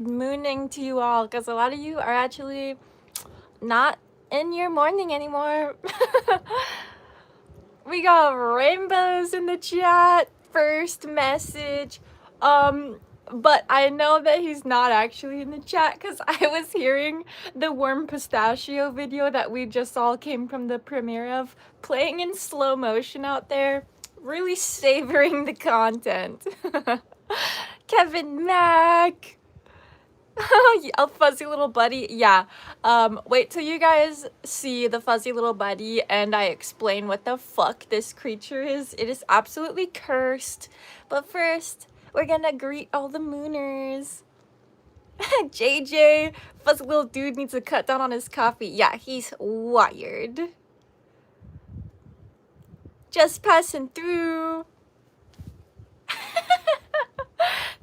mooning to you all, because a lot of you are actually not in your morning anymore. We got rainbows in the chat. First message. But I know that he's not actually in the chat because I was hearing the warm pistachio video that we just all came from the premiere of playing in slow motion out there. Really savoring the content. Kevin Mack. A fuzzy little buddy. Yeah. Wait till you guys see the fuzzy little buddy and I explain what the fuck this creature is. It is absolutely cursed. But first, we're gonna greet all the mooners. JJ, fuzzy little dude needs to cut down on his coffee. Yeah, he's wired. Just passing through.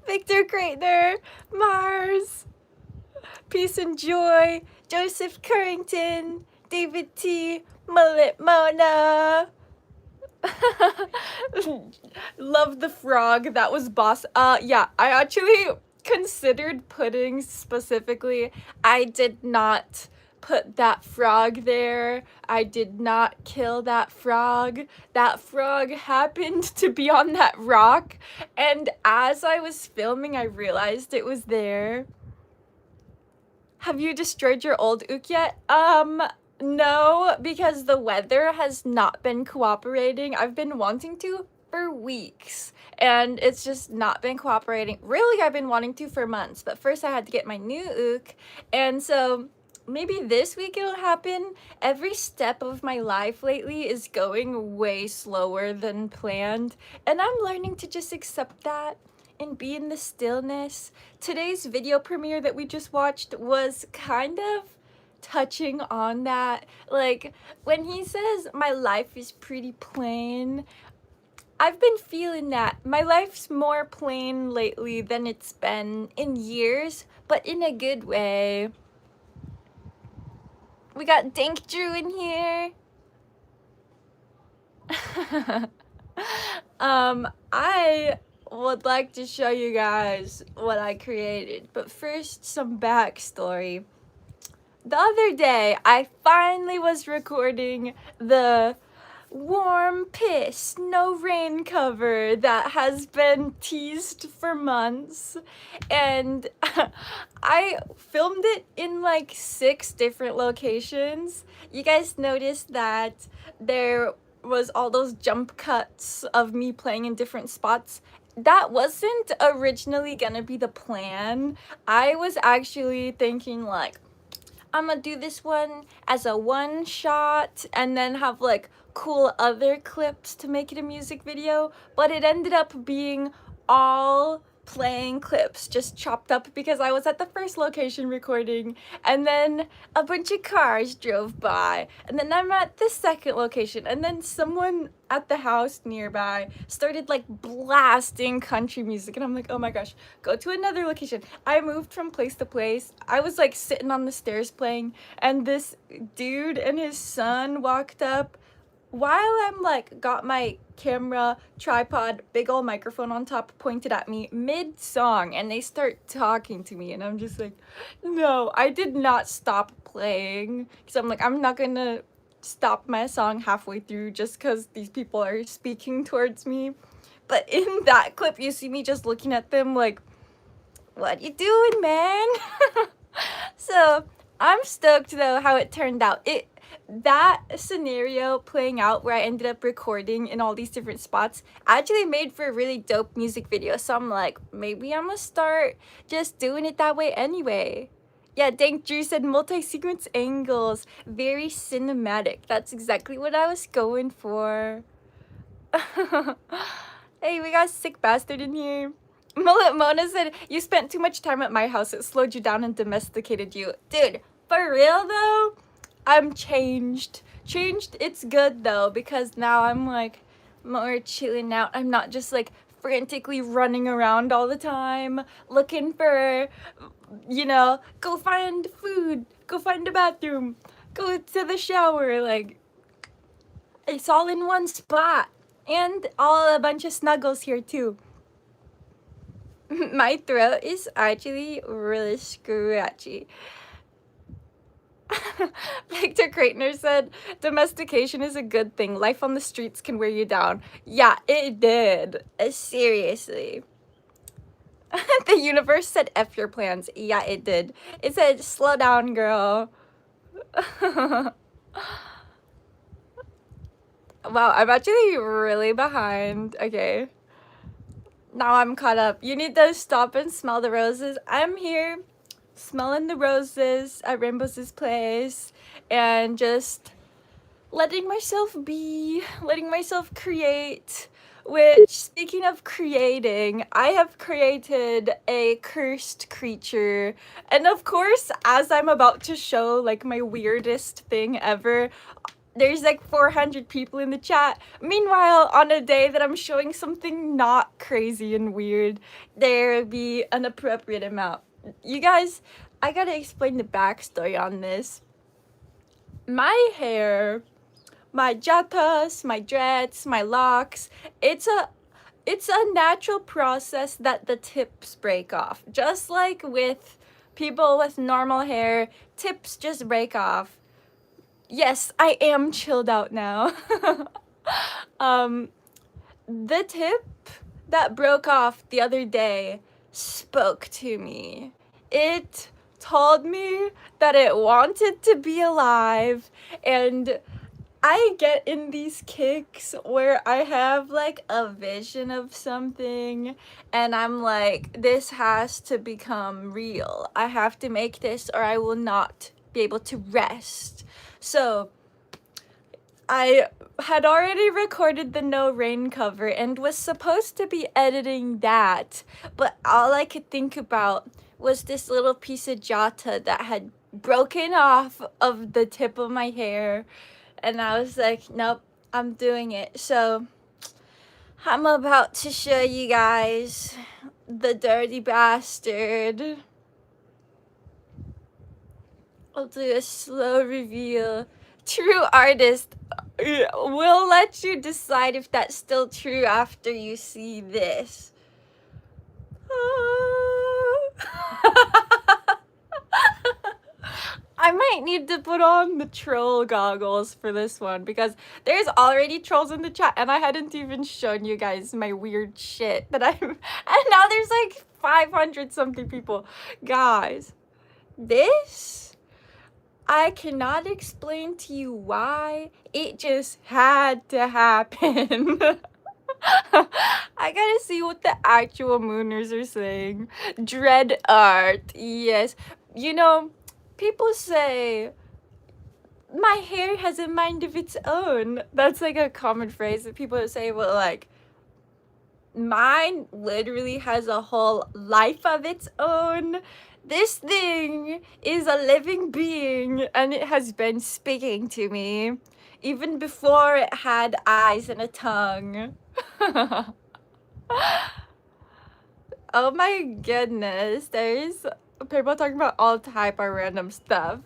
Victor Kreitner, Mars, Peace and Joy, Joseph Currington, David T, Mullet Mona. Love the frog, that was boss. Yeah, I actually considered putting specifically, I did not put that frog there. I did not kill that frog. That frog happened to be on that rock, and as I was filming, I realized it was there. Have you destroyed your old ook yet? No, because the weather has not been cooperating. I've been wanting to for weeks, and it's just not been cooperating. Really, I've been wanting to for months, but first I had to get my new ook, and so maybe this week it'll happen. Every step of my life lately is going way slower than planned, and I'm learning to just accept that and be in the stillness. Today's video premiere that we just watched was kind of touching on that. Like, when he says my life is pretty plain, I've been feeling that. My life's more plain lately than it's been in years, but in a good way. We got Dank Drew in here. I would like to show you guys what I created, but first some backstory. The other day, I finally was recording the warm piss, no rain cover that has been teased for months, and I filmed it in like 6 different locations. You guys noticed that there was all those jump cuts of me playing in different spots. That wasn't originally gonna be the plan. I was actually thinking like, I'm gonna do this one as a one shot and then have like cool other clips to make it a music video, but it ended up being all playing clips just chopped up because I was at the first location recording, and then a bunch of cars drove by, and then I'm at the second location, and then someone at the house nearby started like blasting country music, and I'm like, oh my gosh, go to another location. I moved from place to place. I was like sitting on the stairs playing, and this dude and his son walked up while I'm like got my camera, tripod, big old microphone on top pointed at me mid-song, and they start talking to me, and I'm just like, no, I did not stop playing, because I'm like, I'm not gonna stop my song halfway through just because these people are speaking towards me. But in that clip, you see me just looking at them like, what you doing, man? So I'm stoked though how it turned out. That scenario playing out where I ended up recording in all these different spots actually made for a really dope music video. So I'm like, maybe I'm gonna start just doing it that way anyway. Yeah, Dank Drew said multi-sequence angles, very cinematic. That's exactly what I was going for. Hey, we got a sick bastard in here. Mullet Mona said, you spent too much time at my house. It slowed you down and domesticated you. Dude, for real though? I'm changed. It's good though, because now I'm like more chilling out. I'm not just like frantically running around all the time looking for, you know, go find food, go find a bathroom, go to the shower. Like, it's all in one spot. And all a bunch of snuggles here too. My throat is actually really scratchy. Victor Kreitner said, domestication is a good thing. Life on the streets can wear you down. Yeah, it did. Seriously. The universe said F your plans. Yeah, it did. It said, slow down, girl. Wow, I'm actually really behind. Okay. Now I'm caught up. You need to stop and smell the roses. I'm here smelling the roses at Rainbow's place and just letting myself be, letting myself create. Which, speaking of creating, I have created a cursed creature. And of course, as I'm about to show like my weirdest thing ever, there's like 400 people in the chat. Meanwhile, on a day that I'm showing something not crazy and weird, there would be an appropriate amount. You guys, I gotta explain the backstory on this. My hair, my jatas, my dreads, my locks, it's a natural process that the tips break off. Just like with people with normal hair, tips just break off. Yes, I am chilled out now. The tip that broke off the other day spoke to me. It told me that it wanted to be alive, and I get in these kicks where I have like a vision of something and I'm like, this has to become real. I have to make this or I will not be able to rest. So I had already recorded the No Rain cover and was supposed to be editing that, but all I could think about was this little piece of jata that had broken off of the tip of my hair, and I was like, nope, I'm doing it. So I'm about to show you guys the dirty bastard. I'll do a slow reveal. True artist will let you decide if that's still true after you see this. I might need to put on the troll goggles for this one because there's already trolls in the chat and I hadn't even shown you guys my weird shit that I'm, and now there's like 500 something people. Guys, this, I cannot explain to you why. It just had to happen. I gotta see what the actual mooners are saying. Dread art, yes. You know, people say, my hair has a mind of its own. That's like a common phrase that people say, well, like, mine literally has a whole life of its own. This thing is a living being and it has been speaking to me even before it had eyes and a tongue. Oh my goodness, there's people talking about all type of random stuff.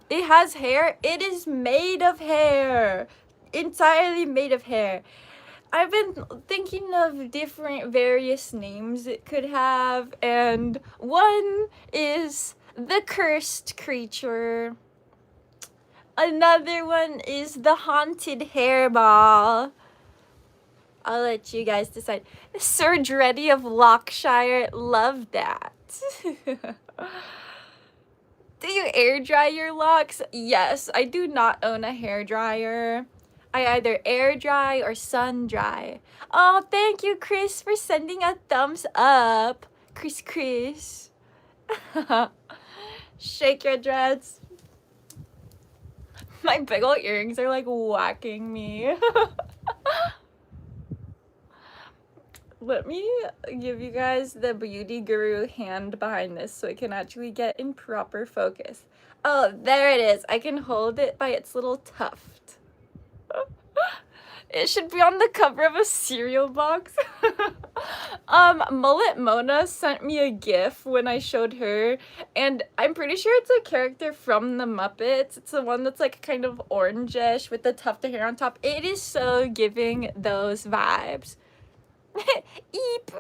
It has hair. It is made of hair. Entirely made of hair. I've been thinking of different various names it could have, and one is the cursed creature. Another one is the haunted hairball. I'll let you guys decide. Sir Dreddy of Lockshire, love that. Do you air dry your locks? Yes, I do not own a hair dryer. I either air dry or sun dry. Oh, thank you, Chris, for sending a thumbs up. Chris. Shake your dreads. My big old earrings are like whacking me. Let me give you guys the beauty guru hand behind this so it can actually get in proper focus. Oh, there it is. I can hold it by its little tuft. It should be on the cover of a cereal box. Mullet Mona sent me a gif when I showed her, and I'm pretty sure it's a character from the Muppets. It's the one that's like kind of orangish with the tuft of hair on top. It is so giving those vibes. Eep.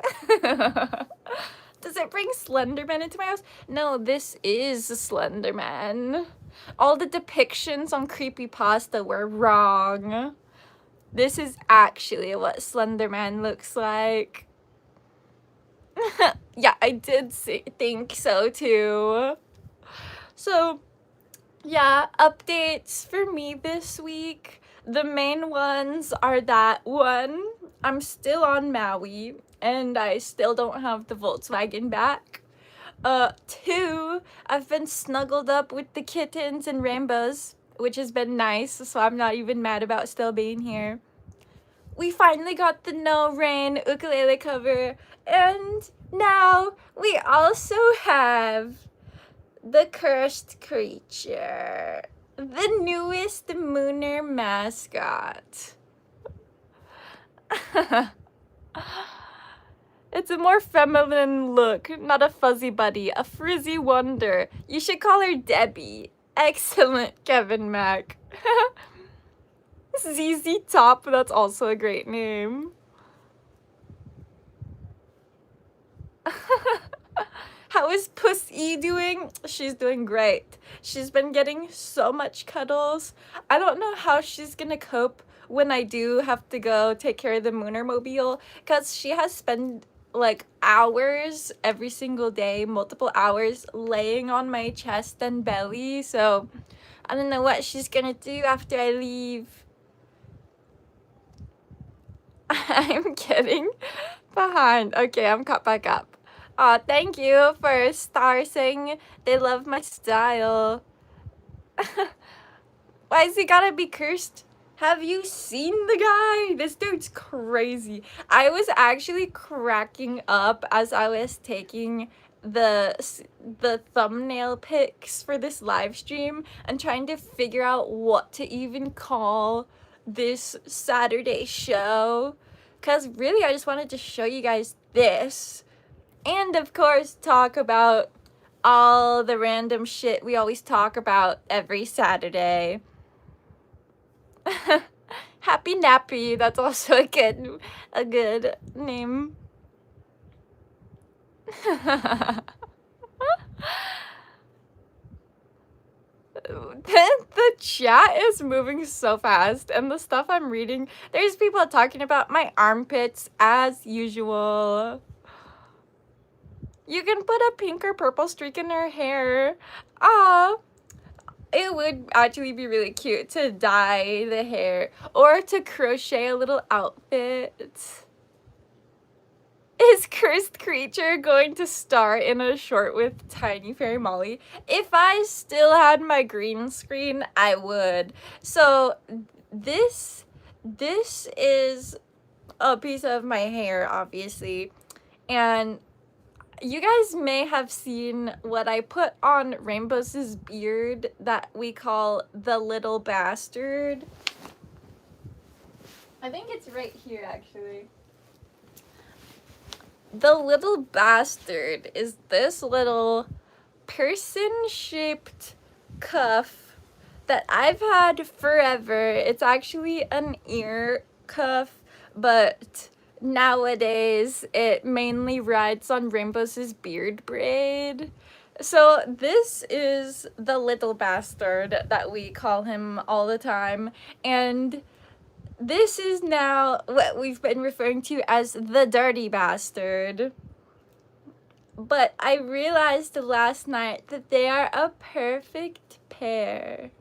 Does it bring Slenderman into my house? No, this is Slenderman. All the depictions on creepypasta were wrong. This is actually what Slenderman looks like. Yeah, I did think so too. So, yeah, updates for me this week. The main ones are that 1, I'm still on Maui and I still don't have the Volkswagen back. 2, I've been snuggled up with the kittens and rainbows, which has been nice, so I'm not even mad about still being here. We finally got the no rain ukulele cover, and now we also have the cursed creature, the newest Mooner mascot. It's a more feminine look, not a fuzzy buddy, a frizzy wonder. You should call her Debbie. Excellent, Kevin Mack. ZZ Top, that's also a great name. How is Pussy doing? She's doing great. She's been getting so much cuddles. I don't know how she's gonna cope when I do have to go take care of the Mooner mobile, because she has spent like hours every single day, multiple hours, laying on my chest and belly, so I don't know what she's gonna do after I leave. I'm getting behind. Okay, I'm caught back up. Aw, thank you for Star saying they love my style. Why is he gotta be cursed? Have you seen the guy? This dude's crazy. I was actually cracking up as I was taking the thumbnail pics for this live stream and trying to figure out what to even call this Saturday show. Because really, I just wanted to show you guys this. And of course, talk about all the random shit we always talk about every Saturday. Happy Nappy, that's also a good name. The chat is moving so fast, and the stuff I'm reading, there's people talking about my armpits as usual. You can put a pink or purple streak in her hair. Ah, it would actually be really cute to dye the hair or to crochet a little outfit. Is Cursed Creature going to star in a short with Tiny Fairy Molly? If I still had my green screen, I would. So this is a piece of my hair, obviously, and you guys may have seen what I put on Rainbow's beard that we call the little bastard. I think it's right here, actually. The little bastard is this little person-shaped cuff that I've had forever. It's actually an ear cuff, but nowadays it mainly rides on Rainbow's beard braid. So this is the little bastard that we call him all the time, and this is now what we've been referring to as the dirty bastard. But I realized last night that they are a perfect pair.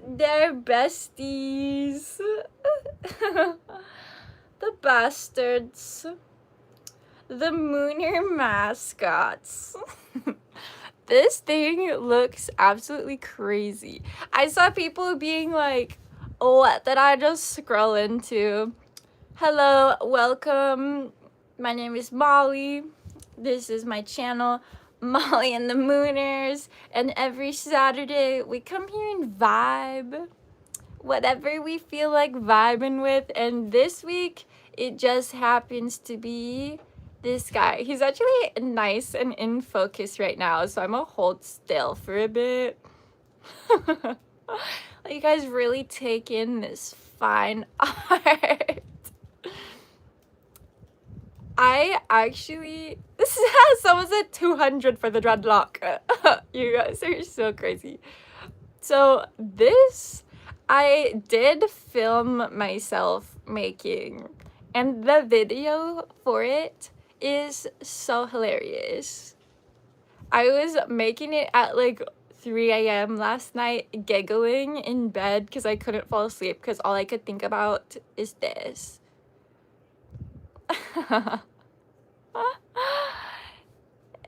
They're besties. The bastards. The Mooner mascots. This thing looks absolutely crazy. I saw people being like, what did I just scroll into? Hello, welcome. My name is Molly. This is my channel, Molly and the Mooners. And every Saturday, we come here and vibe. Whatever we feel like vibing with. And this week, it just happens to be this guy. He's actually nice and in focus right now, so I'm gonna hold still for a bit. You guys really take in this fine art. I actually, someone said 200 for the dreadlock. You guys are so crazy. So this, I did film myself making, and the video for it is so hilarious. I was making it at like 3 a.m. last night, giggling in bed because I couldn't fall asleep because all I could think about is this.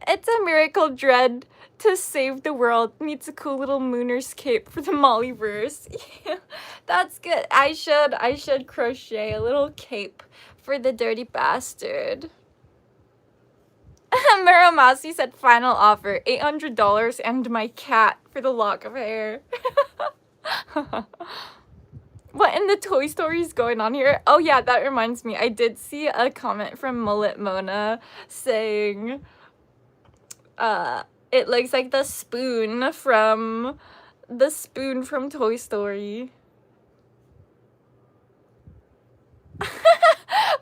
It's a miracle dread to save the world. Needs a cool little mooner's cape for the Mollyverse. Yeah, that's good. I should crochet a little cape for the dirty bastard. Muramasi said final offer, $800 and my cat for the lock of hair. What in the Toy Story is going on here? Oh yeah, that reminds me. I did see a comment from Mullet Mona saying, it looks like the spoon from Toy Story.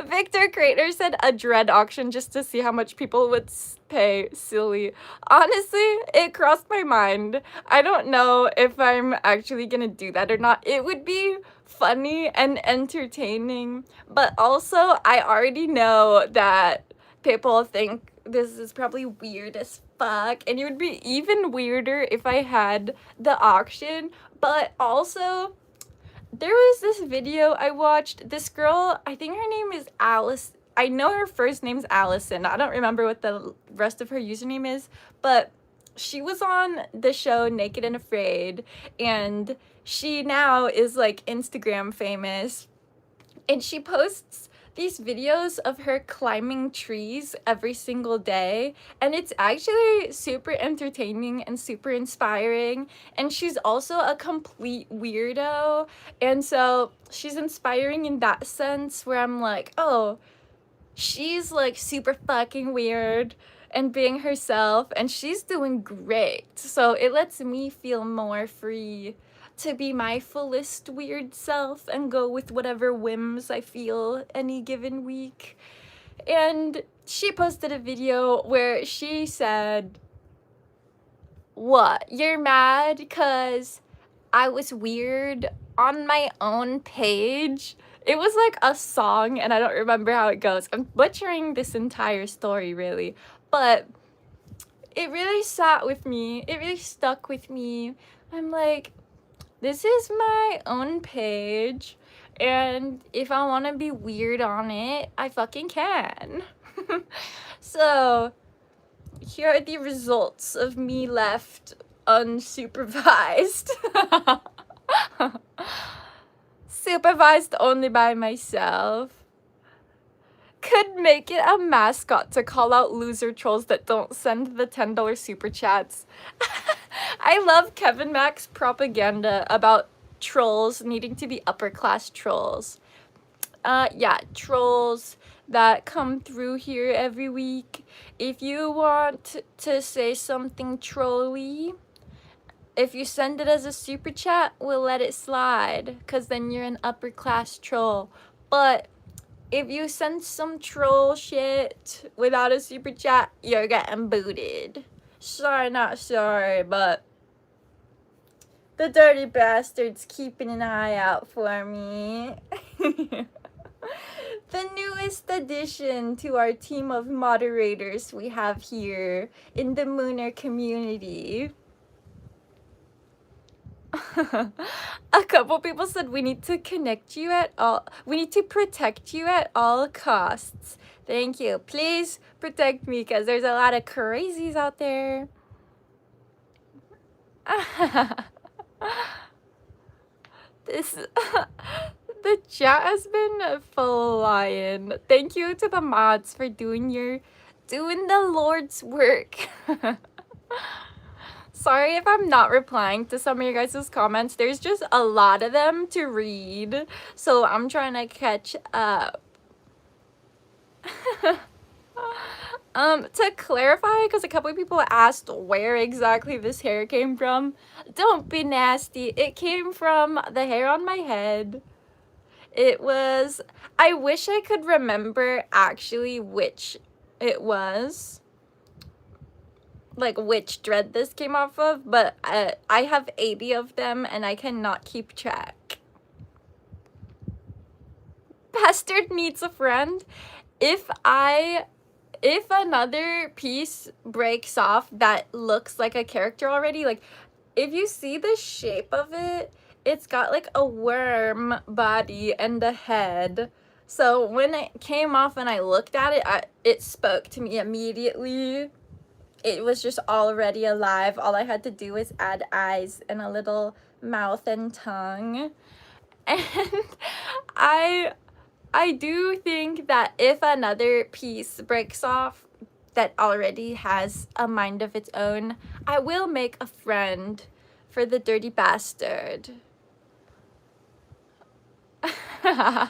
Victor Crater said a dread auction just to see how much people would pay. Silly. Honestly, it crossed my mind. I don't know if I'm actually gonna do that or not. It would be funny and entertaining, but also I already know that people think this is probably weird as fuck, and it would be even weirder if I had the auction, but also there was this video I watched. This girl, I think her name is Alice. I know her first name's Allison. I don't remember what the rest of her username is, but she was on the show Naked and Afraid, and she now is like Instagram famous, and she posts these videos of her climbing trees every single day, and it's actually super entertaining and super inspiring. And she's also a complete weirdo, and so she's inspiring in that sense where I'm like, oh, she's like super fucking weird and being herself, and she's doing great, so it lets me feel more free to be my fullest weird self and go with whatever whims I feel any given week. And she posted a video where she said, "What? You're mad because I was weird on my own page?" It was like a song, and I don't remember how it goes. I'm butchering this entire story, really. But it really sat with me. It really stuck with me. I'm like, this is my own page, and if I want to be weird on it, I fucking can. So, here are the results of me left unsupervised. Supervised only by myself. Could make it a mascot to call out loser trolls that don't send the $10 super chats. I love Kevin Mack's propaganda about trolls needing to be upper class trolls. Yeah, trolls that come through here every week. If you want to say something trolly, if you send it as a super chat, we'll let it slide, because then you're an upper class troll. But if you send some troll shit without a super chat, you're getting booted. Sorry, not sorry, but the dirty bastard's keeping an eye out for me. The newest addition to our team of moderators we have here in the Mooner community. A couple people said we need to protect you at all costs. Thank you. Please protect me, because there's a lot of crazies out there. The chat has been flying. Thank you to the mods for doing the Lord's work. Sorry if I'm not replying to some of your guys' comments. There's just a lot of them to read, so I'm trying to catch up. To clarify, because a couple of people asked where exactly this hair came from, don't be nasty. It came from the hair on my head. It was, I wish I could remember actually which it was, like which dread this came off of, but I have 80 of them and I cannot keep track. Bastard needs a friend. If another piece breaks off that looks like a character already, like if you see the shape of it, it's got like a worm body and a head. So when it came off and I looked at it, it spoke to me immediately. It was just already alive. All I had to do was add eyes and a little mouth and tongue. And I do think that if another piece breaks off that already has a mind of its own, I will make a friend for the dirty bastard. I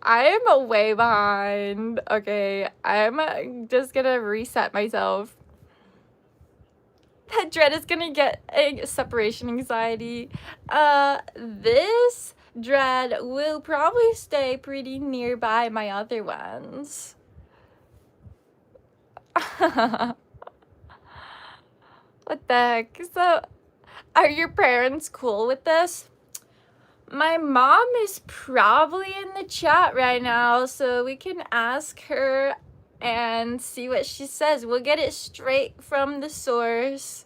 am way behind. Okay, I'm just gonna reset myself. That dread is gonna get a separation anxiety. This dread will probably stay pretty nearby my other ones. What the heck? So, are your parents cool with this? My mom is probably in the chat right now, so we can ask her and see what she says. We'll get it straight from the source.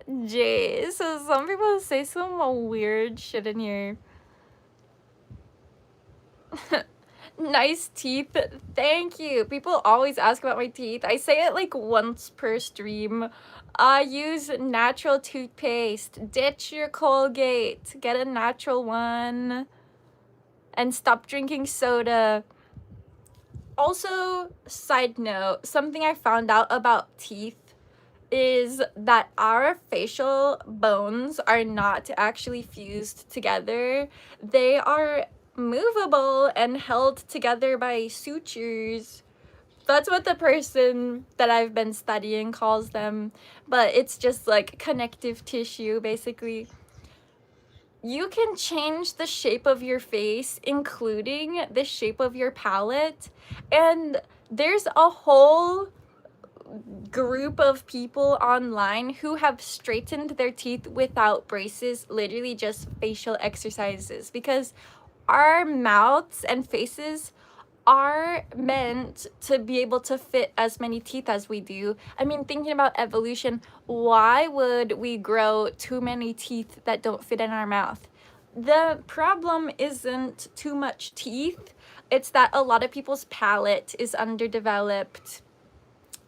Jeez, so some people say some weird shit in here. Nice teeth. Thank you. People always ask about my teeth. I say it like once per stream. Use natural toothpaste. Ditch your Colgate. Get a natural one. And stop drinking soda. Also, side note, something I found out about teeth is that our facial bones are not actually fused together. They are movable and held together by sutures. That's what the person that I've been studying calls them, but it's just like connective tissue, basically. You can change the shape of your face, including the shape of your palate, and there's a whole group of people online who have straightened their teeth without braces, literally just facial exercises, because our mouths and faces are meant to be able to fit as many teeth as we do. I mean, thinking about evolution, why would we grow too many teeth that don't fit in our mouth? The problem isn't too much teeth, it's that a lot of people's palate is underdeveloped.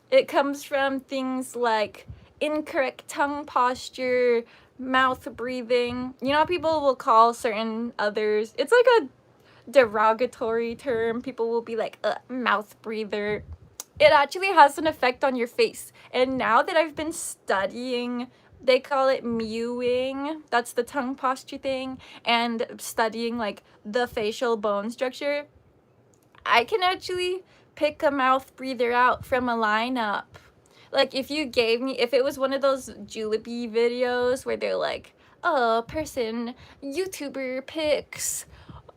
It comes from things like incorrect tongue posture, mouth breathing. You know how people will call certain others, it's like a derogatory term. People will be like, mouth breather. It actually has an effect on your face. And now that I've been studying, they call it mewing. That's the tongue posture thing. And studying like the facial bone structure, I can actually pick a mouth breather out from a lineup. Like if you gave me, if it was one of those Julepy videos where they're like, oh, YouTuber picks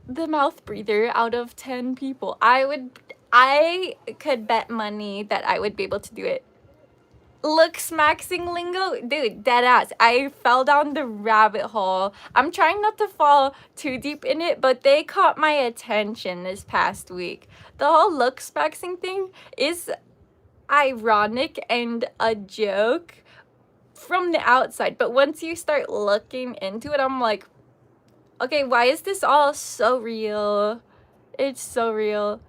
the mouth breather out of 10 people, I could bet money that I would be able to do it. Looks maxing lingo, dude, dead ass. I fell down the rabbit hole. I'm trying not to fall too deep in it, but they caught my attention this past week. The whole looks maxing thing is ironic and a joke from the outside, but once you start looking into it, I'm like, okay, why is this all so real? It's so real.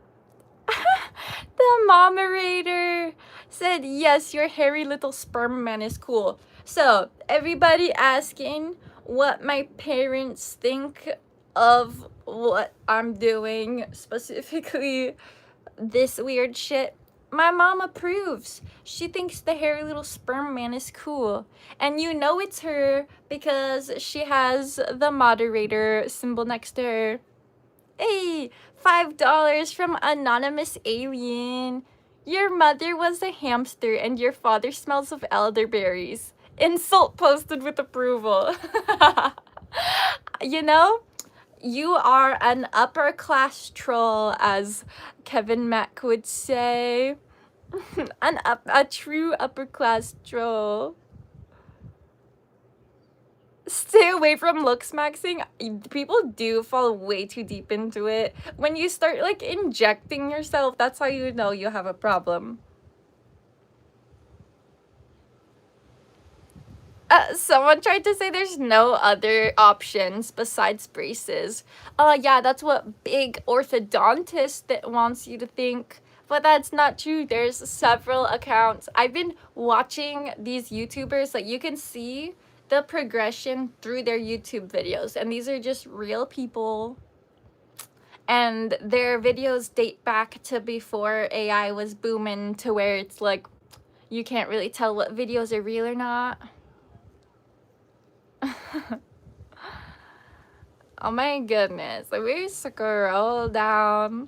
The moderator said, yes, your hairy little sperm man is cool. So, everybody asking what my parents think of what I'm doing, specifically this weird shit. My mom approves. She thinks the hairy little sperm man is cool. And you know it's her because she has the moderator symbol next to her. Hey, $5 from Anonymous Alien. Your mother was a hamster and your father smells of elderberries. Insult posted with approval. You know, you are an upper class troll, as Kevin Mack would say. A true upper class troll. Stay away from looks maxing. People do fall way too deep into it. When you start like injecting yourself, that's how you know you have a problem. Someone tried to say there's no other options besides braces. Yeah, that's what big orthodontist that wants you to think. But that's not true. There's several accounts. I've been watching these YouTubers, like you can see the progression through their YouTube videos. And these are just real people. And their videos date back to before AI was booming, to where it's like you can't really tell what videos are real or not. Oh my goodness, let me scroll down.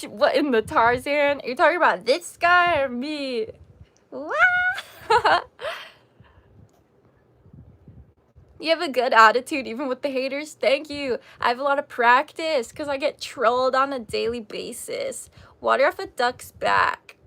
What, in the Tarzan? Are you talking about this guy or me? What? You have a good attitude even with the haters. Thank you. I have a lot of practice because I get trolled on a daily basis. Water off a duck's back.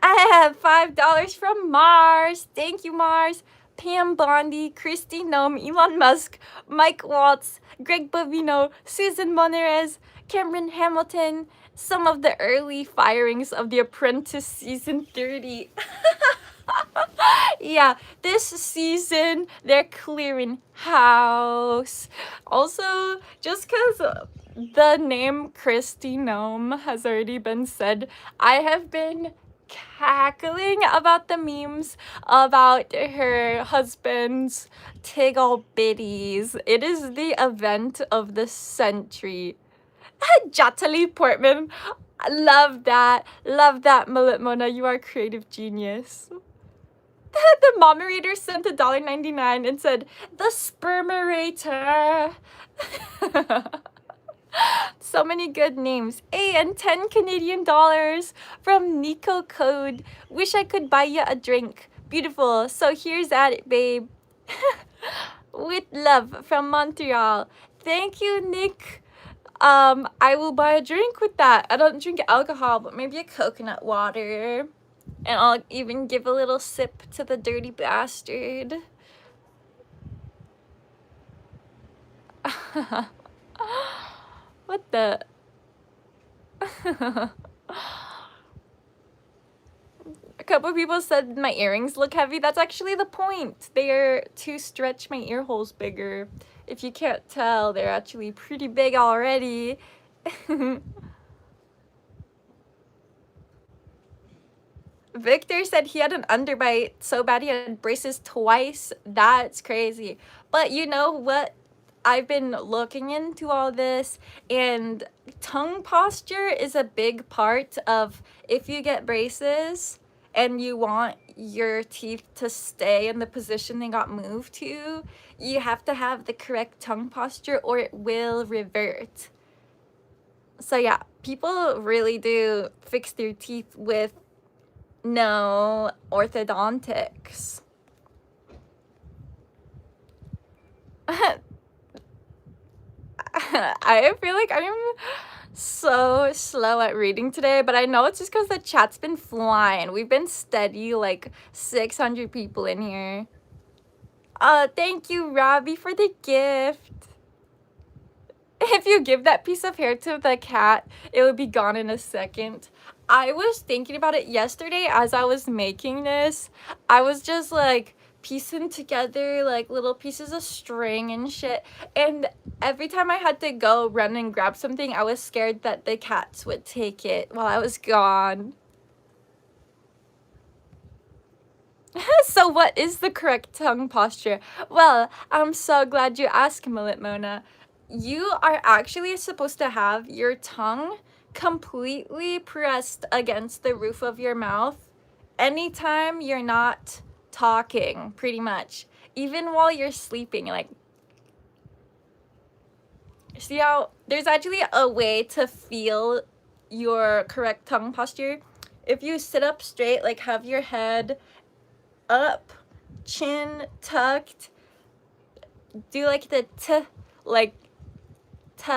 I have $5 from Mars. Thank you, Mars. Pam Bondi, Christy Nome, Elon Musk, Mike Waltz, Greg Bovino, Susan Monarez, Cameron Hamilton, some of the early firings of The Apprentice season 30. Yeah, this season they're clearing house. Also, just because the name Christy Nome has already been said, I have been cackling about the memes about her husband's tiggle bitties. It is the event of the century. Jatali Portman, love that, Malit Mona, you are a creative genius. The moderator sent $1.99 and said, the spermerator. So many good names. Hey, and 10 Canadian dollars from Nico Code. Wish I could buy you a drink. Beautiful. So here's at it, babe. With love from Montreal. Thank you, Nick. I will buy a drink with that. I don't drink alcohol, but maybe a coconut water. And I'll even give a little sip to the dirty bastard. What the? A couple people said my earrings look heavy. That's actually the point. They are to stretch my ear holes bigger. If you can't tell, they're actually pretty big already. Victor said he had an underbite so bad he had braces twice. That's crazy. But you know what? I've been looking into all this, and tongue posture is a big part of if you get braces and you want your teeth to stay in the position they got moved to, you have to have the correct tongue posture or it will revert. So yeah, people really do fix their teeth with no orthodontics. I feel like I'm so slow at reading today, but I know it's just because the chat's been flying. We've been steady, like 600 people in here. Thank you, Robbie, for the gift. If you give that piece of hair to the cat, it would be gone in a second. I was thinking about it yesterday as I was making this. I was just like piecing together like little pieces of string and shit, and every time I had to go run and grab something, I was scared that the cats would take it while I was gone. So what is the correct tongue posture? Well, I'm so glad you asked, Millet Mona. You are actually supposed to have your tongue completely pressed against the roof of your mouth anytime you're not talking, pretty much. Even while you're sleeping, like, see how there's actually a way to feel your correct tongue posture. If you sit up straight, like have your head up, chin tucked, do like the t, like t.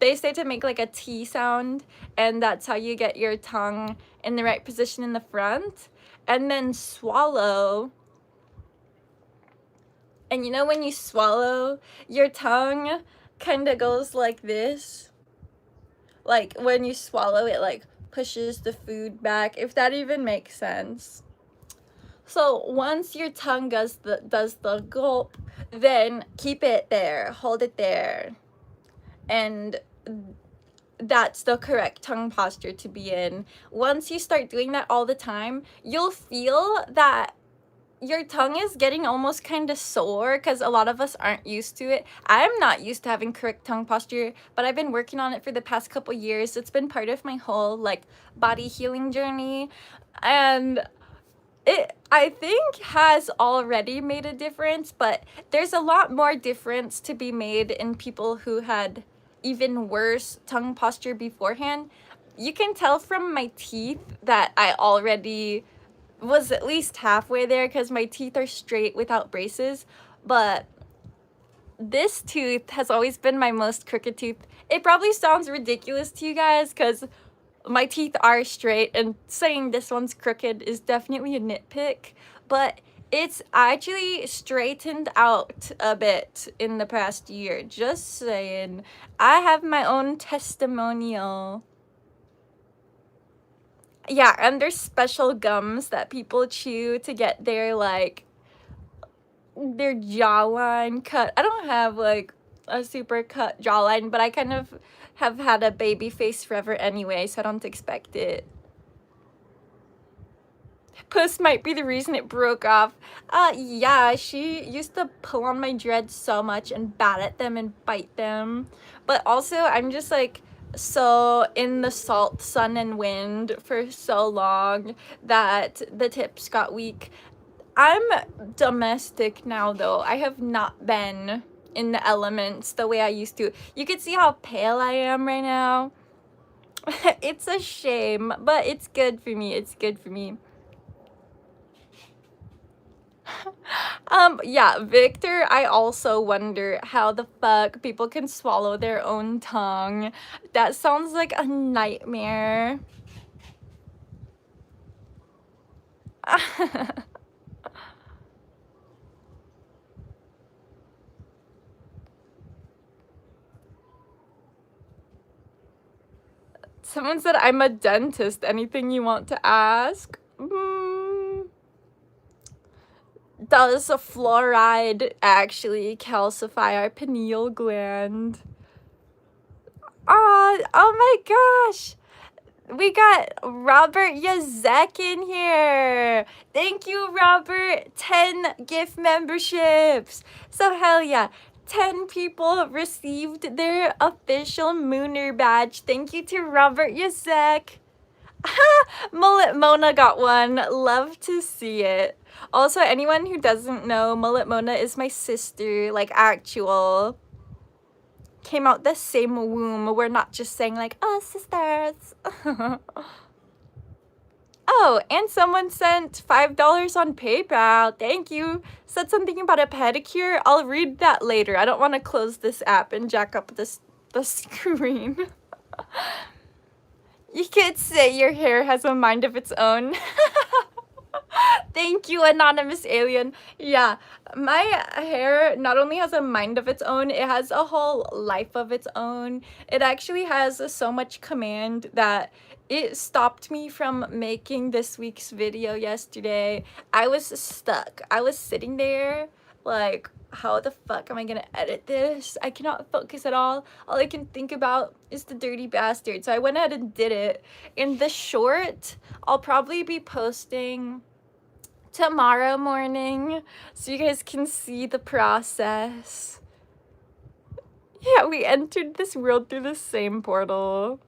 They say to make like a T sound, and that's how you get your tongue in the right position in the front. And then swallow. And you know when you swallow, your tongue kind of goes like this. Like when you swallow, it like pushes the food back, if that even makes sense. So once your tongue does the gulp, then keep it there, hold it there. And that's the correct tongue posture to be in. Once you start doing that all the time, you'll feel that your tongue is getting almost kind of sore because a lot of us aren't used to it. I'm not used to having correct tongue posture, but I've been working on it for the past couple years. It's been part of my whole like body healing journey, and it, I think, has already made a difference, but there's a lot more difference to be made in people who had even worse tongue posture beforehand. You can tell from my teeth that I already was at least halfway there because my teeth are straight without braces, but this tooth has always been my most crooked tooth. It probably sounds ridiculous to you guys because my teeth are straight, and saying this one's crooked is definitely a nitpick, but it's actually straightened out a bit in the past year. Just saying. I have my own testimonial. Yeah, and there's special gums that people chew to get their, like, their jawline cut. I don't have, like, a super cut jawline, but I kind of have had a baby face forever anyway, so I don't expect it. Puss might be the reason it broke off. Yeah, she used to pull on my dreads so much and bat at them and bite them. But also, I'm just like so in the salt, sun, and wind for so long that the tips got weak. I'm domestic now, though. I have not been in the elements the way I used to. You can see how pale I am right now. It's a shame, but it's good for me. It's good for me. Yeah, Victor, I also wonder how the fuck people can swallow their own tongue. That sounds like a nightmare. Someone said I'm a dentist. Anything you want to ask? Does fluoride actually calcify our pineal gland? Oh my gosh! We got Robert Yazek in here. Thank you, Robert. 10 gift memberships. So hell yeah. 10 people received their official Mooner badge. Thank you to Robert Yazek. Mullet Mona got one. Love to see it. Also, anyone who doesn't know, Mullet Mona is my sister, like actual. Came out the same womb. We're not just saying like, oh, sisters. Oh, and someone sent $5 on PayPal. Thank you. Said something about a pedicure. I'll read that later. I don't want to close this app and jack up the screen. You could say your hair has a mind of its own. Thank you, anonymous alien. Yeah, my hair not only has a mind of its own, it has a whole life of its own. It actually has so much command that it stopped me from making this week's video yesterday. I was stuck. I was sitting there like, how the fuck am I gonna edit this? I cannot focus at all. All I can think about is the dirty bastard. So I went ahead and did it. In the short, I'll probably be posting tomorrow morning so you guys can see the process. Yeah, we entered this world through the same portal.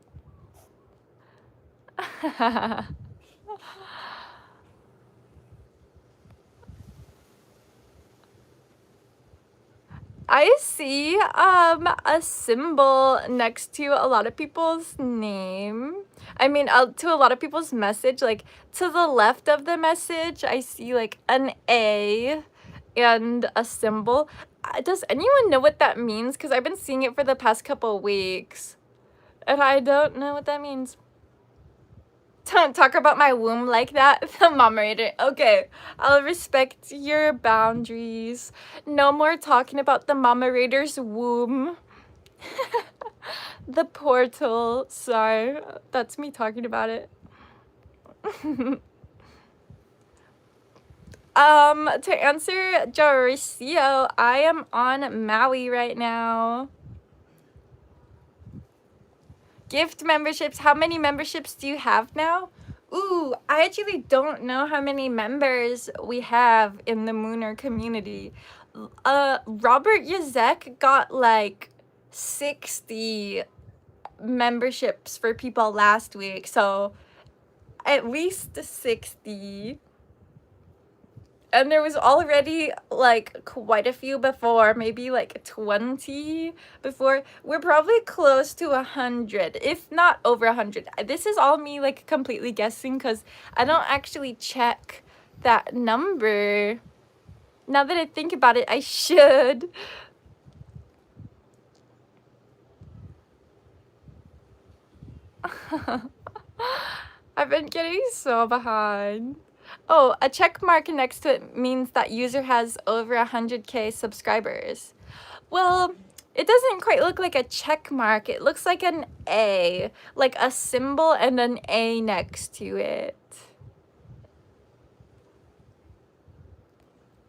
I see a symbol next to a lot of people's name. I mean, to a lot of people's message. Like, to the left of the message, I see like an A and a symbol. Does anyone know what that means? Because I've been seeing it for the past couple weeks, and I don't know what that means. Don't talk about my womb like that. The moderator. Okay, I'll respect your boundaries. No more talking about the moderator's womb. The portal. Sorry, that's me talking about it. To answer Jaricio, I am on Maui right now. Gift memberships. How many memberships do you have now? Ooh, I actually don't know how many members we have in the Mooner community. Robert Yazek got like 60 memberships for people last week, so at least 60. And there was already like quite a few before, maybe like 20 before. We're probably close to 100, if not over 100. This is all me like completely guessing because I don't actually check that number. Now that I think about it, I should. I've been getting so behind. Oh, a check mark next to it means that user has over 100k subscribers. Well, it doesn't quite look like a check mark. It looks like an A, like a symbol and an A next to it.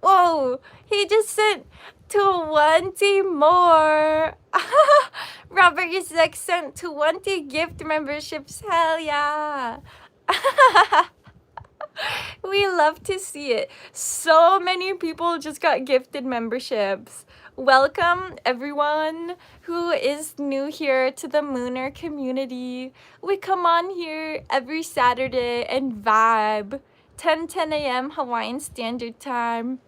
Whoa, he just sent 20 more. Robert Yusek sent 20 gift memberships. Hell yeah. We love to see it. So many people just got gifted memberships. Welcome everyone who is new here to the Mooner community. We come on here every Saturday and vibe. 10 a.m. Hawaiian Standard Time.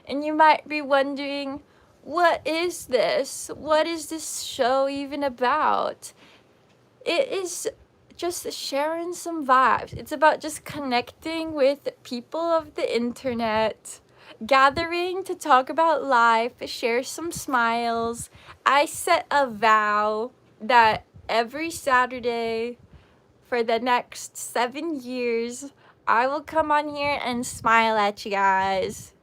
And you might be wondering, what is this? What is this show even about? It is just sharing some vibes. It's about just connecting with people of the internet, gathering to talk about life, share some smiles. I set a vow that every Saturday for the next 7 years, I will come on here and smile at you guys.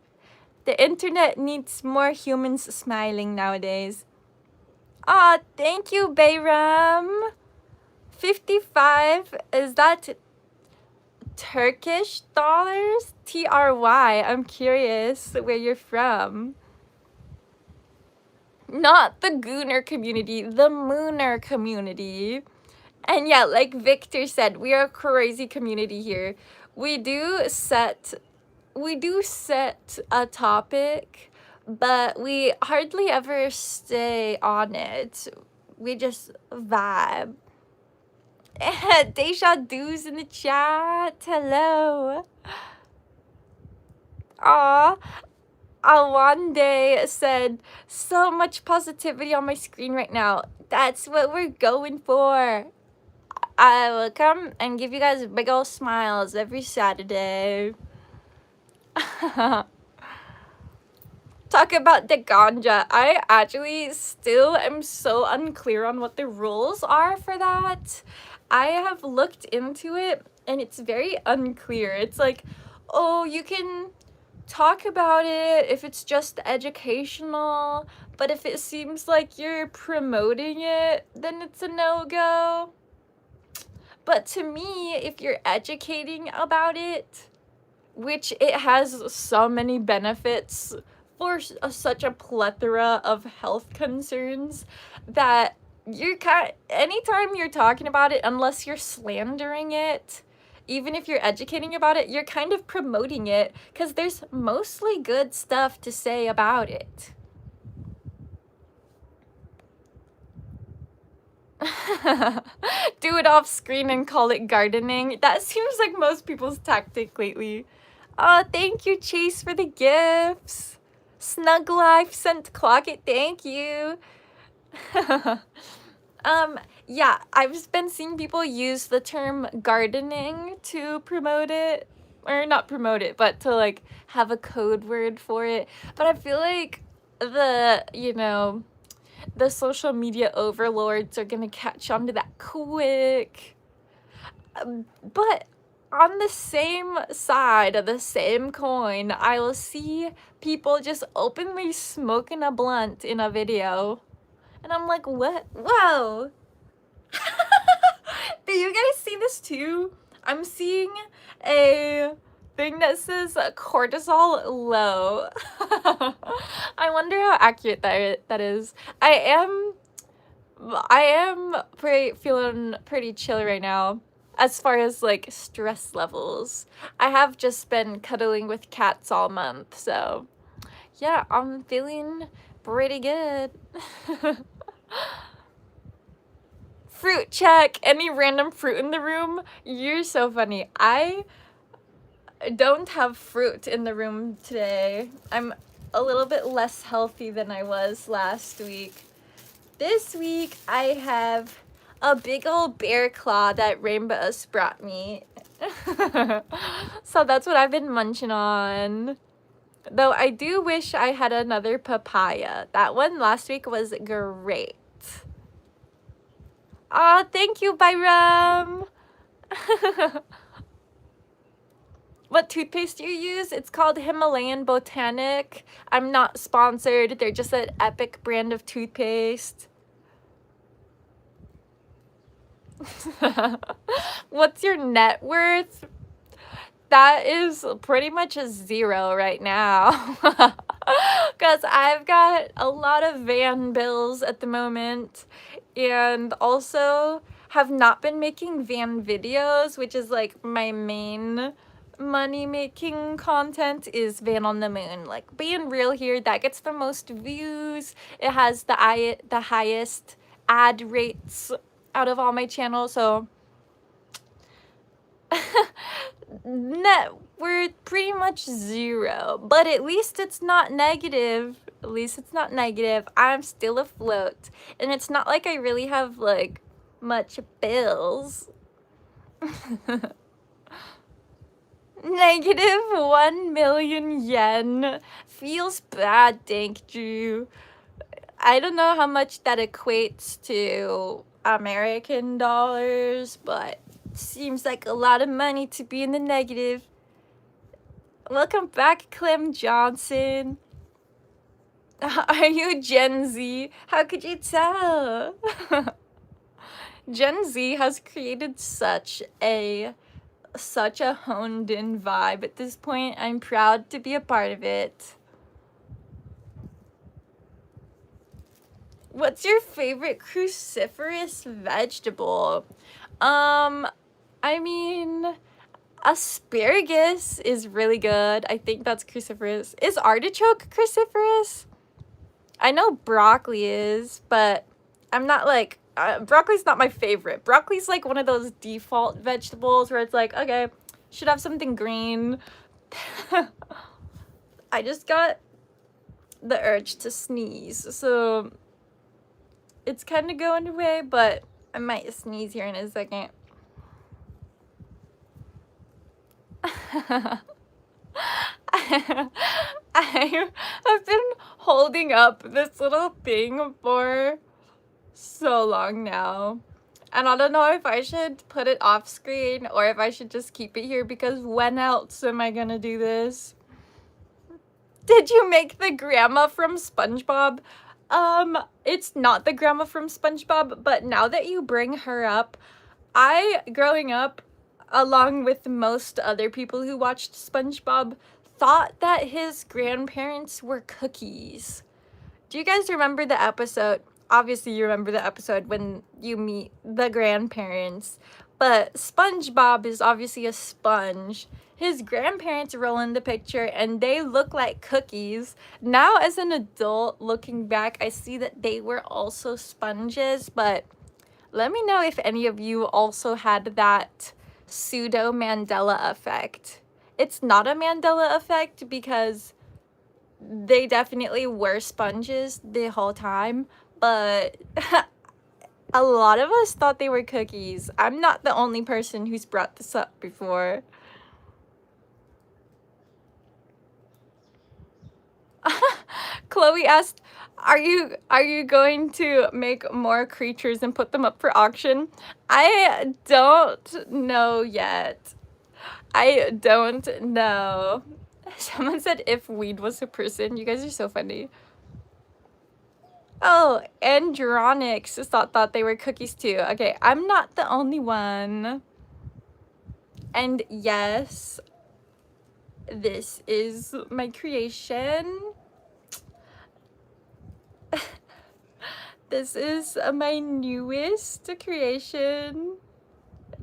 The internet needs more humans smiling nowadays. Aw, thank you, Bayram. 55, is that Turkish dollars? TRY, I'm curious where you're from. Not the Gooner community, the Mooner community. And yeah, like Victor said, we are a crazy community here. We do set a topic, but we hardly ever stay on it. We just vibe. Deja Du's in the chat. Hello. Aw. Awande said, so much positivity on my screen right now. That's what we're going for. I will come and give you guys big old smiles every Saturday. Talk about the ganja. I actually still am so unclear on what the rules are for that. I have looked into it and it's very unclear. It's like, oh, you can talk about it if it's just educational, but if it seems like you're promoting it, then it's a no-go. But to me, if you're educating about it, which it has so many benefits for such a plethora of health concerns, that you're anytime you're talking about it, unless you're slandering it, even if you're educating about it, you're kind of promoting it because there's mostly good stuff to say about it. Do it off screen and call it gardening. That seems like most people's tactic lately. Thank you, Chase, for the gifts. Snug Life sent Clock It, thank you. Yeah, I've been seeing people use the term gardening to promote it. Or not promote it, but to like have a code word for it. But I feel like the, you know, the social media overlords are gonna catch on to that quick. But on the same side of the same coin, I will see people just openly smoking a blunt in a video. And I'm like, what? Whoa! Do you guys see this too? I'm seeing a thing that says cortisol low. I wonder how accurate that is. I am feeling pretty chill right now as far as like stress levels. I have just been cuddling with cats all month, so yeah, I'm feeling pretty good. Fruit check. Any random fruit in the room? You're so funny. I don't have fruit in the room today. I'm a little bit less healthy than I was last week. This week I have a big old bear claw that Rainbows brought me. So that's what I've been munching on. Though I do wish I had another papaya. That one last week was great. Aw, thank you, Byram. What toothpaste do you use? It's called Himalayan Botanic. I'm not sponsored. They're just an epic brand of toothpaste. What's your net worth? That is pretty much a 0 right now. Because I've got a lot of van bills at the moment. And also have not been making van videos, which is like my main money-making content is Van on the Moon. Like being real here, that gets the most views. It has the highest ad rates out of all my channels, so net worth pretty much 0, but at least it's not negative. At least it's not negative. I'm still afloat, and it's not like I really have like much bills. Negative 1 million yen. Feels bad, thank you. I don't know how much that equates to American dollars, but seems like a lot of money to be in the negative. Welcome back, Clem Johnson. Are you Gen Z? How could you tell? Gen Z has created such a honed-in vibe at this point. I'm proud to be a part of it. What's your favorite cruciferous vegetable? I mean, asparagus is really good. I think that's cruciferous. Is artichoke cruciferous? I know broccoli is, but I'm not like, broccoli's not my favorite. Broccoli's like one of those default vegetables where it's like, okay, should have something green. I just got the urge to sneeze, so it's kind of going away, but I might sneeze here in a second. I have been holding up this little thing for so long now, and I don't know if I should put it off screen or if I should just keep it here, because when else am I gonna do this? Did you make the grandma from SpongeBob? It's not the grandma from SpongeBob, but now that you bring her up, growing up, along with most other people who watched SpongeBob, thought that his grandparents were cookies. Do you guys remember the episode? Obviously you remember the episode when you meet the grandparents, But SpongeBob is obviously a sponge. His grandparents roll in the picture and they look like cookies. Now as an adult looking back, I see that they were also sponges, but let me know if any of you also had that pseudo Mandela effect. It's not a Mandela effect because they definitely were sponges the whole time, but a lot of us thought they were cookies. I'm not the only person who's brought this up before. Chloe asked, are you going to make more creatures and put them up for auction? I don't know yet. I don't know. Someone said if weed was a person. You guys are so funny. Oh, Andronics thought they were cookies too. Okay, I'm not the only one. And yes, this is my creation. This is my newest creation.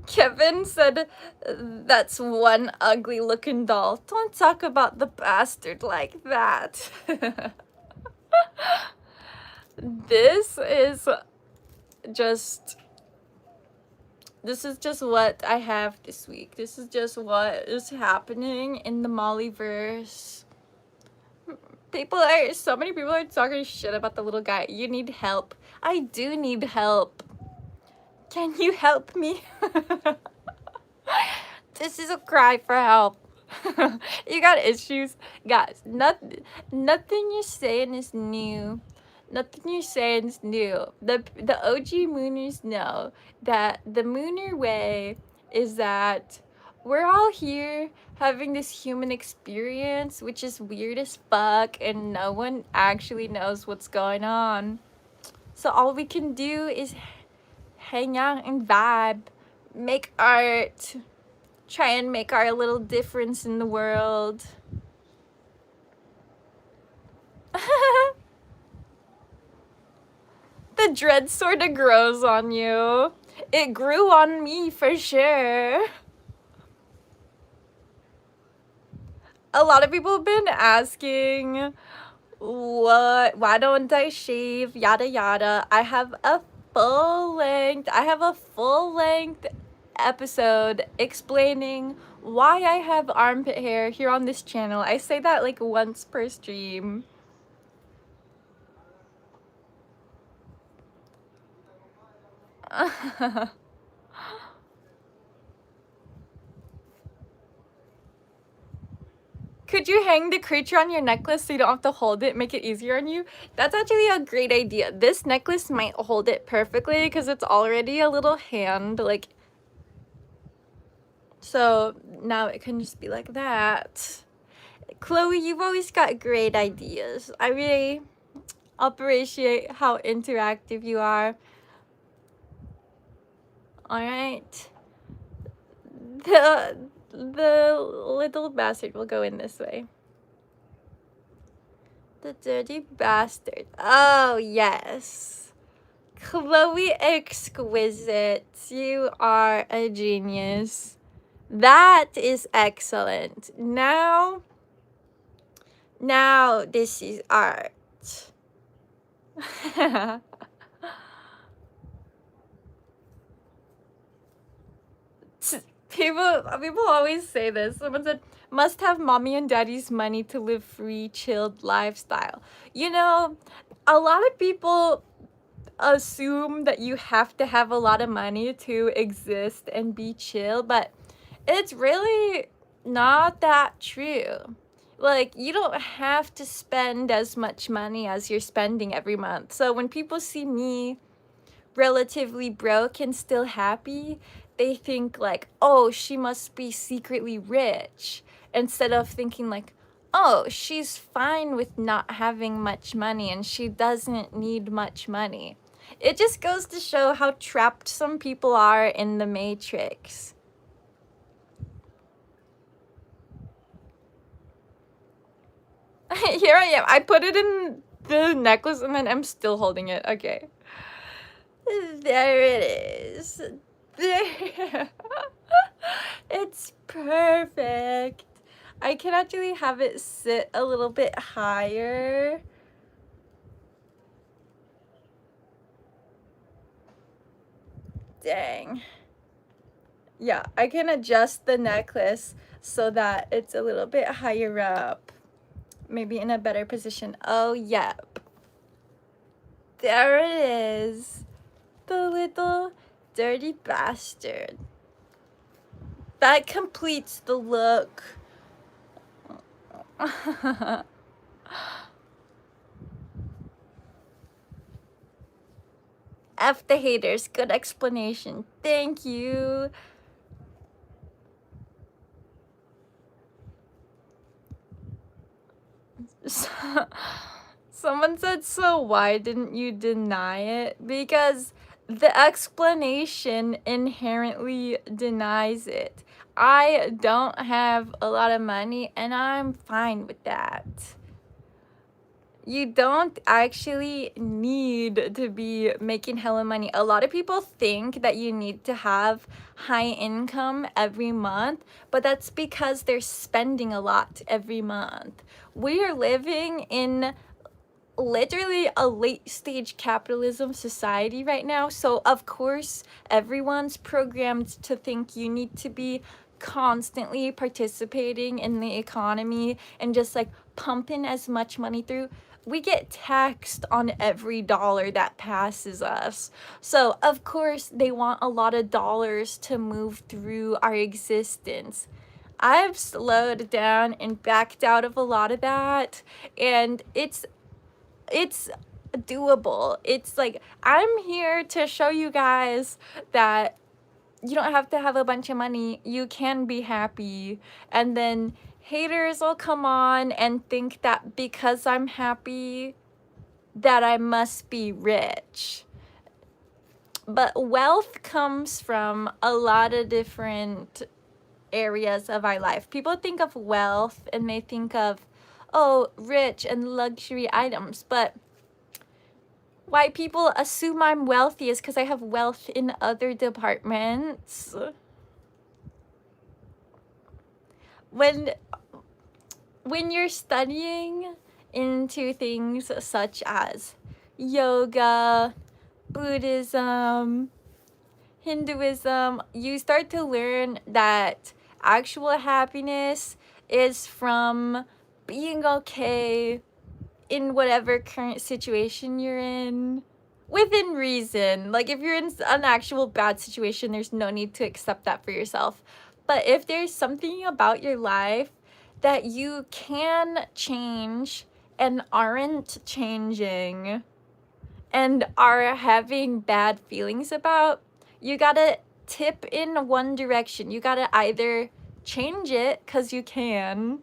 Kevin said, that's one ugly looking doll. Don't talk about the bastard like that. This is just what I have this week. This is just what is happening in the Mollyverse. So many people are talking shit about the little guy. You need help. I do need help. Can you help me? This is a cry for help. You got issues? Guys, nothing you're saying is new. Nothing you're saying is new. The OG Mooners know that the Mooner way is that we're all here having this human experience, which is weird as fuck, and no one actually knows what's going on. So all we can do is hang out and vibe, make art, try and make our little difference in the world. The dread sorta grows on you. It grew on me for sure. A lot of people have been asking, why don't I shave, yada yada. I have a full length episode explaining why I have armpit hair here on this channel. I say that like once per stream. Could you hang the creature on your necklace so you don't have to hold it, make it easier on you? That's actually a great idea. This necklace might hold it perfectly because it's already a little hand, like, so now it can just be like that. Chloe, you've always got great ideas. I really appreciate how interactive you are. Alright. The little bastard will go in this way. The dirty bastard. Oh, yes. Chloe Exquisite. You are a genius. That is excellent. Now this is art. People always say this. Someone said, must have mommy and daddy's money to live free, chilled lifestyle. You know, a lot of people assume that you have to have a lot of money to exist and be chill, but it's really not that true. Like, you don't have to spend as much money as you're spending every month. So when people see me relatively broke and still happy, they think like, oh, she must be secretly rich, instead of thinking like, oh, she's fine with not having much money and she doesn't need much money. It just goes to show how trapped some people are in the Matrix. Here I am. I put it in the necklace and then I'm still holding it. Okay. There it is. There. It's perfect. I can actually have it sit a little bit higher. Dang. Yeah, I can adjust the necklace so that it's a little bit higher up. Maybe in a better position. Oh, yep. There it is. The little dirty bastard. That completes the look. F the haters. Good explanation. Thank you. Someone said, so why didn't you deny it? Because the explanation inherently denies it. I don't have a lot of money and I'm fine with that. You don't actually need to be making hella money. A lot of people think that you need to have high income every month, but that's because they're spending a lot every month. We are living in literally a late stage capitalism society right now, so of course everyone's programmed to think you need to be constantly participating in the economy and just like pumping as much money through. We get taxed on every dollar that passes us, so of course they want a lot of dollars to move through our existence. I've slowed down and backed out of a lot of that, and it's doable. It's like, I'm here to show you guys that you don't have to have a bunch of money. You can be happy. And then haters will come on and think that because I'm happy that I must be rich. But wealth comes from a lot of different areas of our life. People think of wealth and they think of, oh, rich and luxury items, but why people assume I'm wealthy is because I have wealth in other departments. When you're studying into things such as yoga, Buddhism, Hinduism, you start to learn that actual happiness is from being okay in whatever current situation you're in, within reason. Like, if you're in an actual bad situation, there's no need to accept that for yourself. But if there's something about your life that you can change and aren't changing and are having bad feelings about, you gotta tip in one direction. You gotta either change it because you can,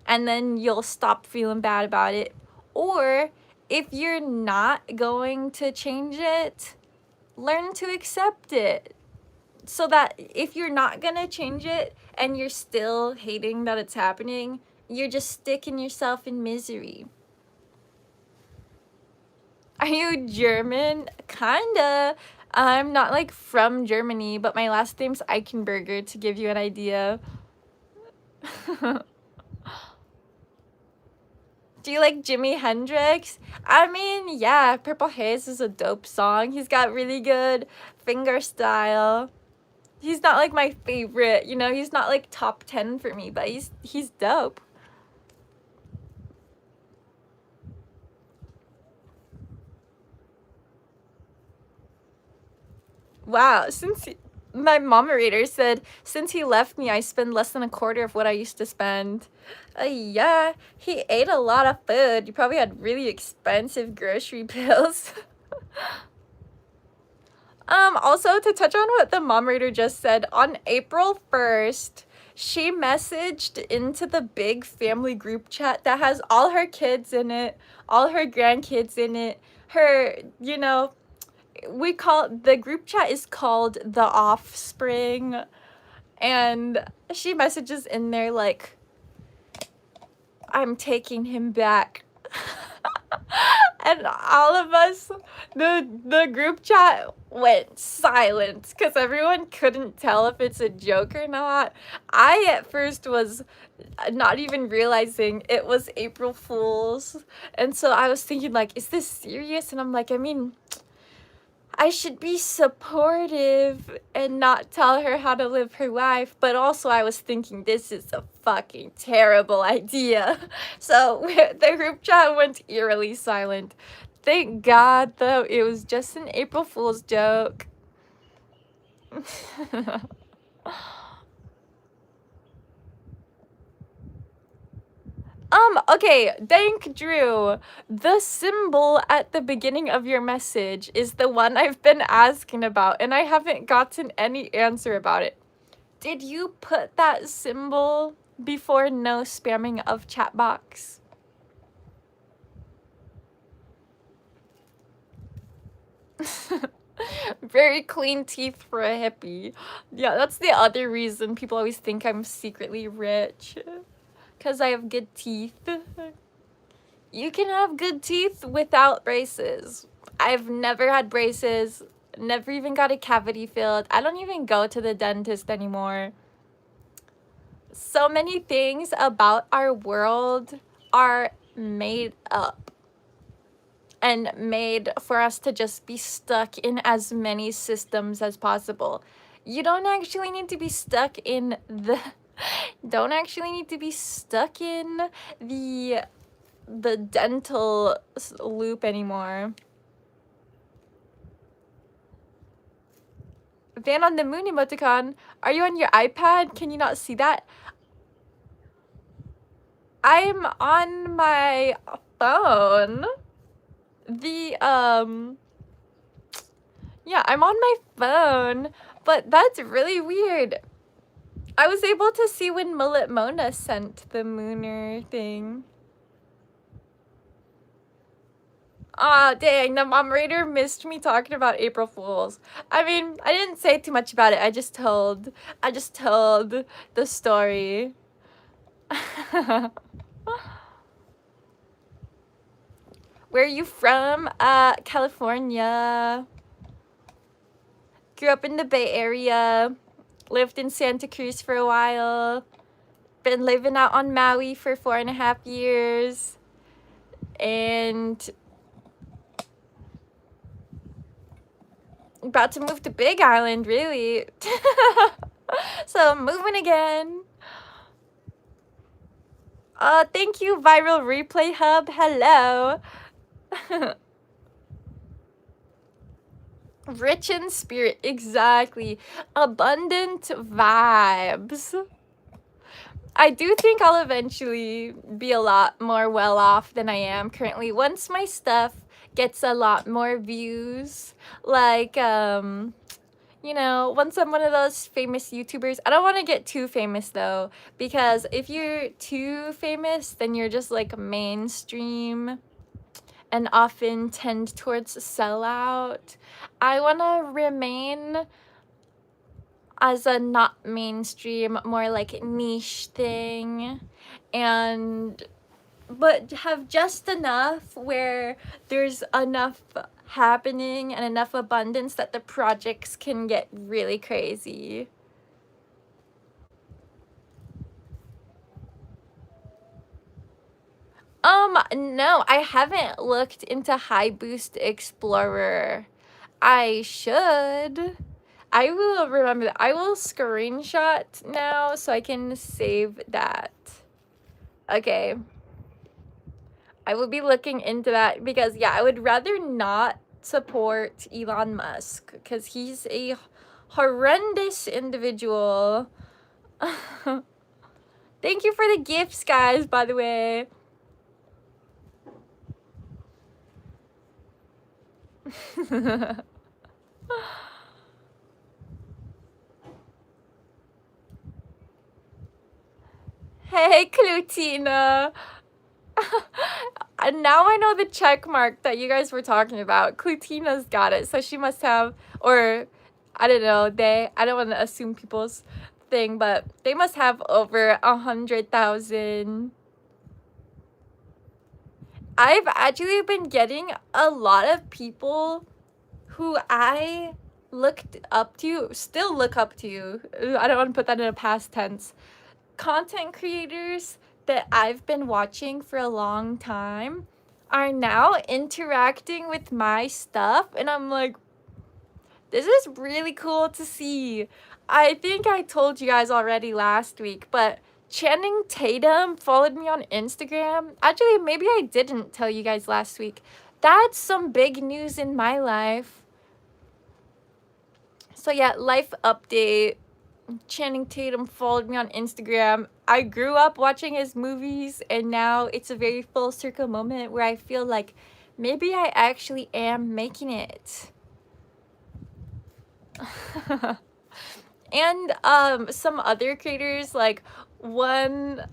and then you'll stop feeling bad about it. Or if you're not going to change it, learn to accept it. So that if you're not gonna change it and you're still hating that it's happening, you're just sticking yourself in misery. Are you German? Kinda. I'm not like from Germany, but my last name's Eichenberger, to give you an idea. Do you like Jimi Hendrix? I mean, yeah, Purple Haze is a dope song. He's got really good finger style. He's not like my favorite, you know, he's not like top 10 for me, but he's dope. Wow, my moderator said, since he left me, I spend less than a quarter of what I used to spend. Yeah, he ate a lot of food. You probably had really expensive grocery bills. Also, to touch on what the moderator just said, on April 1st, she messaged into the big family group chat that has all her kids in it, all her grandkids in it, her, you know, the group chat is called The Offspring, and she messages in there like, I'm taking him back. And all of us, the group chat went silent because everyone couldn't tell if it's a joke or not. I at first was not even realizing it was April Fool's, and so I was thinking like, is this serious? And I'm like, I mean, I should be supportive and not tell her how to live her life, but also I was thinking this is a fucking terrible idea. So the group chat went eerily silent. Thank God, though, it was just an April Fool's joke. Okay, thank Drew. The symbol at the beginning of your message is the one I've been asking about, and I haven't gotten any answer about it. Did you put that symbol before no spamming of chat box? Very clean teeth for a hippie. Yeah, that's the other reason people always think I'm secretly rich. Because I have good teeth. You can have good teeth without braces. I've never had braces, never even got a cavity filled. I don't even go to the dentist anymore. So many things about our world are made up and made for us to just be stuck in as many systems as possible. You don't actually need to be stuck in the the dental loop anymore. Van on the Moon emoticon, are you on your iPad? Can you not see that? I'm on my phone. Yeah, I'm on my phone, but that's really weird. I was able to see when Mullet Mona sent the Mooner thing. Aw, dang, the moderator missed me talking about April Fools. I mean, I didn't say too much about it. I just told the story. Where are you from? California. Grew up in the Bay Area. Lived in Santa Cruz for a while. Been living out on Maui for 4.5 years. And about to move to Big Island, really. So I'm moving again. Thank you, Viral Replay Hub. Hello. Rich in spirit, exactly. Abundant vibes. I do think I'll eventually be a lot more well off than I am currently once my stuff gets a lot more views. Like, you know, once I'm one of those famous YouTubers. I don't want to get too famous though, because if you're too famous, then you're just like mainstream and often tend towards sellout. I want to remain as a not mainstream, more like niche thing, but have just enough where there's enough happening and enough abundance that the projects can get really crazy. No, I haven't looked into High Boost Explorer. I should. I will remember that. I will screenshot now so I can save that. Okay. I will be looking into that because, yeah, I would rather not support Elon Musk because he's a horrendous individual. Thank you for the gifts, guys, by the way. Hey, Clutina. And now I know the check mark that you guys were talking about. Clutina's got it, so she must have, or I don't know, I don't want to assume people's thing, but they must have over 100,000. I've actually been getting a lot of people who I looked up to, still look up to. I don't want to put that in a past tense. Content creators that I've been watching for a long time are now interacting with my stuff, and I'm like, this is really cool to see. I think I told you guys already last week, but Channing Tatum followed me on Instagram. Actually, maybe I didn't tell you guys last week. That's some big news in my life. So yeah, life update. Channing Tatum followed me on Instagram. I grew up watching his movies, and now it's a very full circle moment where I feel like maybe I actually am making it. And some other creators, like one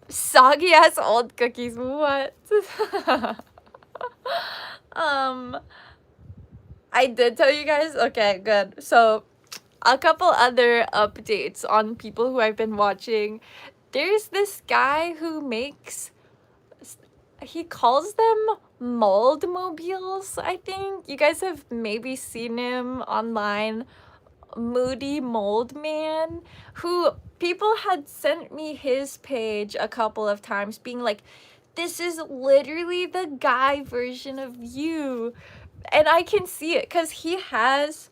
soggy ass old cookies. What? I did tell you guys. Okay, good. So a couple other updates on people who I've been watching. There's this guy who makes, he calls them mold mobiles, I think. You guys have maybe seen him online. Moody Mold Man, who people had sent me his page a couple of times being like, this is literally the guy version of you. And I can see it because he has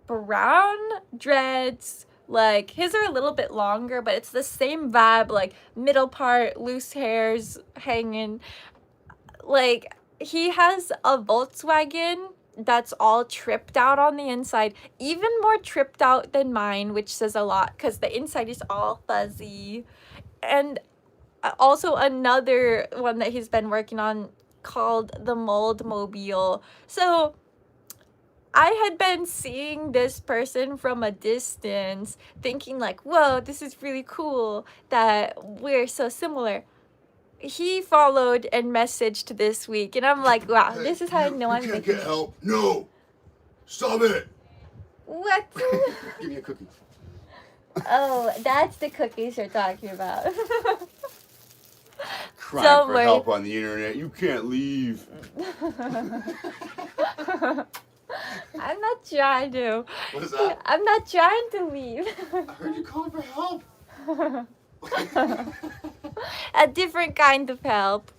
brown dreads. Like, his are a little bit longer, but it's the same vibe, like middle part, loose hairs hanging. Like, he has a Volkswagen that's all tripped out on the inside, even more tripped out than mine, which says a lot because the inside is all fuzzy. And also another one that he's been working on called the Mold Mobile. So I had been seeing this person from a distance, thinking like, whoa, this is really cool that we're so similar. He followed and messaged this week, and I'm like, wow, Hey, this is how I know I'm You can't making get help. No. Stop it. What? Give me a cookie. Oh, that's the cookies you're talking about. Crying Don't for worry. help on the internet. You can't leave. I'm not trying to. What is that? I'm not trying to leave. I heard you calling for help. A different kind of help.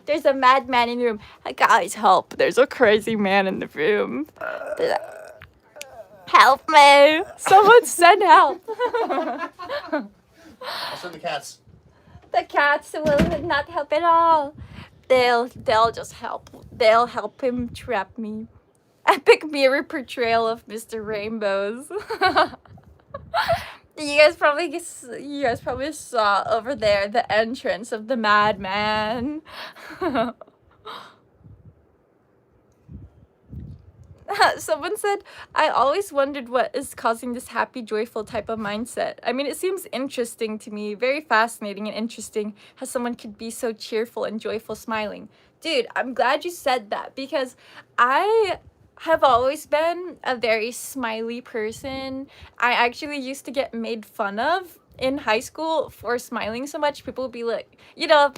There's a madman in the room. Guys, help. There's a crazy man in the room. Help me. Someone send help. I'll send the cats. The cats will not help at all. They'll just help. They'll help him trap me. Epic mirror portrayal of Mr. Rainbows. You guys probably saw over there the entrance of the madman. Someone said, I always wondered what is causing this happy, joyful type of mindset. I mean, it seems interesting to me, very fascinating and interesting how someone could be so cheerful and joyful, smiling. Dude, I'm glad you said that because I have always been a very smiley person. I actually used to get made fun of in high school for smiling so much. People would be like, you know,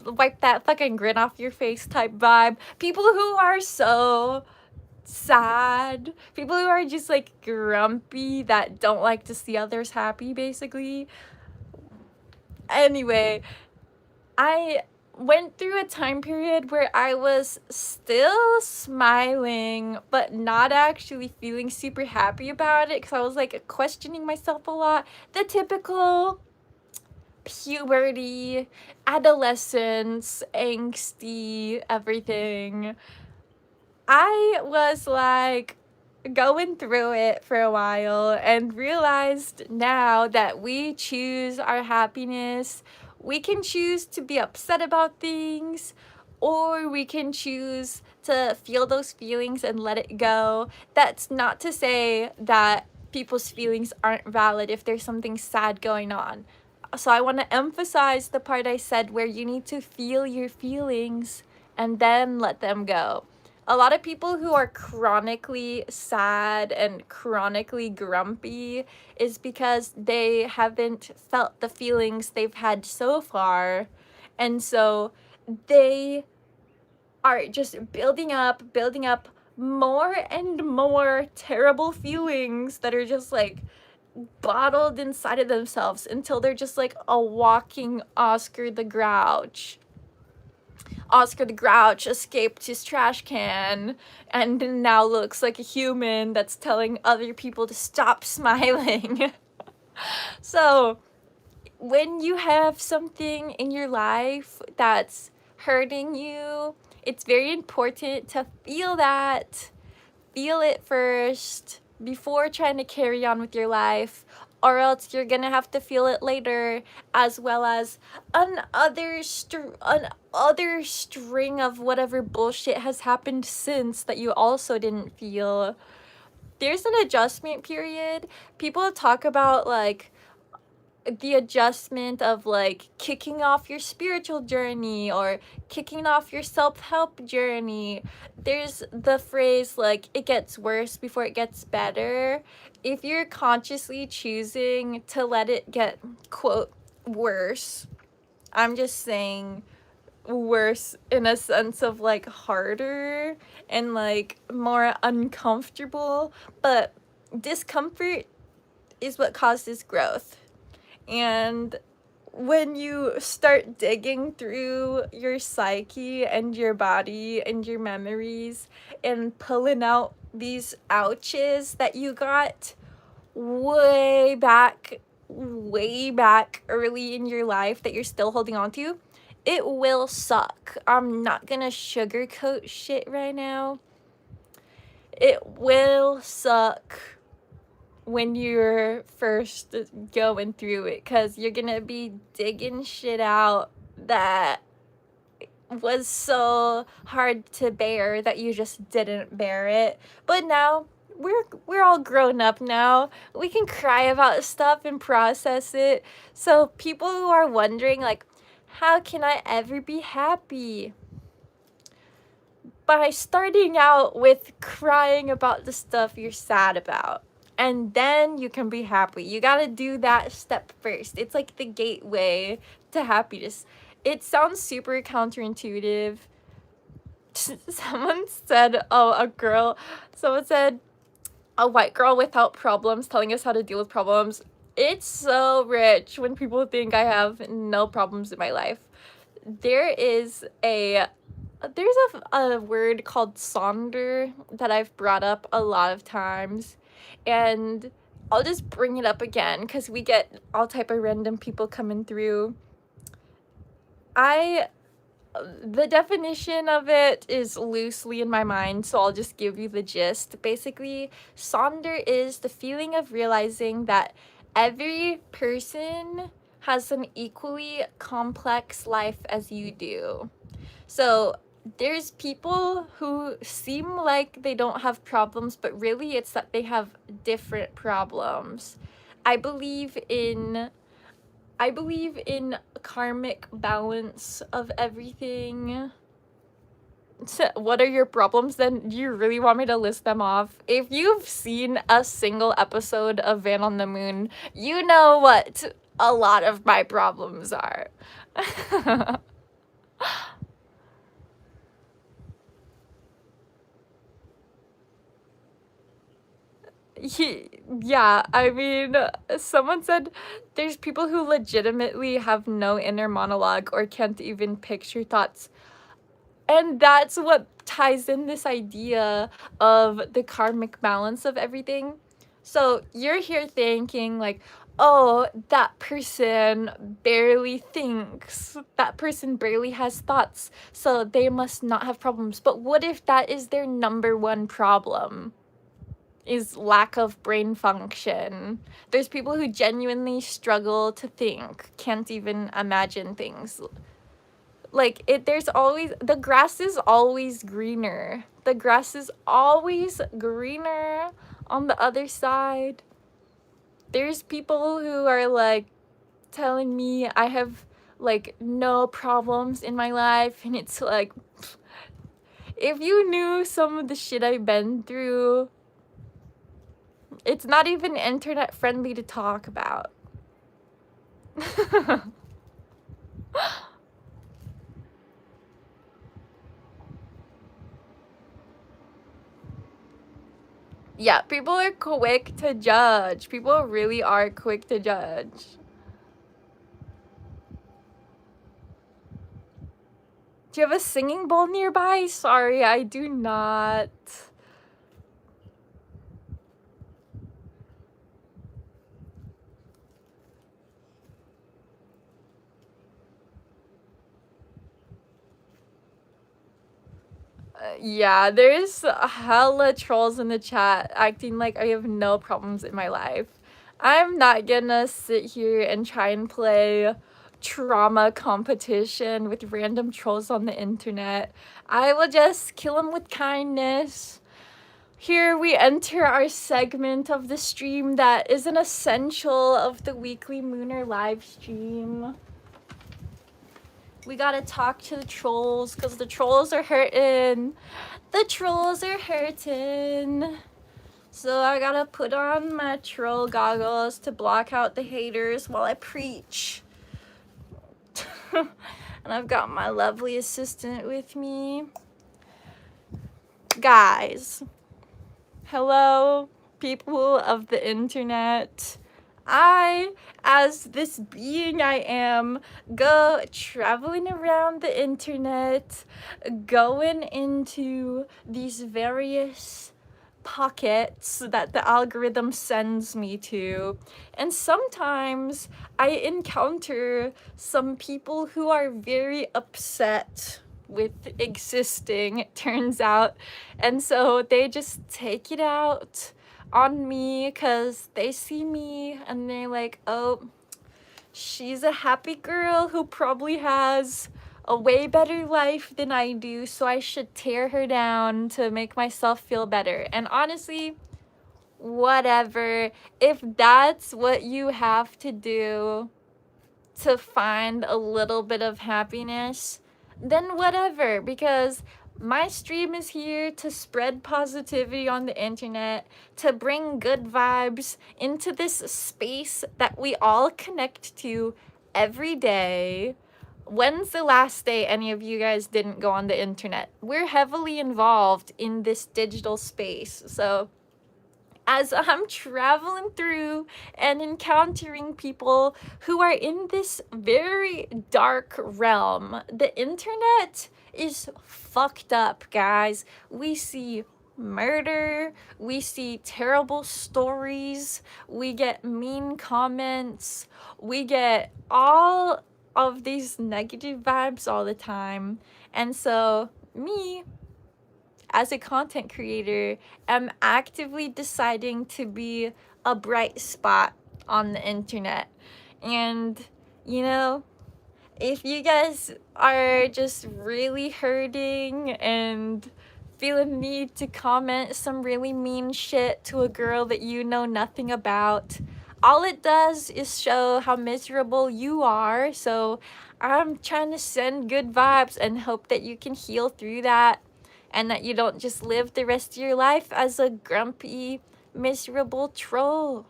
wipe that fucking grin off your face type vibe. People who are so sad, people who are just like grumpy, that don't like to see others happy, basically. Anyway, I went through a time period where I was still smiling but not actually feeling super happy about it because I was like questioning myself a lot. The typical puberty, adolescence, angsty, everything. I was like going through it for a while and realized now that we choose our happiness. We can choose to be upset about things, or we can choose to feel those feelings and let it go. That's not to say that people's feelings aren't valid if there's something sad going on. So I want to emphasize the part I said where you need to feel your feelings and then let them go. A lot of people who are chronically sad and chronically grumpy is because they haven't felt the feelings they've had so far. And so they are just building up more and more terrible feelings that are just like bottled inside of themselves until they're just like a walking Oscar the Grouch. Oscar the Grouch escaped his trash can and now looks like a human that's telling other people to stop smiling. So, when you have something in your life that's hurting you, it's very important to feel that. Feel it first before trying to carry on with your life, or else you're gonna have to feel it later, as well as another string of whatever bullshit has happened since that you also didn't feel. There's an adjustment period. People talk about like the adjustment of like kicking off your spiritual journey or kicking off your self-help journey. There's the phrase like it gets worse before it gets better. If you're consciously choosing to let it get, quote, worse, I'm just saying worse in a sense of like harder and like more uncomfortable, but discomfort is what causes growth. And when you start digging through your psyche and your body and your memories and pulling out these ouches that you got way back early in your life that you're still holding on to, it will suck. I'm not gonna sugarcoat shit right now. It will suck when you're first going through it, because you're gonna be digging shit out that was so hard to bear that you just didn't bear it. But now we're all grown up now. We can cry about stuff and process it. So people who are wondering like, how can I ever be happy? By starting out with crying about the stuff you're sad about. And then you can be happy. You gotta do that step first. It's like the gateway to happiness. It sounds super counterintuitive. Someone said a white girl without problems telling us how to deal with problems. It's so rich when people think I have no problems in my life. There's a word called sonder that I've brought up a lot of times, and I'll just bring it up again because we get all type of random people coming through. The definition of it is loosely in my mind, so I'll just give you the gist. Basically, sonder is the feeling of realizing that every person has an equally complex life as you do. So there's people who seem like they don't have problems, but really it's that they have different problems. I believe in karmic balance of everything. So what are your problems then? Do you really want me to list them off? If you've seen a single episode of Van on the Moon, you know what a lot of my problems are. Yeah, I mean, someone said there's people who legitimately have no inner monologue or can't even picture thoughts. And that's what ties in this idea of the karmic balance of everything. So you're here thinking like, oh, that person barely thinks. That person barely has thoughts. So they must not have problems. But what if that is their number one problem? Is lack of brain function. There's people who genuinely struggle to think, can't even imagine things. Like, there's always, the grass is always greener. The grass is always greener on the other side. There's people who are like telling me I have like no problems in my life, and it's like, if you knew some of the shit I've been through, it's not even internet friendly to talk about. Yeah, people are quick to judge. People really are quick to judge. Do you have a singing bowl nearby? Sorry, I do not. Yeah, there's hella trolls in the chat acting like I have no problems in my life. I'm not gonna sit here and try and play trauma competition with random trolls on the internet. I will just kill them with kindness. Here we enter our segment of the stream that is an essential of the weekly Mooner live stream. We gotta talk to the trolls because the trolls are hurting. The trolls are hurting. So I gotta put on my troll goggles to block out the haters while I preach. And I've got my lovely assistant with me. Guys, hello, people of the internet. I, as this being I am, go traveling around the internet, going into these various pockets that the algorithm sends me to, and sometimes I encounter some people who are very upset with existing, it turns out, and so they just take it out on me because they see me and they're like, oh, she's a happy girl who probably has a way better life than I do, so I should tear her down to make myself feel better. And honestly, whatever. If that's what you have to do to find a little bit of happiness, then whatever, because my stream is here to spread positivity on the internet, to bring good vibes into this space that we all connect to every day. When's the last day any of you guys didn't go on the internet? We're heavily involved in this digital space, so as I'm traveling through and encountering people who are in this very dark realm, the internet is fucked up, guys. We see murder, we see terrible stories, we get mean comments, we get all of these negative vibes all the time. And so, me, as a content creator, am actively deciding to be a bright spot on the internet. And, you know, if you guys are just really hurting and feel a need to comment some really mean shit to a girl that you know nothing about, all it does is show how miserable you are. So I'm trying to send good vibes and hope that you can heal through that, and that you don't just live the rest of your life as a grumpy, miserable troll.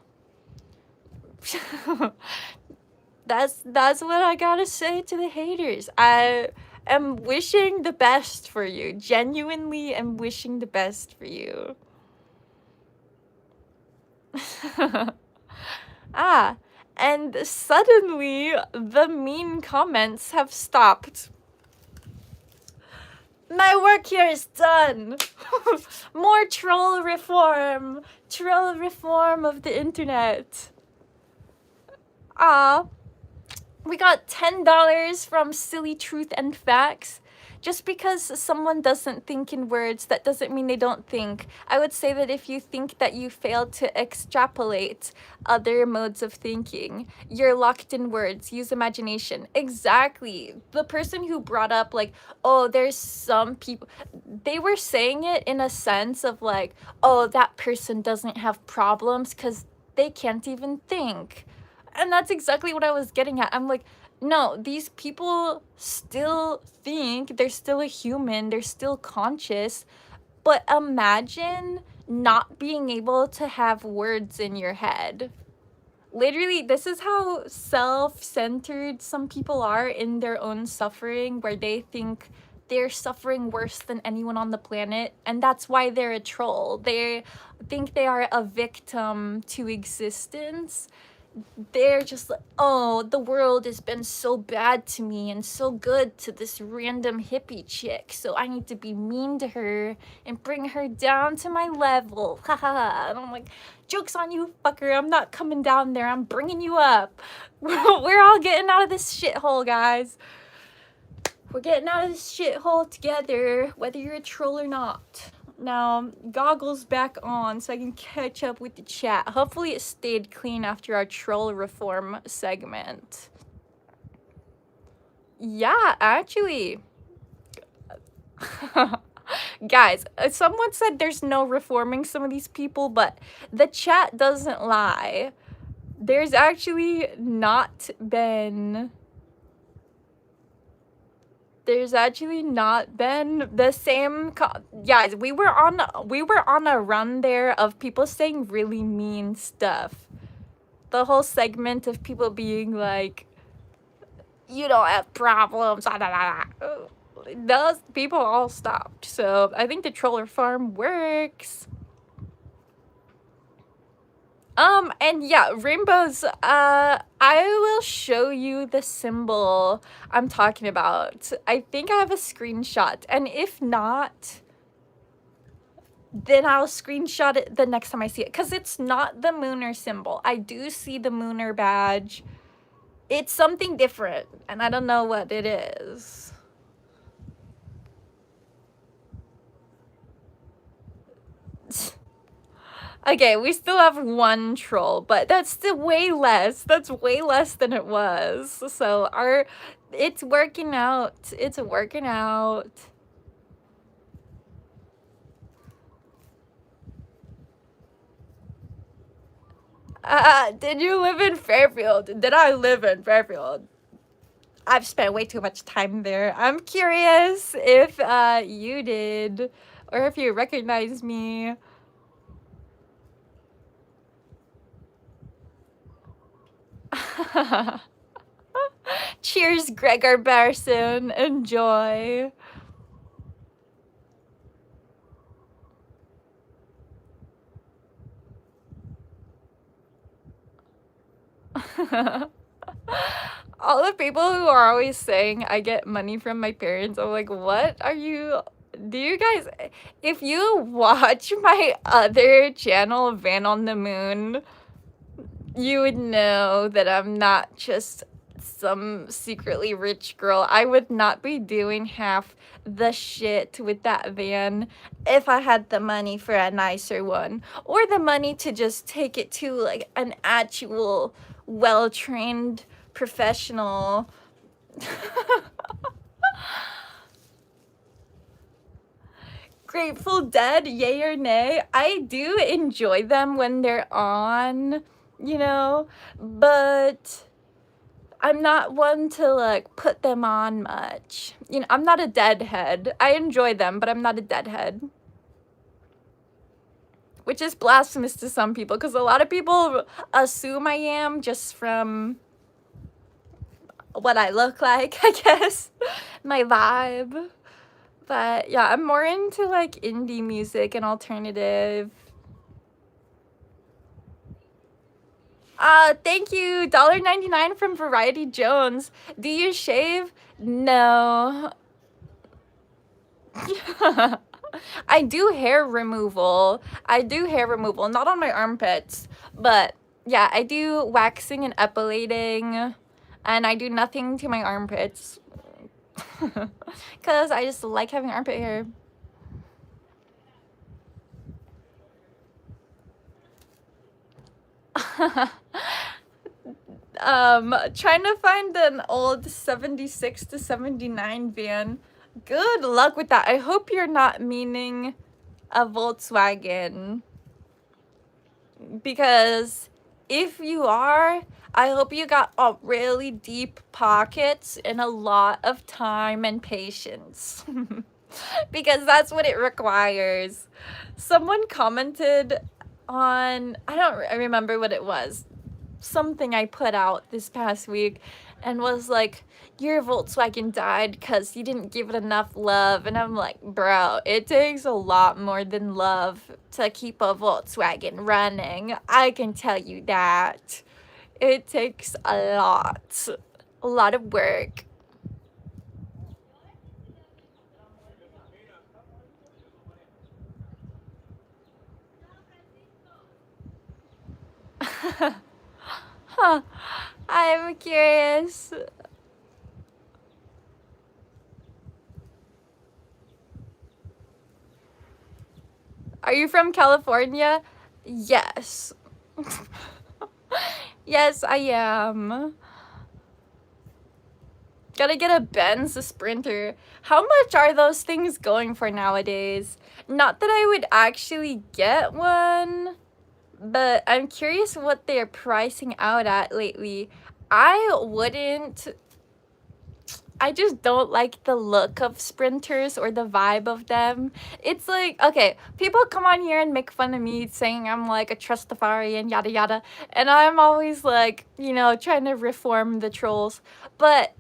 That's what I gotta say to the haters. I am wishing the best for you. Genuinely am wishing the best for you. And suddenly the mean comments have stopped. My work here is done. More troll reform of the internet. We got $10 from Silly Truth and Facts. Just because someone doesn't think in words, that doesn't mean they don't think. I would say that if you think that you failed to extrapolate other modes of thinking, you're locked in words. Use imagination. Exactly. The person who brought up, like, oh, there's some people, they were saying it in a sense of like, oh, that person doesn't have problems because they can't even think. And that's exactly what I was getting at. I'm like, no, these people still think, they're still a human, they're still conscious, but imagine not being able to have words in your head. Literally, this is how self-centered some people are in their own suffering, where they think they're suffering worse than anyone on the planet, and that's why they're a troll. They think they are a victim to existence. They're just like, oh, the world has been so bad to me and so good to this random hippie chick, so I need to be mean to her and bring her down to my level. Haha. And I'm like, joke's on you, fucker. I'm not coming down there. I'm bringing you up. We're all getting out of this shithole, guys. We're getting out of this shithole together, whether you're a troll or not. Now, goggles back on so I can catch up with the chat. Hopefully it stayed clean after our troll reform segment. Yeah, actually. Guys, someone said there's no reforming some of these people, but the chat doesn't lie. There's actually not been the same guys, we were on a run there of people saying really mean stuff. The whole segment of people being like, you don't have problems, those people all stopped. So I think the troller farm works. And yeah, rainbows, I will show you the symbol I'm talking about. I think I have a screenshot, and if not, then I'll screenshot it the next time I see it, because it's not the Mooner symbol. I do see the Mooner badge. It's something different, and I don't know what it is. Okay, we still have one troll, but that's still way less. That's way less than it was. So it's working out. It's working out. Did you live in Fairfield? Did I live in Fairfield? I've spent way too much time there. I'm curious if you did, or if you recognize me. Cheers, Gregor Barson. Enjoy. All the people who are always saying I get money from my parents, I'm like, what are you... Do you guys... If you watch my other channel, Van on the Moon, you would know that I'm not just some secretly rich girl. I would not be doing half the shit with that van if I had the money for a nicer one, or the money to just take it to like an actual well-trained professional. Grateful Dead, yay or nay? I do enjoy them when they're on, you know, but I'm not one to like put them on much. You know, I'm not a deadhead. I enjoy them, but I'm not a deadhead. Which is blasphemous to some people, because a lot of people assume I am just from what I look like, I guess. My vibe. But yeah, I'm more into like indie music and alternative. Thank you, $1.99 from Variety Jones. Do you shave? No. I do hair removal. Not on my armpits, but yeah, I do waxing and epilating, and I do nothing to my armpits. Because I just like having armpit hair. Trying to find an old 76 to 79 van. Good luck with that. I hope you're not meaning a Volkswagen, because if you are, I hope you got really deep pockets and a lot of time and patience. Because that's what it requires. Someone commented on, I don't remember what it was, something I put out this past week, and was like, your Volkswagen died because you didn't give it enough love. And I'm like, bro, it takes a lot more than love to keep a Volkswagen running. I can tell you that. It takes a lot of work. Huh. I'm curious. Are you from California? Yes. Yes, I am. Gotta get a Benz, a Sprinter. How much are those things going for nowadays? Not that I would actually get one, but I'm curious what they're pricing out at lately. I just don't like the look of Sprinters or the vibe of them. It's like, okay, people come on here and make fun of me saying I'm like a Trustafarian, yada yada. And I'm always like, you know, trying to reform the trolls. But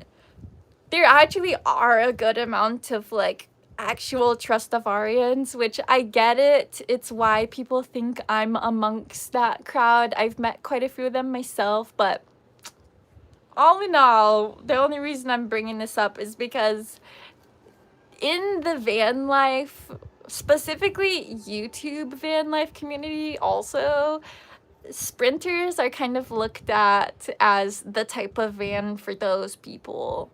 there actually are a good amount of like actual Trustafarians, which I get it. It's why people think I'm amongst that crowd. I've met quite a few of them myself, but all in all, the only reason I'm bringing this up is because in the van life, specifically YouTube van life community also, Sprinters are kind of looked at as the type of van for those people.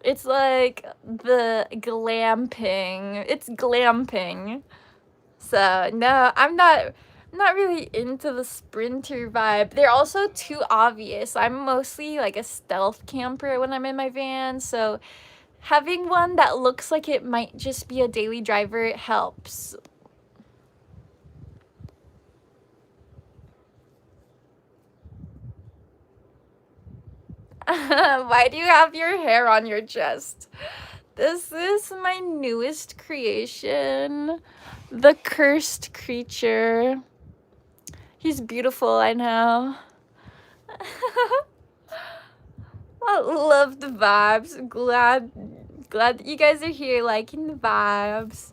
It's like the glamping. It's glamping. So no, I'm not really into the Sprinter vibe. They're also too obvious. I'm mostly like a stealth camper when I'm in my van, so having one that looks like it might just be a daily driver helps. Why do you have your hair on your chest? This is my newest creation, the cursed creature. He's beautiful, I know. I love the vibes. Glad that you guys are here liking the vibes.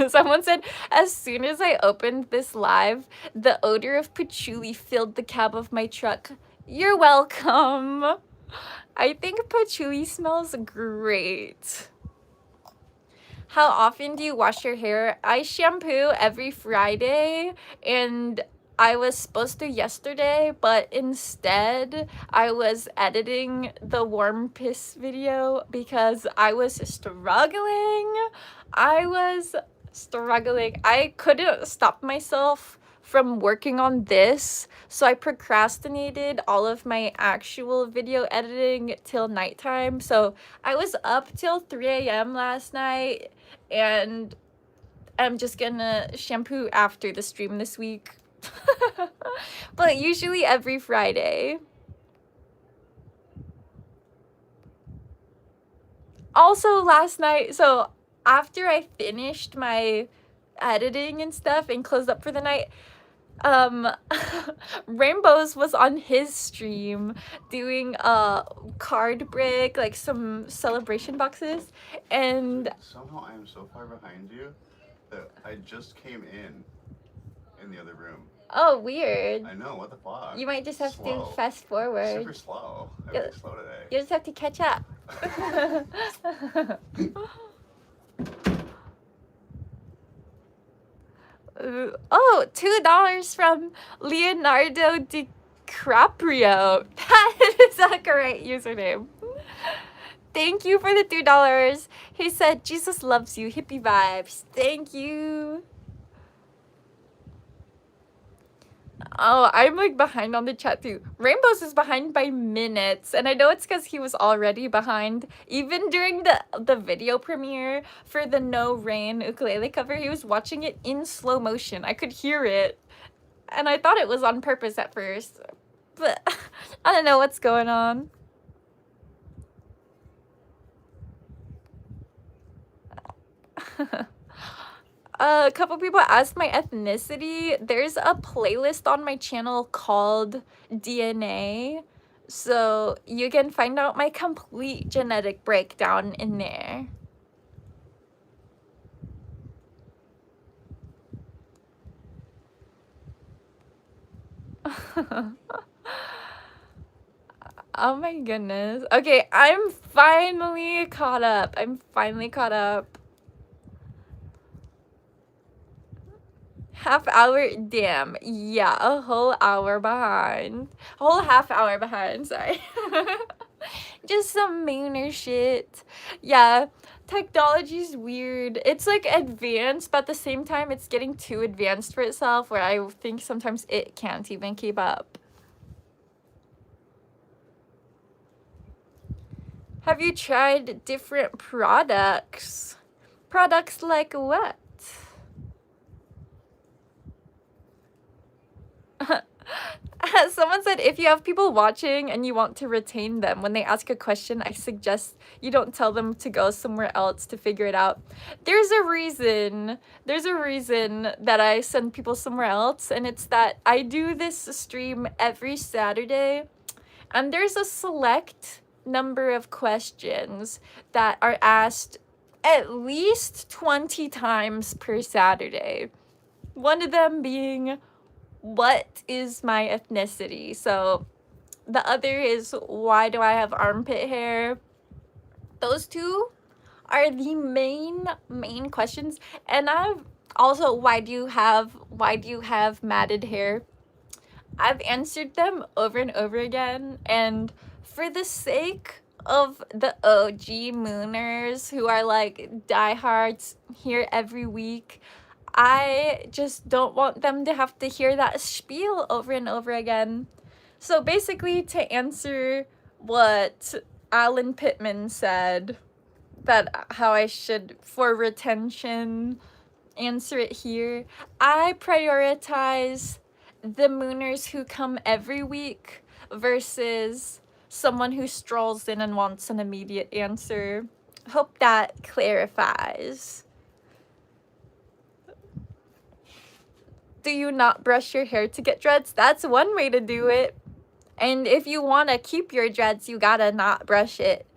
Someone said, as soon as I opened this live, the odor of patchouli filled the cab of my truck. You're welcome. I think patchouli smells great. How often do you wash your hair? I shampoo every Friday, and I was supposed to yesterday, but instead I was editing the warm piss video because I was struggling. I couldn't stop myself from working on this, so I procrastinated all of my actual video editing till nighttime. So I was up till 3 a.m. last night, and I'm just gonna shampoo after the stream this week. But usually every Friday. Also last night, so after I finished my editing and stuff and closed up for the night, Rainbows was on his stream doing a card break, like some celebration boxes, and Somehow I am so far behind you that I just came in the other room. oh, weird. I know, what the fuck? You might just have Slow. to fast forward. Super slow. I'm Yeah. very slow today. You just have to catch up. Oh, $2 from Leonardo DiCaprio. That is a great username. Thank you for the $2. He said, Jesus loves you. Hippie vibes. Thank you. Oh, I'm like behind on the chat too. Rainbows is behind by minutes, and I know it's because he was already behind. Even during the video premiere for the No Rain ukulele cover, he was watching it in slow motion. I could hear it, and I thought it was on purpose at first, but I don't know what's going on. A couple people asked my ethnicity. There's a playlist on my channel called DNA. So you can find out my complete genetic breakdown in there. Oh my goodness. Okay, I'm finally caught up. Half hour, damn. Yeah, a whole hour behind. A whole half hour behind, sorry. Just some meaner shit. Yeah, technology's weird. It's like advanced, but at the same time, it's getting too advanced for itself, where I think sometimes it can't even keep up. Have you tried different products? Products like what? Someone said if you have people watching and you want to retain them, when they ask a question, I suggest you don't tell them to go somewhere else to figure it out. There's a reason that I send people somewhere else, and it's that I do this stream every Saturday, and there's a select number of questions that are asked at least 20 times per Saturday. One of them being, what is my ethnicity? So the other is, why do I have armpit hair? Those two are the main questions. And I've also, why do you have matted hair? I've answered them over and over again, and for the sake of the OG Mooners who are like diehards here every week, I just don't want them to have to hear that spiel over and over again. So basically, to answer what Alan Pittman said, that how I should, for retention, answer it here, I prioritize the Mooners who come every week versus someone who strolls in and wants an immediate answer. Hope that clarifies. Do you not brush your hair to get dreads? That's one way to do it. And if you want to keep your dreads, you gotta not brush it.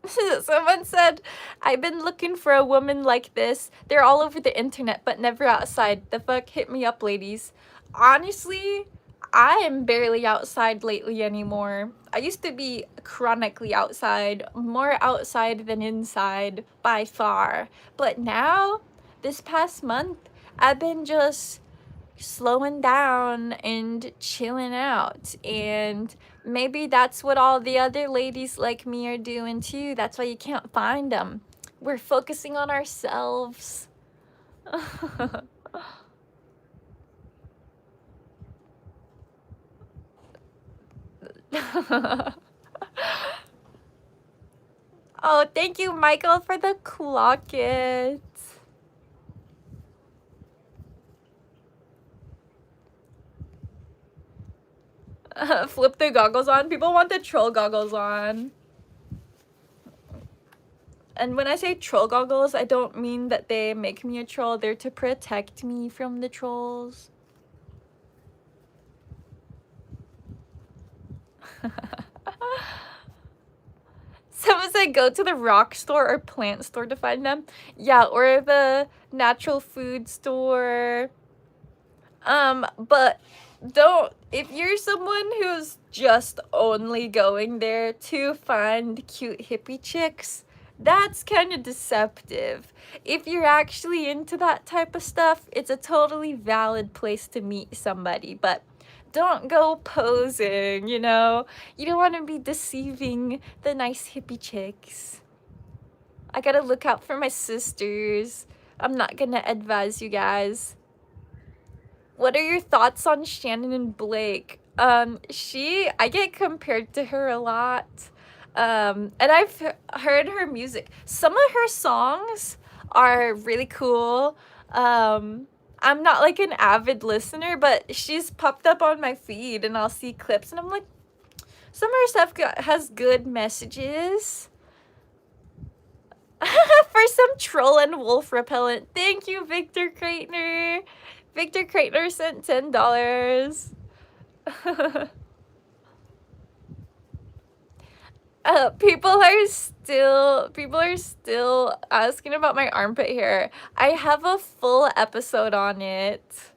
Someone said, I've been looking for a woman like this. They're all over the internet, but never outside. The fuck? Hit me up, ladies. Honestly, I am barely outside lately anymore. I used to be chronically outside, more outside than inside by far. But now, this past month, I've been just slowing down and chilling out, and maybe that's what all the other ladies like me are doing too. That's why you can't find them. We're focusing on ourselves. Oh, thank you, Michael, for the clocket. Flip the goggles on. People want the troll goggles on. And when I say troll goggles, I don't mean that they make me a troll. They're to protect me from the trolls. Someone said go to the rock store or plant store to find them. Yeah, or the natural food store. But don't, if you're someone who's just only going there to find cute hippie chicks, that's kind of deceptive. If you're actually into that type of stuff, it's a totally valid place to meet somebody, but don't go posing, you know? You don't want to be deceiving the nice hippie chicks. I gotta look out for my sisters. I'm not gonna advise you guys. What are your thoughts on Shannon and Blake? I get compared to her a lot. And I've heard her music. Some of her songs are really cool. I'm not like an avid listener, but she's popped up on my feed and I'll see clips and I'm like, some of her stuff has good messages. For some troll and wolf repellent. Thank you, Victor Kreitner. Victor Kreitner sent $10. People are still asking about my armpit hair. I have a full episode on it.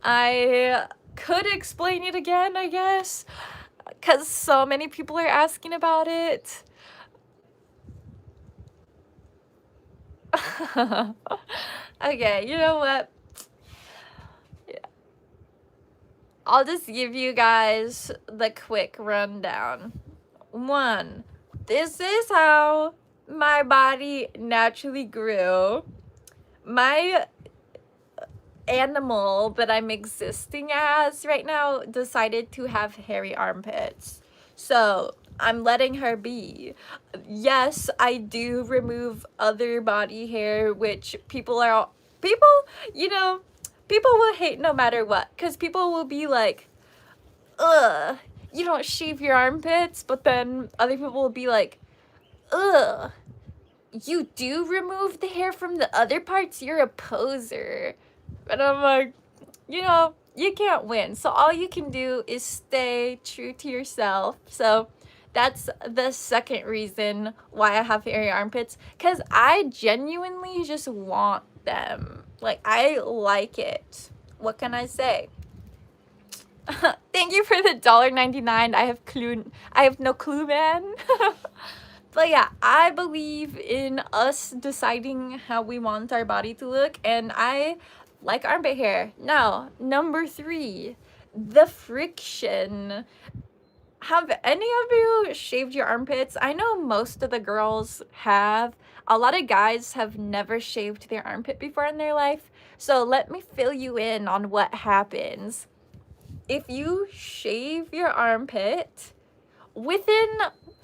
I could explain it again, I guess, because so many people are asking about it. Okay, you know what? I'll just give you guys the quick rundown. 1, this is how my body naturally grew. My animal that I'm existing as right now decided to have hairy armpits. So I'm letting her be. Yes, I do remove other body hair, which people, you know, people will hate no matter what, because people will be like, ugh, you don't shave your armpits, but then other people will be like, ugh, you do remove the hair from the other parts, you're a poser. And I'm like, you know, you can't win. So all you can do is stay true to yourself. So that's the second reason why I have hairy armpits. Because I genuinely just want them. Like, I like it. What can I say? Thank you for the $1.99. I have no clue, man. But yeah, I believe in us deciding how we want our body to look, and I like armpit hair. Now, number 3, the friction. Have any of you shaved your armpits? I know most of the girls have. A lot of guys have never shaved their armpit before in their life. So let me fill you in on what happens. If you shave your armpit, within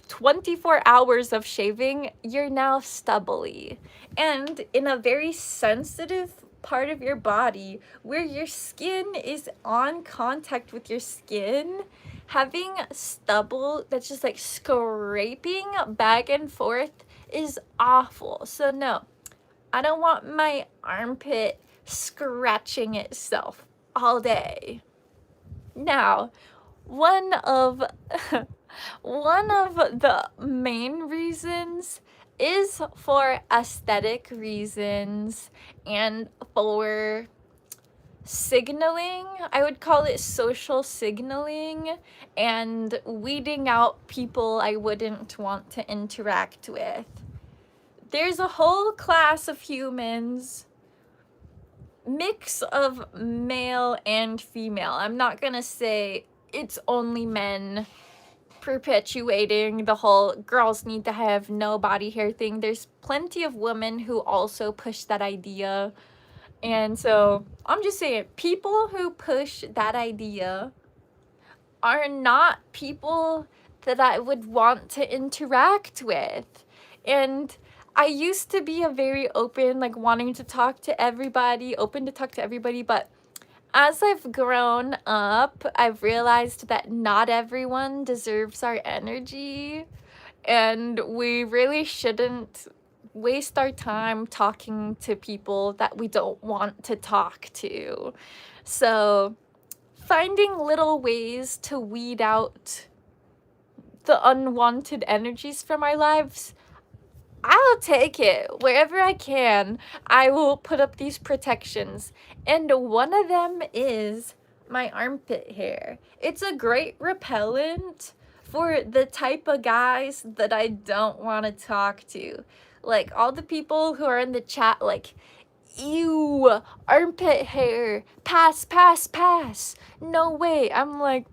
24 hours of shaving, you're now stubbly. And in a very sensitive part of your body where your skin is on contact with your skin, having stubble that's just like scraping back and forth is awful. So no, I don't want my armpit scratching itself all day. Now, one of the main reasons is for aesthetic reasons and for signaling. I would call it social signaling and weeding out people I wouldn't want to interact with. There's a whole class of humans, mix of male and female. I'm not gonna say it's only men perpetuating the whole girls need to have no body hair thing. There's plenty of women who also push that idea. And so I'm just saying, people who push that idea are not people that I would want to interact with. And I used to be a very open, like wanting to talk to everybody, open to talk to everybody, but as I've grown up, I've realized that not everyone deserves our energy, and we really shouldn't waste our time talking to people that we don't want to talk to. So, finding little ways to weed out the unwanted energies from our lives, I'll take it. Wherever I can, I will put up these protections. And one of them is my armpit hair. It's a great repellent for the type of guys that I don't want to talk to. Like, all the people who are in the chat, like, ew, armpit hair, pass, pass, pass. No way. I'm like,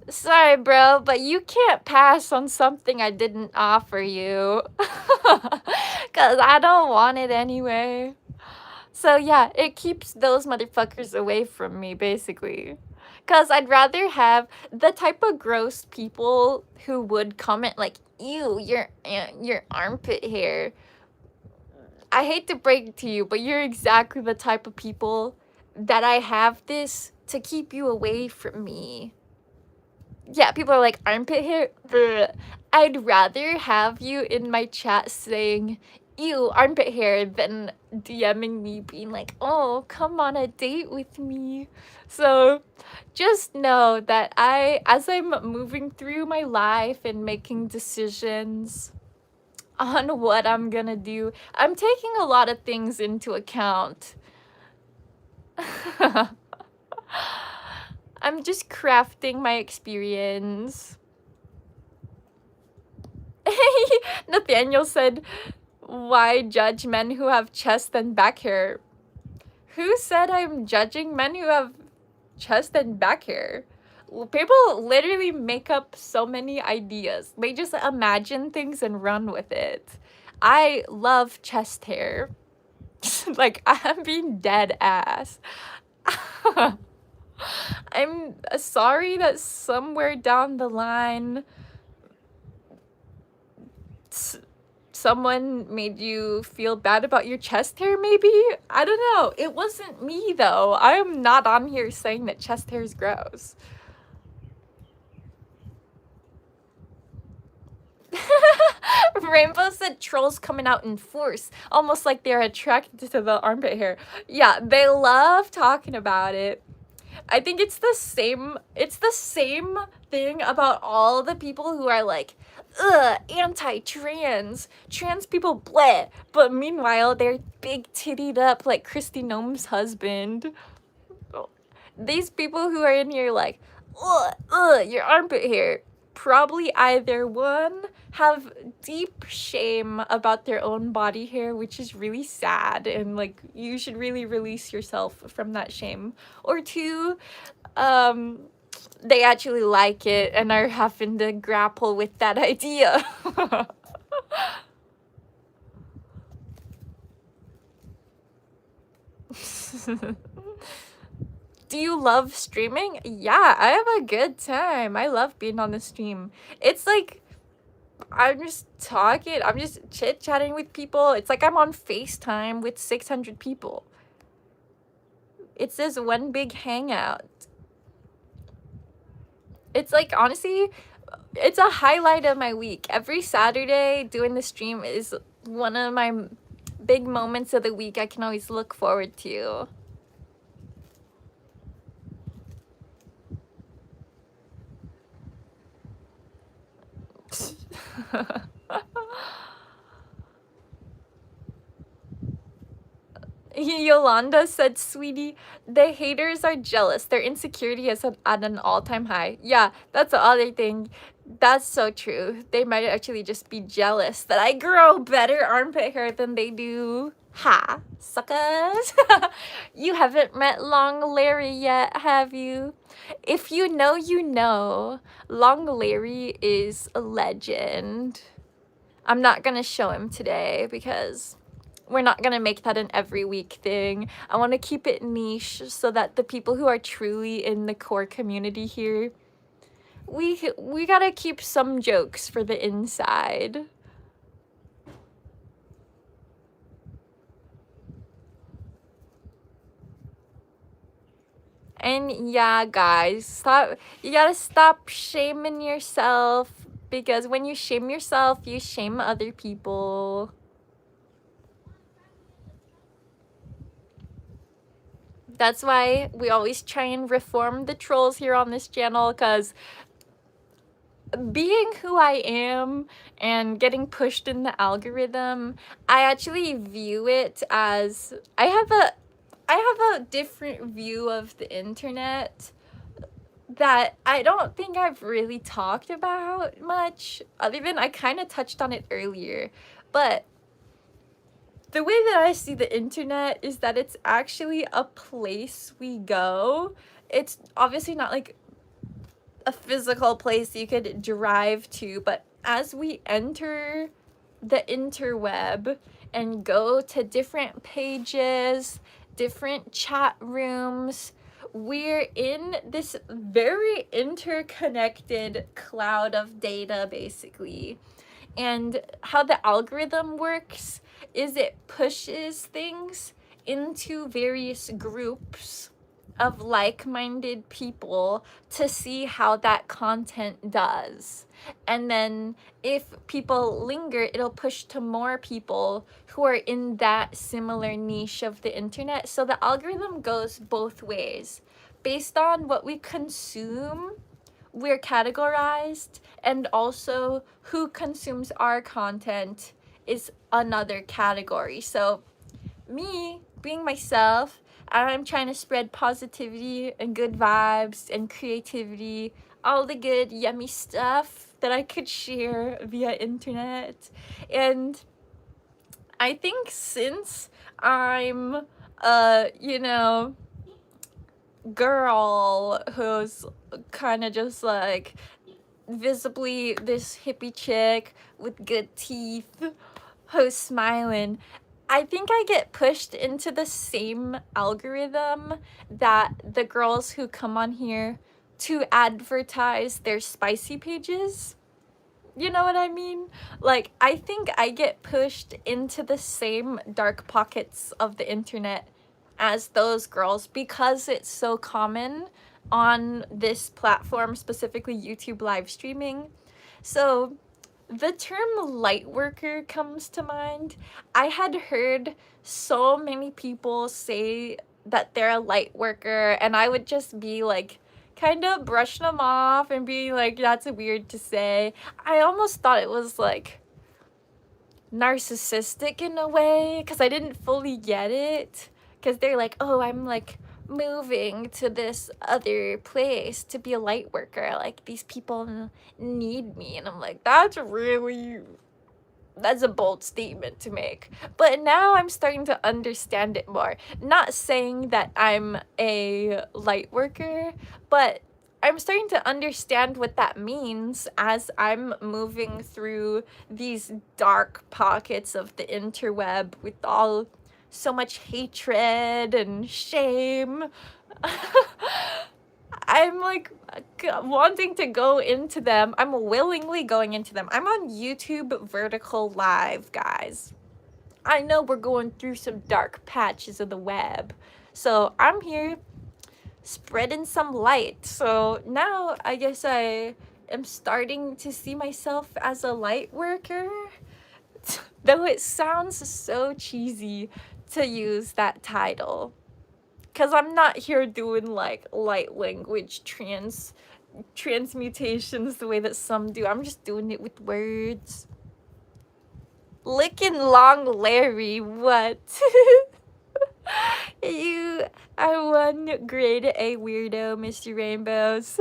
sorry, bro, but you can't pass on something I didn't offer you. Because I don't want it anyway. So yeah, it keeps those motherfuckers away from me, basically. Because I'd rather have the type of gross people who would comment like, ew, your armpit hair. I hate to break it to you, but you're exactly the type of people that I have this to keep you away from me. Yeah, people are like, armpit hair? Bleh. I'd rather have you in my chat saying, ew, armpit hair, than DMing me being like, oh, come on a date with me. So just know that as I'm moving through my life and making decisions on what I'm gonna do, I'm taking a lot of things into account. I'm just crafting my experience. Nathaniel said, why judge men who have chest and back hair? Who said I'm judging men who have chest and back hair? People literally make up so many ideas. They just imagine things and run with it. I love chest hair. Like, I'm being dead ass. I'm sorry that somewhere down the line someone made you feel bad about your chest hair, maybe? I don't know. It wasn't me, though. I'm not on here saying that chest hair is gross. Rainbow said trolls coming out in force, almost like they're attracted to the armpit hair. Yeah, they love talking about it. I think it's the same thing about all the people who are like, ugh, anti-trans, trans people, bleh. But meanwhile, they're big tittied up like Kristi Noem's husband. These people who are in here like, ugh, your armpit hair, probably either one, have deep shame about their own body hair, which is really sad, and like, you should really release yourself from that shame. Or two, they actually like it and are having to grapple with that idea. Do you love streaming? Yeah, I have a good time. I love being on the stream. It's like, I'm just talking, I'm just chit-chatting with people. It's like I'm on FaceTime with 600 people. It's this one big hangout. It's like, honestly, it's a highlight of my week. Every Saturday doing the stream is one of my big moments of the week I can always look forward to. Yolanda said, sweetie, the haters are jealous. Their insecurity is at an all-time high. Yeah, that's the other thing. That's so true. They might actually just be jealous that I grow better armpit hair than they do. Ha, suckers. You haven't met Long Larry yet, have you? If you know, you know. Long Larry is a legend. I'm not gonna show him today because we're not gonna make that an every week thing. I want to keep it niche so that the people who are truly in the core community here, we gotta keep some jokes for the inside. And yeah, guys, you gotta stop shaming yourself, because when you shame yourself, you shame other people. That's why we always try and reform the trolls here on this channel, because being who I am and getting pushed in the algorithm, I actually view it as, I have a different view of the internet that I don't think I've really talked about much, other than I kind of touched on it earlier. But the way that I see the internet is that it's actually a place we go. It's obviously not like a physical place you could drive to, but as we enter the interweb and go to different pages, different chat rooms, we're in this very interconnected cloud of data, basically. And how the algorithm works is it pushes things into various groups of like-minded people to see how that content does. And then if people linger, it'll push to more people who are in that similar niche of the internet. So the algorithm goes both ways. Based on what we consume, we're categorized, and also who consumes our content is another category. So me being myself, I'm trying to spread positivity and good vibes and creativity, all the good yummy stuff that I could share via internet. And I think since I'm you know, girl who's kind of just like visibly this hippie chick with good teeth who's smiling, I think I get pushed into the same algorithm that the girls who come on here to advertise their spicy pages. You know what I mean? Like, I think I get pushed into the same dark pockets of the internet as those girls because it's so common on this platform, specifically YouTube live streaming. So the term light worker comes to mind. I had heard so many people say that they're a light worker, and I would just be like, kind of brush them off and be like, that's weird to say. I almost thought it was like narcissistic in a way because I didn't fully get it. Because they're like, oh, I'm like moving to this other place to be a light worker. Like, these people need me. And I'm like, that's a bold statement to make. But now I'm starting to understand it more. Not saying that I'm a light worker, but I'm starting to understand what that means as I'm moving through these dark pockets of the interweb with all so much hatred and shame. I'm like wanting to go into them. I'm willingly going into them. I'm on YouTube vertical live, guys. I know we're going through some dark patches of the web. So I'm here spreading some light. So now I guess I am starting to see myself as a light worker. Though it sounds so cheesy to use that title. Because I'm not here doing like light language transmutations the way that some do. I'm just doing it with words. Licking Long Larry, what? You are one grade A weirdo, Mr. Rainbows.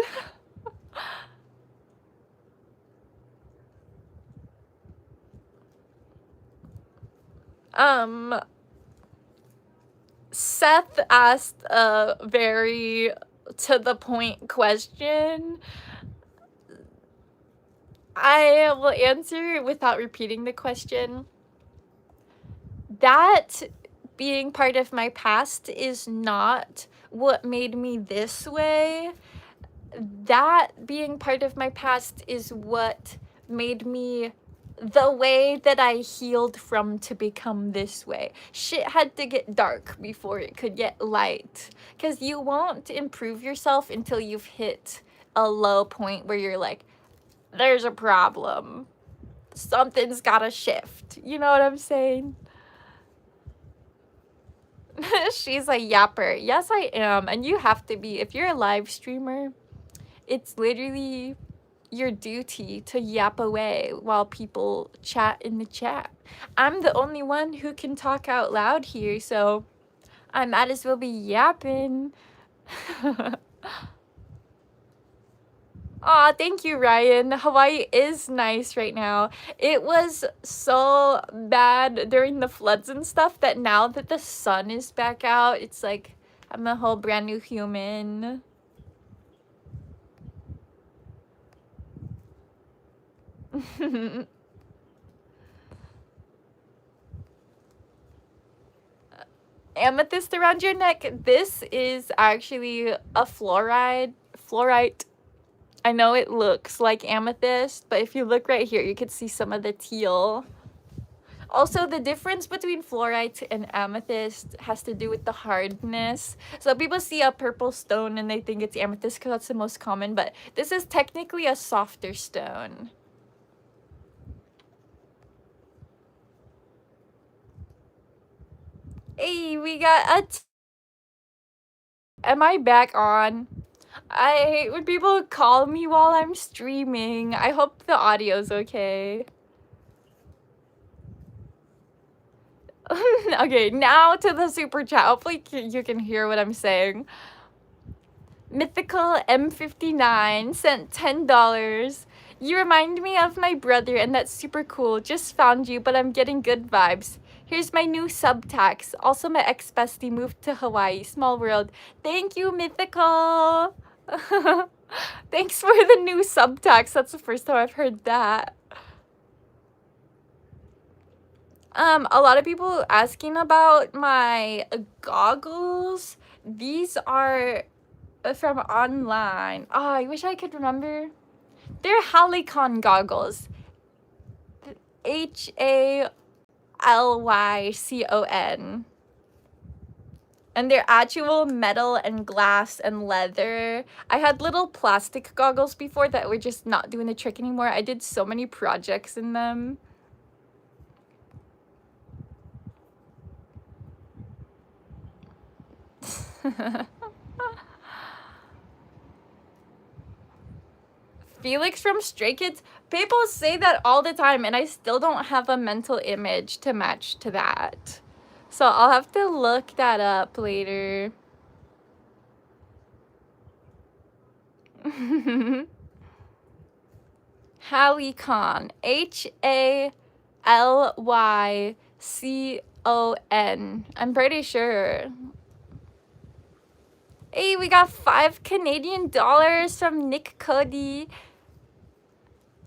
Seth asked a very to the point question. I will answer without repeating the question. That being part of my past is not what made me this way. That being part of my past is what made me the way that I healed from to become this way. Shit had to get dark before it could get light. Because you won't improve yourself until you've hit a low point where you're like, there's a problem. Something's gotta shift. You know what I'm saying? She's a yapper. Yes, I am. And you have to be. If you're a live streamer, it's literally your duty to yap away while people chat in the chat. I'm the only one who can talk out loud here, so I might as well be yapping. Aw, thank you, Ryan. Hawaii is nice right now. It was so bad during the floods and stuff that now that the sun is back out, it's like I'm a whole brand new human. Amethyst around your neck. This is actually a fluorite. I know it looks like amethyst, but if you look right here, you can see some of the teal. Also, the difference between fluorite and amethyst has to do with the hardness. So people see a purple stone and they think it's amethyst because that's the most common, but this is technically a softer stone. Hey, we got am I back on? I hate when people call me while I'm streaming. I hope the audio's okay. Okay, now to the super chat. Hopefully you can hear what I'm saying. Mythical M59 sent $10. You remind me of my brother and that's super cool. Just found you, but I'm getting good vibes. Here's my new subtax. Also, my ex-bestie moved to Hawaii. Small world. Thank you, Mythical. Thanks for the new subtax. That's the first time I've heard that. A lot of people asking about my goggles. These are from online. Oh, I wish I could remember. They're Halicon goggles. Halycon. And they're actual metal and glass and leather. I had little plastic goggles before that were just not doing the trick anymore. I did so many projects in them. Felix from Stray Kids. People say that all the time and I still don't have a mental image to match to that. So I'll have to look that up later. Halycon. Halycon. I'm pretty sure. Hey, we got $5 Canadian from Nick Cody.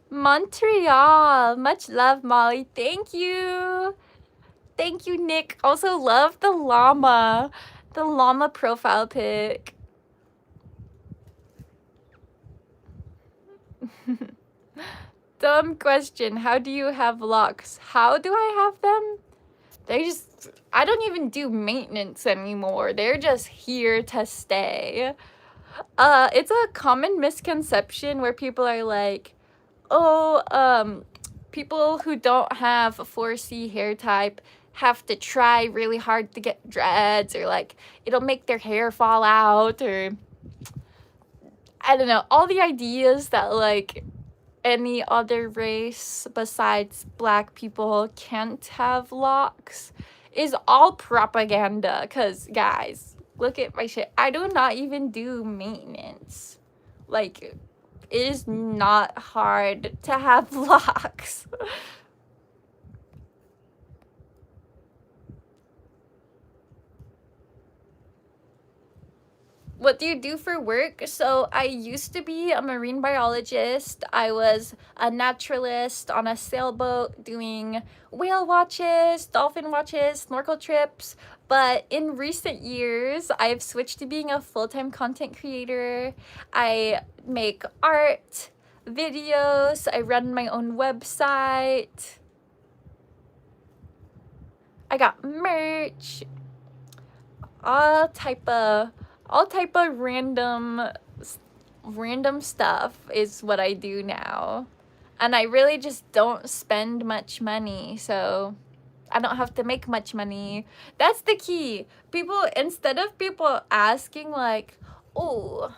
Montreal. Much love, Molly. Thank you. Thank you, Nick. Also love the llama. The llama profile pic. Dumb question. How do you have locks? How do I have them? I don't even do maintenance anymore. They're just here to stay. It's a common misconception where people are like, oh, people who don't have a 4C hair type have to try really hard to get dreads, or like it'll make their hair fall out, or I don't know, all the ideas that like any other race besides black people can't have locks is all propaganda. Because guys, look at my shit. I do not even do maintenance. Like, it is not hard to have locks. What do you do for work? So I used to be a marine biologist. I was a naturalist on a sailboat doing whale watches, dolphin watches, snorkel trips. But in recent years, I've switched to being a full-time content creator. I make art, videos, I run my own website. I got merch, all type of random stuff is what I do now. And I really just don't spend much money, so I don't have to make much money. That's the key. Instead of people asking like, oh,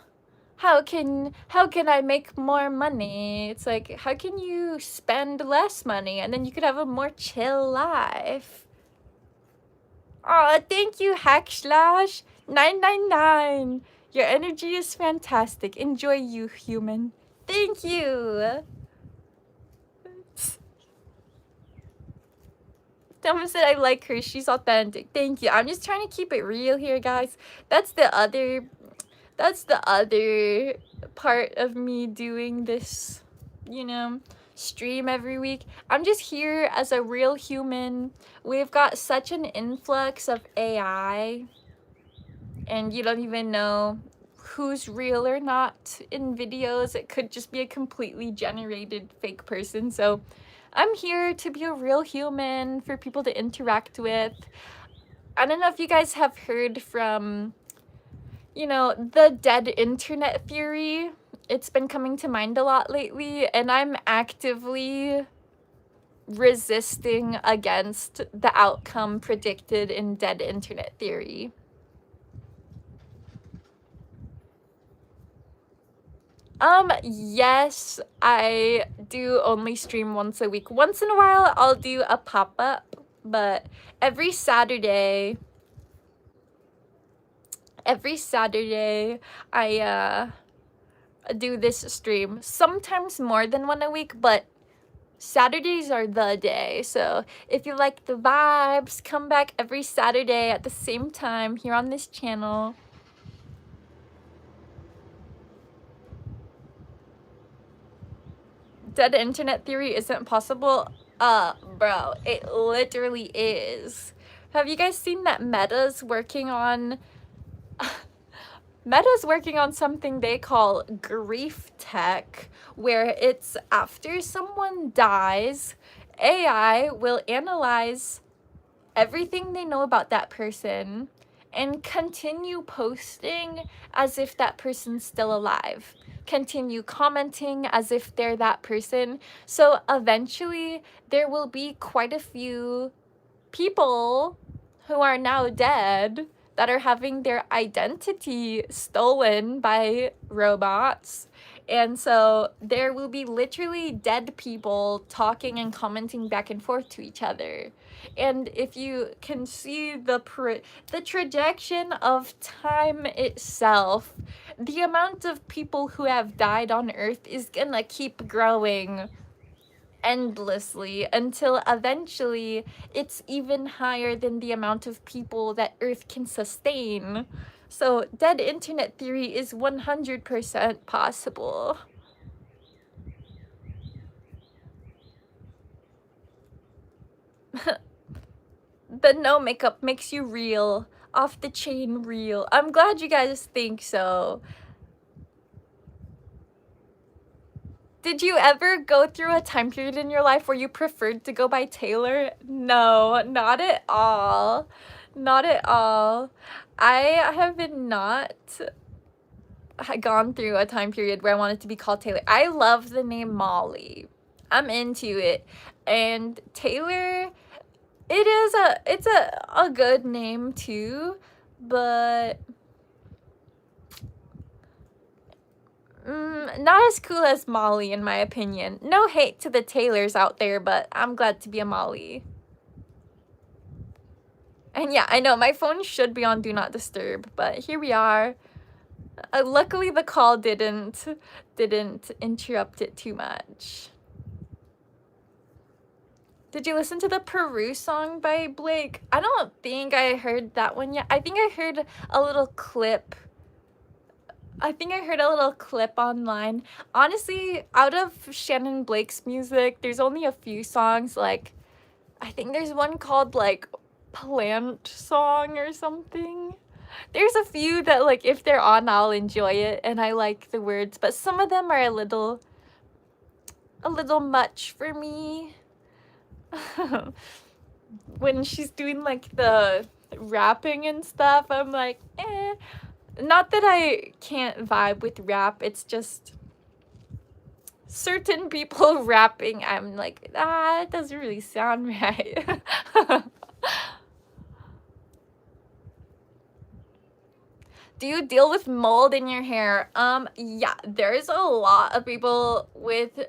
how can I make more money? It's like, how can you spend less money and then you could have a more chill life? Oh, thank you, Hackslash999. Your energy is fantastic. Enjoy, you human. Thank you. Someone said I like her. She's authentic. Thank you. I'm just trying to keep it real here, guys. That's the other part of me doing this, stream every week. I'm just here as a real human. We've got such an influx of AI, and you don't even know who's real or not in videos. It could just be a completely generated fake person. So I'm here to be a real human for people to interact with. I don't know if you guys have heard from, you know, the dead internet theory. It's been coming to mind a lot lately, and I'm actively resisting against the outcome predicted in dead internet theory. Yes, I do only stream once a week. Once in a while, I'll do a pop-up, but every Saturday, I do this stream. Sometimes more than one a week, but Saturdays are the day. So if you like the vibes, come back every Saturday at the same time here on this channel. Dead internet theory isn't possible. Bro, it literally is. Have you guys seen that Meta's working on something they call grief tech, where it's after someone dies, AI will analyze everything they know about that person and continue posting as if that person's still alive. Continue commenting as if they're that person. So eventually there will be quite a few people who are now dead that are having their identity stolen by robots. And so there will be literally dead people talking and commenting back and forth to each other. And if you can see the trajectory of time itself, the amount of people who have died on Earth is gonna keep growing endlessly until eventually it's even higher than the amount of people that Earth can sustain. So dead internet theory is 100% possible. The no makeup makes you real, off the chain real. I'm glad you guys think so. Did you ever go through a time period in your life where you preferred to go by Taylor? No, not at all. Not at all. I have not gone through a time period where I wanted to be called Taylor. I love the name Molly. I'm into it. And Taylor, it's a good name too, but not as cool as Molly, in my opinion. No hate to the Taylors out there, but I'm glad to be a Molly. And yeah, I know my phone should be on Do Not Disturb, but here we are. Luckily, the call didn't interrupt it too much. Did you listen to the Peru song by Blake? I don't think I heard that one yet. I think I heard a little clip. Online. Honestly, out of Shannon Blake's music, there's only a few songs. Like, I think there's one called, like, Plant Song or something. There's a few that, like, if they're on, I'll enjoy it, and I like the words. But some of them are a little much for me. When she's doing, like, the rapping and stuff, I'm like, eh. Not that I can't vibe with rap, it's just certain people rapping, I'm like, it doesn't really sound right. Do you deal with mold in your hair? Yeah, there's a lot of people with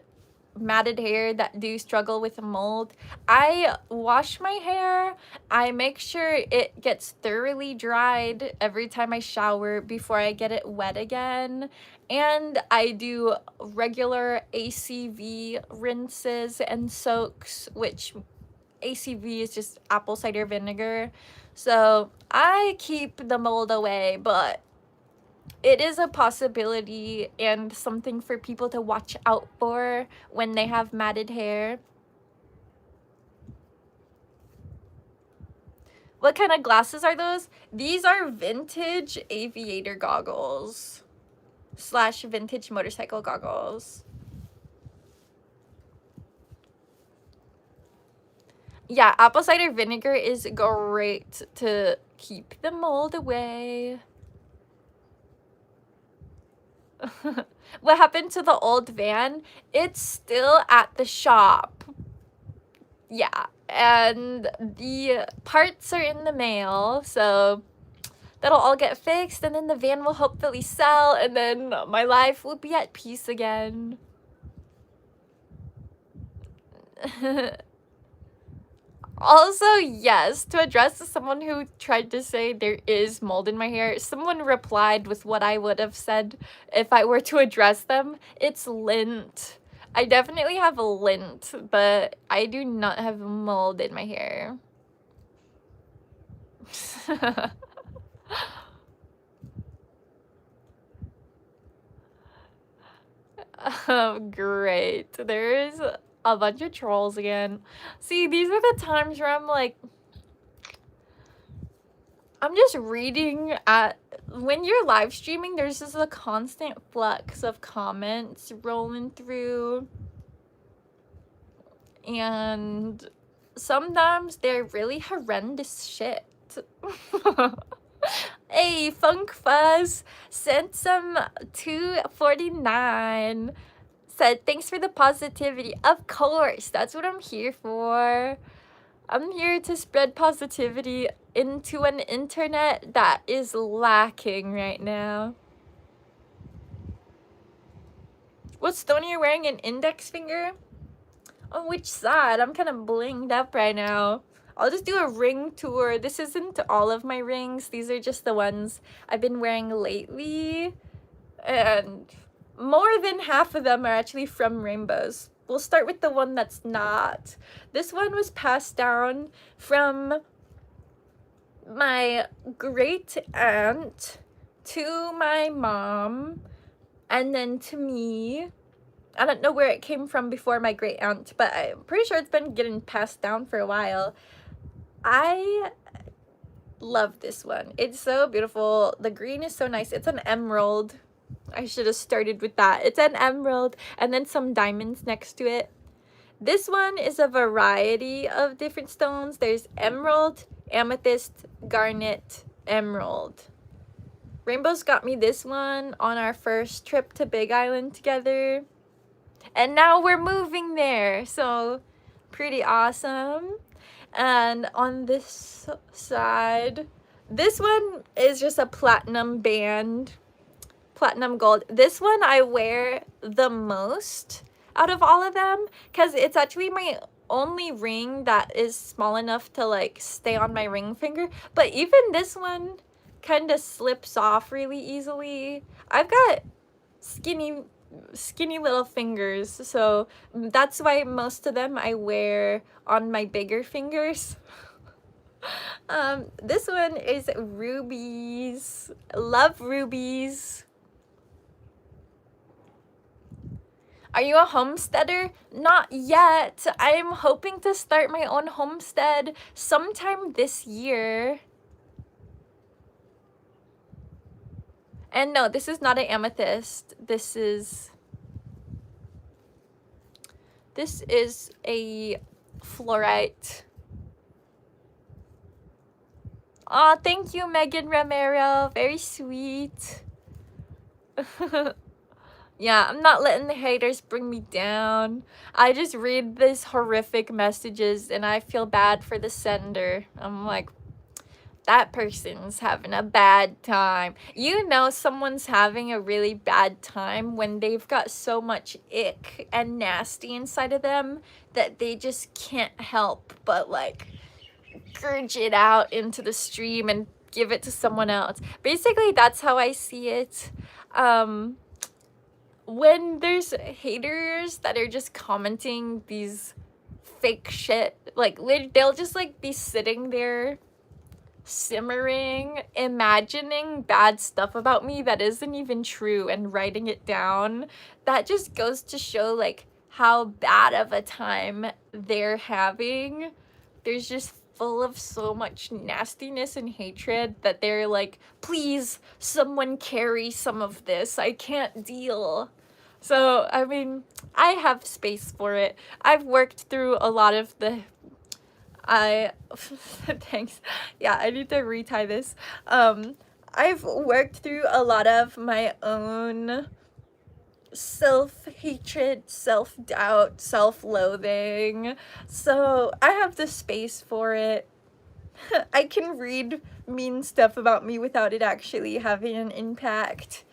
matted hair that do struggle with mold. I wash my hair. I make sure it gets thoroughly dried every time I shower before I get it wet again. And I do regular ACV rinses and soaks, which ACV is just apple cider vinegar. So I keep the mold away, but it is a possibility and something for people to watch out for when they have matted hair. What kind of glasses are those? These are vintage aviator goggles / vintage motorcycle goggles. Yeah, apple cider vinegar is great to keep the mold away. What happened to the old van? It's still at the shop. Yeah, and the parts are in the mail, so that'll all get fixed, and then the van will hopefully sell, and then my life will be at peace again. Also, yes, to address someone who tried to say there is mold in my hair, someone replied with what I would have said if I were to address them. It's lint. I definitely have lint, but I do not have mold in my hair. Oh, great. There's a bunch of trolls again. See, these are the times where I'm like, I'm just reading at, when you're live streaming, there's just a constant flux of comments rolling through. And sometimes they're really horrendous shit. Hey, Funk Fuzz sent some 249. Said, thanks for the positivity. Of course, that's what I'm here for. I'm here to spread positivity into an internet that is lacking right now. What stone are you wearing? An index finger? On which side? I'm kind of blinged up right now. I'll just do a ring tour. This isn't all of my rings. These are just the ones I've been wearing lately. And more than half of them are actually from rainbows. We'll start with the one that's not. This one was passed down from my great aunt to my mom and then to me. I don't know where it came from before my great aunt, but I'm pretty sure it's been getting passed down for a while. I love this one. It's so beautiful. The green is so nice. It's an emerald. I should have started with that. It's an emerald and then some diamonds next to it. This one is a variety of different stones. There's emerald, amethyst, garnet, emerald. Rainbows got me this one on our first trip to Big Island together. And now we're moving there. So pretty awesome. And on this side, this one is just a platinum band. Platinum gold. This one I wear the most out of all of them because it's actually my only ring that is small enough to like stay on my ring finger. But even this one kind of slips off really easily. I've got skinny little fingers, so that's why most of them I wear on my bigger fingers. This one is rubies. Love rubies. Are you a homesteader? Not yet. I'm hoping to start my own homestead sometime this year. And no, this is not an amethyst. This is a fluorite. Aw, thank you, Megan Romero. Very sweet. Yeah, I'm not letting the haters bring me down. I just read these horrific messages and I feel bad for the sender. I'm like, that person's having a bad time. You know someone's having a really bad time when they've got so much ick and nasty inside of them that they just can't help but like gurge it out into the stream and give it to someone else. Basically, that's how I see it. When there's haters that are just commenting these fake shit, like they'll just like be sitting there simmering, imagining bad stuff about me that isn't even true and writing it down. That just goes to show like how bad of a time they're having. There's just full of so much nastiness and hatred that they're like, please, someone carry some of this. I can't deal. So, I mean, I have space for it. I've worked through a lot of the Thanks. Yeah, I need to retie this. I've worked through a lot of my own self-hatred, self-doubt, self-loathing. So I have the space for it. I can read mean stuff about me without it actually having an impact.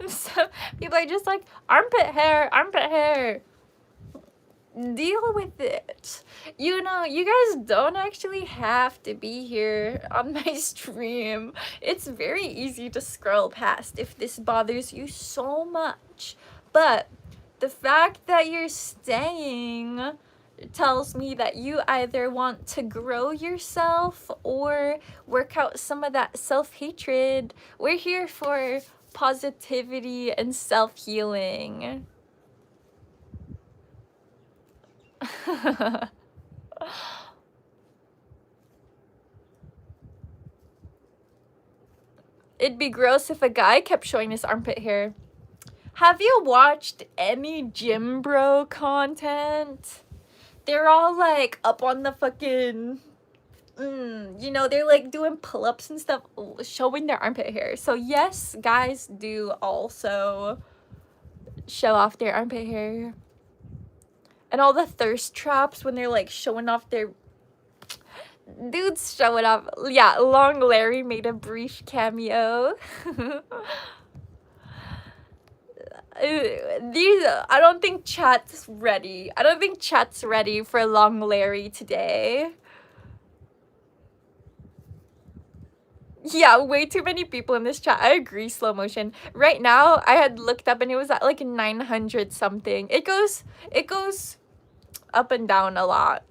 So people are just like, armpit hair, armpit hair. Deal with it. You know, you guys don't actually have to be here on my stream. It's very easy to scroll past if this bothers you so much. But the fact that you're staying tells me that you either want to grow yourself or work out some of that self-hatred. We're here for positivity and self-healing. It'd be gross if a guy kept showing his armpit hair. Have you watched any gym bro content? They're all like up on the fucking, you know, they're like doing pull-ups and stuff, showing their armpit hair. So yes, guys do also show off their armpit hair. And all the thirst traps when they're like showing off their dudes showing off. Yeah, Long Larry made a brief cameo. I don't think chat's ready. I don't think chat's ready for Long Larry today. Yeah, way too many people in this chat. I agree, slow motion. Right now, I had looked up and it was at like 900 something. It goes up and down a lot.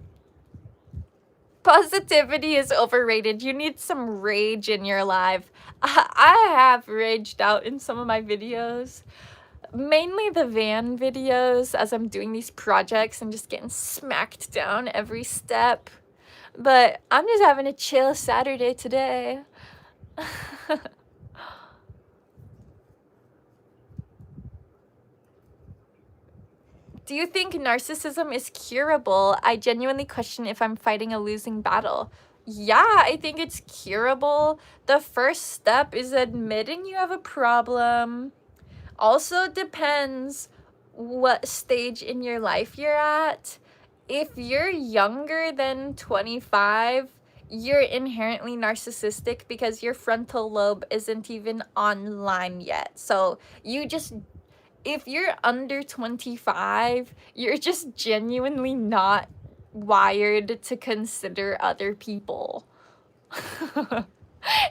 Positivity is overrated. You need some rage in your life. I have raged out in some of my videos. Mainly the van videos as I'm doing these projects and just getting smacked down every step. But I'm just having a chill Saturday today. Do you think narcissism is curable? I genuinely question if I'm fighting a losing battle. Yeah, I think it's curable. The first step is admitting you have a problem. Also depends what stage in your life you're at. If you're younger than 25, you're inherently narcissistic because your frontal lobe isn't even online yet. So if you're under 25, you're just genuinely not wired to consider other people.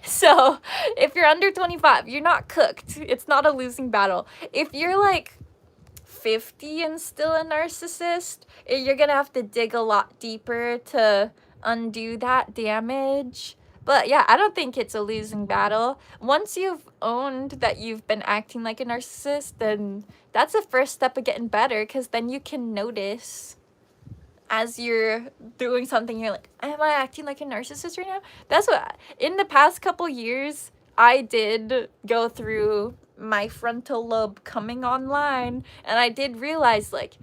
So, if you're under 25, you're not cooked. It's not a losing battle. If you're like 50 and still a narcissist, you're gonna have to dig a lot deeper to undo that damage. But yeah, I don't think it's a losing battle. Once you've owned that you've been acting like a narcissist, then that's the first step of getting better, because then you can notice as you're doing something, you're like, am I acting like a narcissist right now? That's what, in the past couple years, I did go through my frontal lobe coming online, and I did realize, like,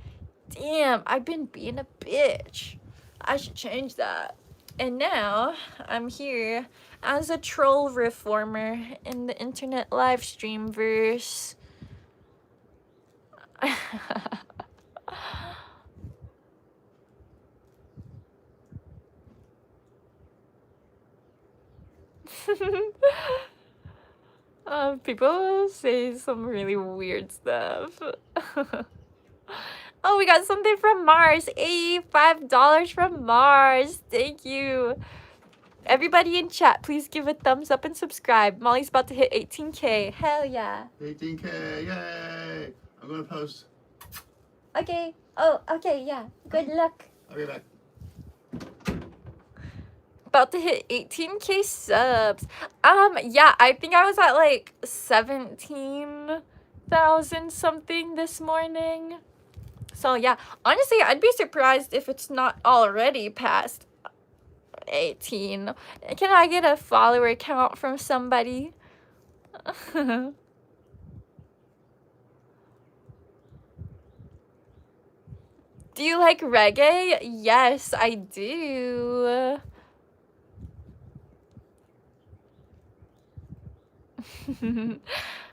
damn, I've been being a bitch. I should change that. And now, I'm here as a troll reformer in the internet live stream verse. People say some really weird stuff. Oh, we got something from Mars. $85 from Mars. Thank you. Everybody in chat, please give a thumbs up and subscribe. Molly's about to hit 18K. Hell yeah. 18K, yay! I'm gonna post. Okay. Oh, okay, yeah. Good luck. I'll be back. About to hit 18K subs. Yeah, I think I was at like 17,000 something this morning. So yeah, honestly, I'd be surprised if it's not already past 18. Can I get a follower count from somebody? Do you like reggae? Yes, I do.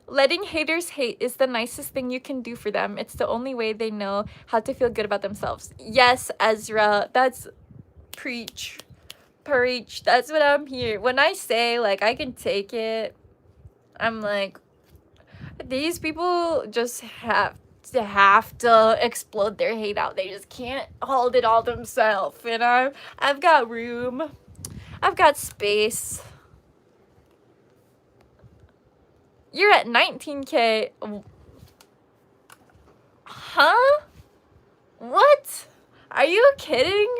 Letting haters hate is the nicest thing you can do for them. It's the only way they know how to feel good about themselves. Yes, Ezra, that's preach. Preach. That's what I'm here. When I say, like, I can take it, I'm like, these people just have to explode their hate out. They just can't hold it all themselves. And I've got room. I've got space. You're at 19K. Huh? What? Are you kidding?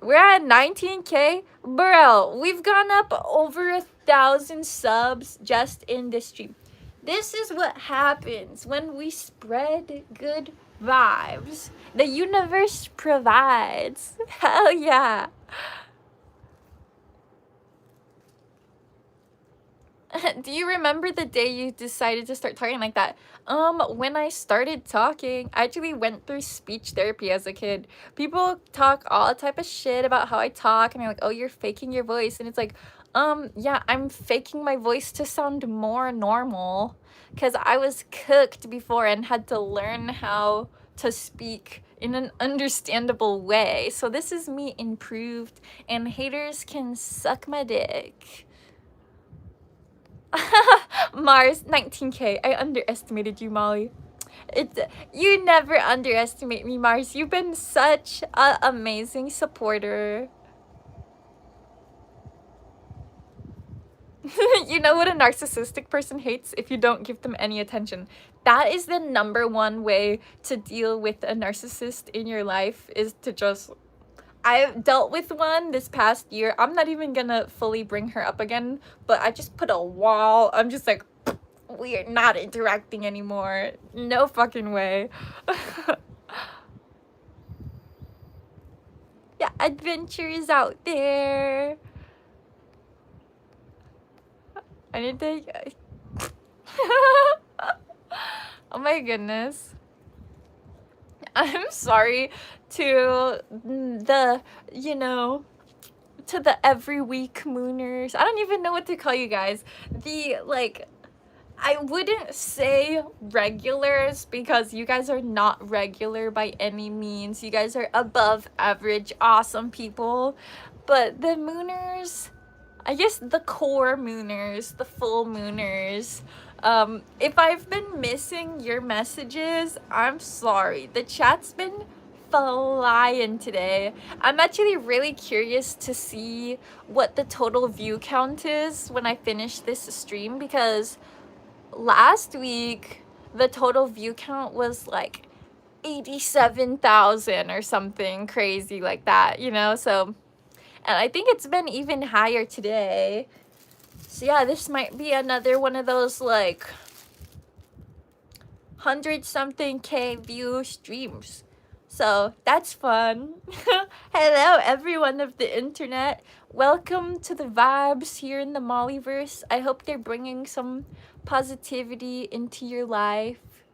We're at 19K? Bro, we've gone up over 1,000 subs just in this stream. This is what happens when we spread good vibes. The universe provides. Hell yeah. Do you remember the day you decided to start talking like that? When I started talking, I actually went through speech therapy as a kid. People talk all type of shit about how I talk, and they're like, oh, you're faking your voice. And it's like, yeah, I'm faking my voice to sound more normal. Because I was cooked before and had to learn how to speak in an understandable way. So this is me improved, and haters can suck my dick. Mars, 19K. I underestimated you, Molly. You never underestimate me, Mars. You've been such an amazing supporter. You know what a narcissistic person hates? If you don't give them any attention. That is the #1 way to deal with a narcissist in your life, is to just... I've dealt with one this past year. I'm not even gonna fully bring her up again, but I just put a wall. I'm just like, we are not interacting anymore. No fucking way. Yeah, adventures out there. I need to... Oh my goodness. I'm sorry to the, you know, to the every week mooners. I don't even know what to call you guys. The, like, I wouldn't say regulars, because you guys are not regular by any means. You guys are above average awesome people. But the mooners, I guess the core mooners, the full mooners, if I've been missing your messages, I'm sorry. The chat's been flying today. I'm actually really curious to see what the total view count is when I finish this stream, because last week the total view count was like 87,000 or something crazy like that, you know? So, and I think it's been even higher today. So yeah, this might be another one of those like 100-something K view streams. So that's fun. Hello everyone of the internet. Welcome to the vibes here in the Mollyverse. I hope they're bringing some positivity into your life.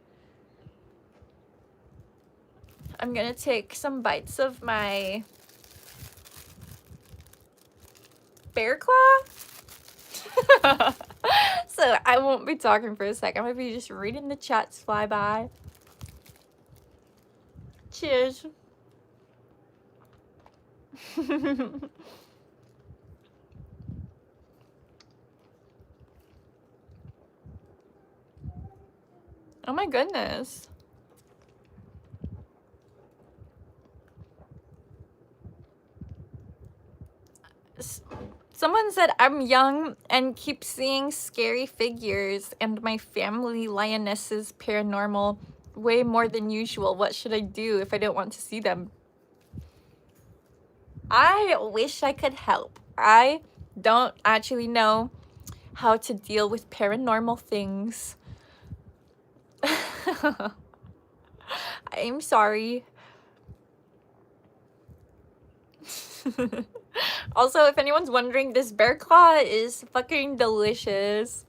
I'm gonna take some bites of my bear claw. So I won't be talking for a second. I'm gonna be just reading the chats fly by. Cheers. Oh my goodness. Someone said I'm young and keep seeing scary figures, and my family lionesses paranormal way more than usual. What should I do if I don't want to see them? I wish I could help. I don't actually know how to deal with paranormal things. I'm sorry. Also, if anyone's wondering, this bear claw is fucking delicious.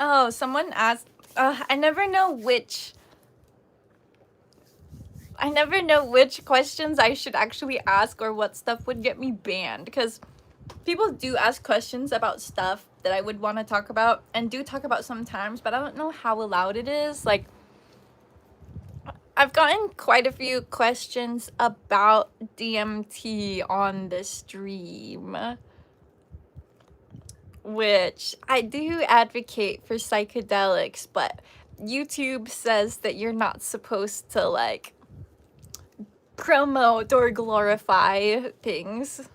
Oh, someone asked. I never know which questions I should actually ask or what stuff would get me banned, because people do ask questions about stuff that I would want to talk about and do talk about sometimes, but I don't know how allowed it is. Like, I've gotten quite a few questions about DMT on the stream, which I do advocate for psychedelics, but YouTube says that you're not supposed to, like, promote or glorify things.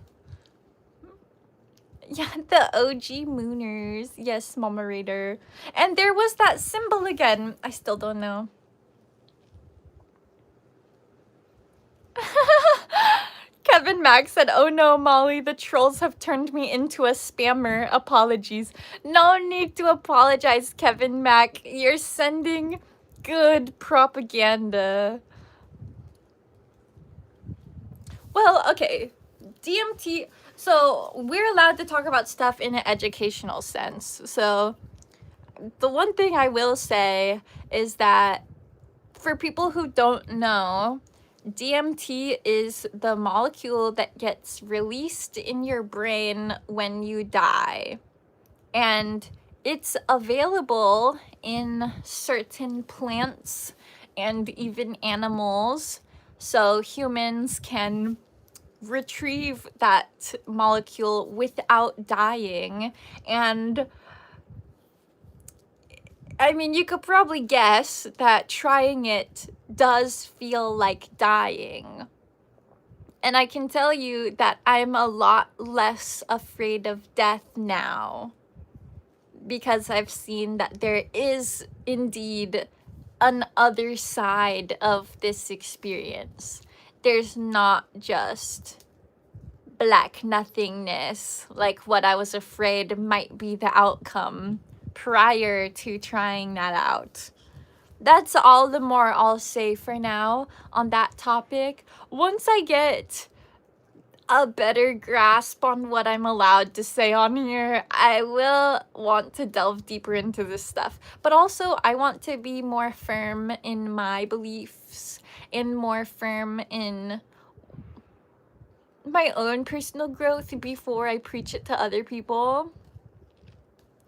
Yeah, the OG Mooners. Yes, Mama Raider. And there was that symbol again. I still don't know. Kevin Mack said, "Oh no, Molly, the trolls have turned me into a spammer. Apologies." No need to apologize, Kevin Mack. You're sending good propaganda. Well, okay. DMT, so we're allowed to talk about stuff in an educational sense. So the one thing I will say is that for people who don't know, DMT is the molecule that gets released in your brain when you die. And it's available in certain plants and even animals. So humans can retrieve that molecule without dying. And I mean, you could probably guess that trying it does feel like dying. And I can tell you that I'm a lot less afraid of death now, because I've seen that there is indeed an other side of this experience. There's not just black nothingness, like what I was afraid might be the outcome prior to trying that out. That's all the more I'll say for now on that topic. Once I get a better grasp on what I'm allowed to say on here, I will want to delve deeper into this stuff. But also, I want to be more firm in my beliefs and more firm in my own personal growth before I preach it to other people.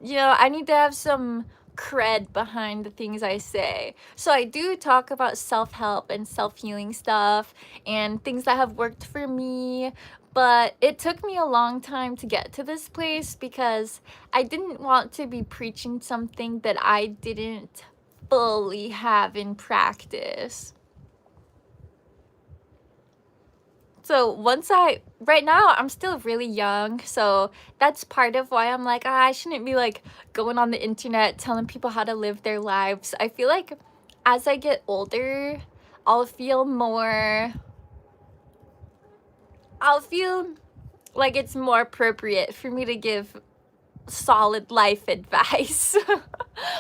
You know, I need to have some cred behind the things I say. So I do talk about self-help and self-healing stuff and things that have worked for me, but it took me a long time to get to this place because I didn't want to be preaching something that I didn't fully have in practice. So right now I'm still really young, so that's part of why I'm like, I shouldn't be like going on the internet telling people how to live their lives. I feel like as I get older, I'll feel like it's more appropriate for me to give solid life advice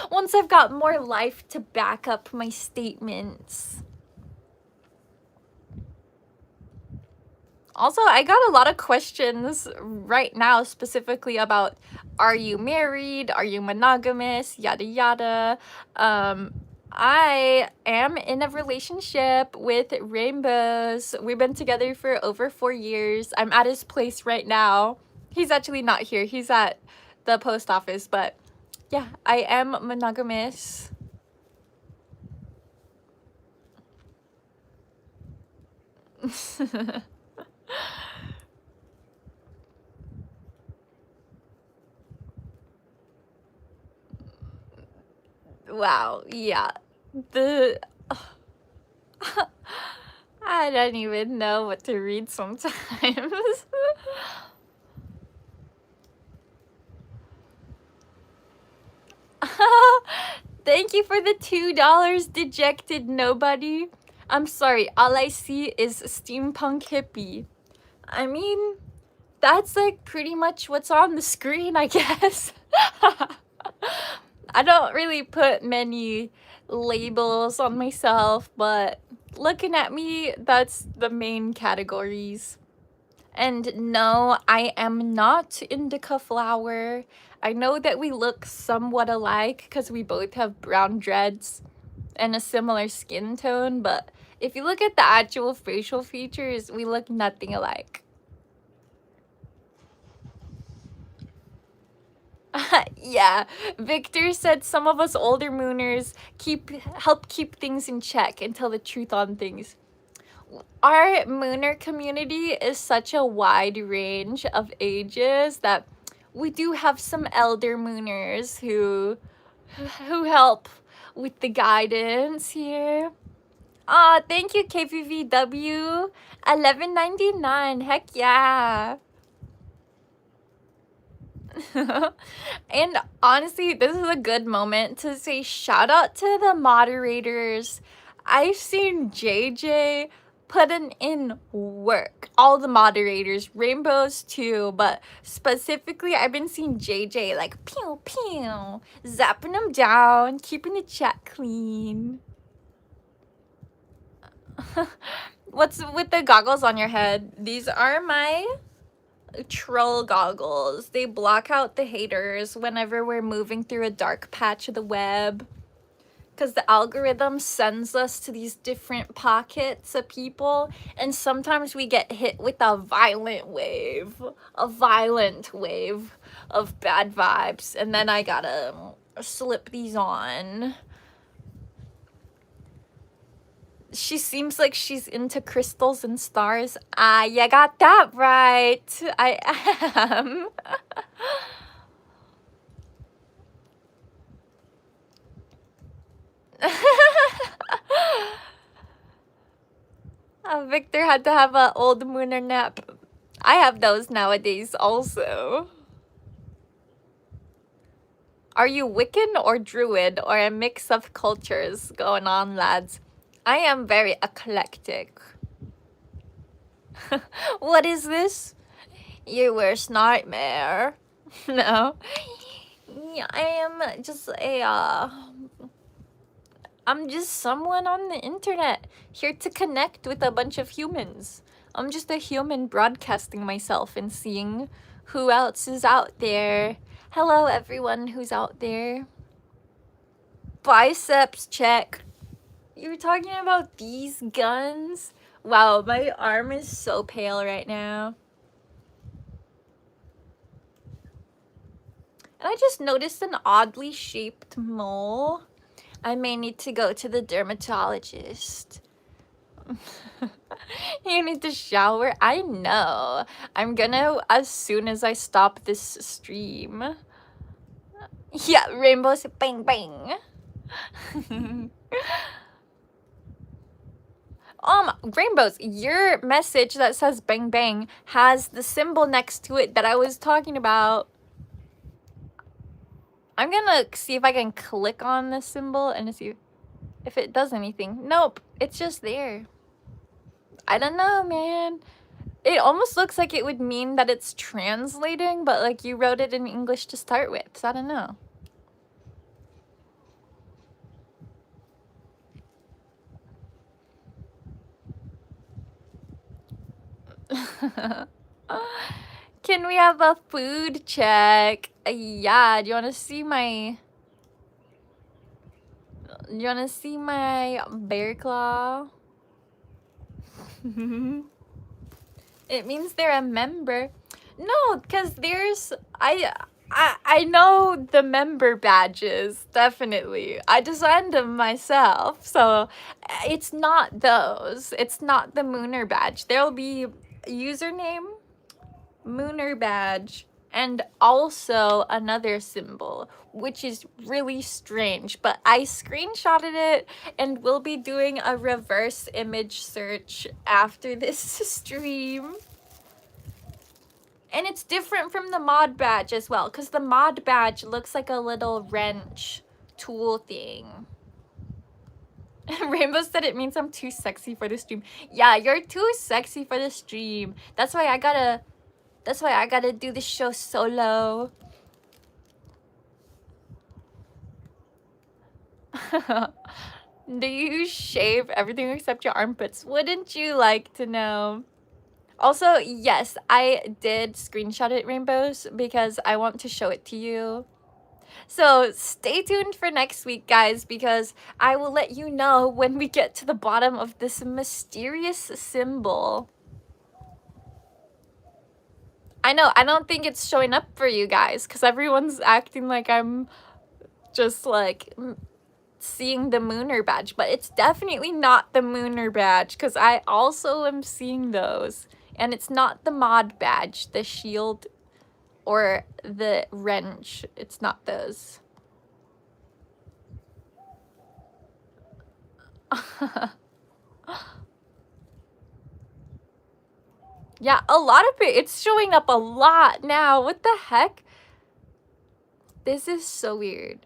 once I've got more life to back up my statements. Also, I got a lot of questions right now specifically about, are you married? Are you monogamous? Yada yada. I am in a relationship with Rainbows. We've been together for over 4 years. I'm at his place right now. He's actually not here. He's at the post office, but yeah, I am monogamous. Wow, yeah. I don't even know what to read sometimes. Thank you for the $2, Dejected Nobody. I'm sorry, all I see is steampunk hippie. I mean, that's like pretty much what's on the screen, I guess. I don't really put many labels on myself, but looking at me, that's the main categories. And no, I am not indica flower. I know that we look somewhat alike because we both have brown dreads and a similar skin tone, but if you look at the actual facial features, we look nothing alike. Yeah, Victor said some of us older mooners help keep things in check and tell the truth on things. Our mooner community is such a wide range of ages that we do have some elder mooners who help with the guidance here. Ah, thank you KVVW 11.99. Heck yeah. And honestly, this is a good moment to say shout out to the moderators. I've seen JJ putting in work. All the moderators, rainbows too, but specifically I've been seeing JJ like pew pew, zapping them down, keeping the chat clean. What's with the goggles on your head? These are my troll goggles. They block out the haters whenever we're moving through a dark patch of the web, because the algorithm sends us to these different pockets of people, and sometimes we get hit with a violent wave of bad vibes, and then I gotta slip these on. She seems like she's into crystals and stars. Ah, you got that right. I am. Victor had to have an old mooner nap. I have those nowadays also. Are you Wiccan or Druid or a mix of cultures going on, lads? I am very eclectic. What is this? Your worst nightmare? No. Yeah, I am just I'm just someone on the internet, here to connect with a bunch of humans. I'm just a human broadcasting myself and seeing who else is out there. Hello everyone who's out there. Biceps check. You were talking about these guns? Wow, my arm is so pale right now. And I just noticed an oddly shaped mole. I may need to go to the dermatologist. You need to shower? I know. I'm gonna as soon as I stop this stream. Yeah, rainbows, bang bang. Rainbows, your message that says bang bang has the symbol next to it that I was talking about. I'm gonna see if I can click on this symbol and see if it does anything. Nope, it's just there. I don't know, man. It almost looks like it would mean that it's translating, but like you wrote it in English to start with, so I don't know. Can we have a food check? Yeah, do you want to see my... Do you want to see my bear claw? It means they're a member. No, because there's... I know the member badges, definitely. I designed them myself, so it's not those. It's not the Mooner badge. There'll be username, Mooner badge, and also another symbol, which is really strange, but I screenshotted it and we'll be doing a reverse image search after this stream. And it's different from the mod badge as well, because the mod badge looks like a little wrench tool thing. Rainbow said it means I'm too sexy for the stream. Yeah, you're too sexy for the stream. That's why I gotta do the show solo. Do you shave everything except your armpits? Wouldn't you like to know? Also, yes, I did screenshot it, Rainbows, because I want to show it to you. So stay tuned for next week, guys, because I will let you know when we get to the bottom of this mysterious symbol. I know, I don't think it's showing up for you guys, because everyone's acting like I'm just like seeing the Mooner badge, but it's definitely not the Mooner badge, because I also am seeing those. And it's not the mod badge, the shield or the wrench. It's not those. Yeah, a lot of it. It's showing up a lot now. What the heck? This is so weird.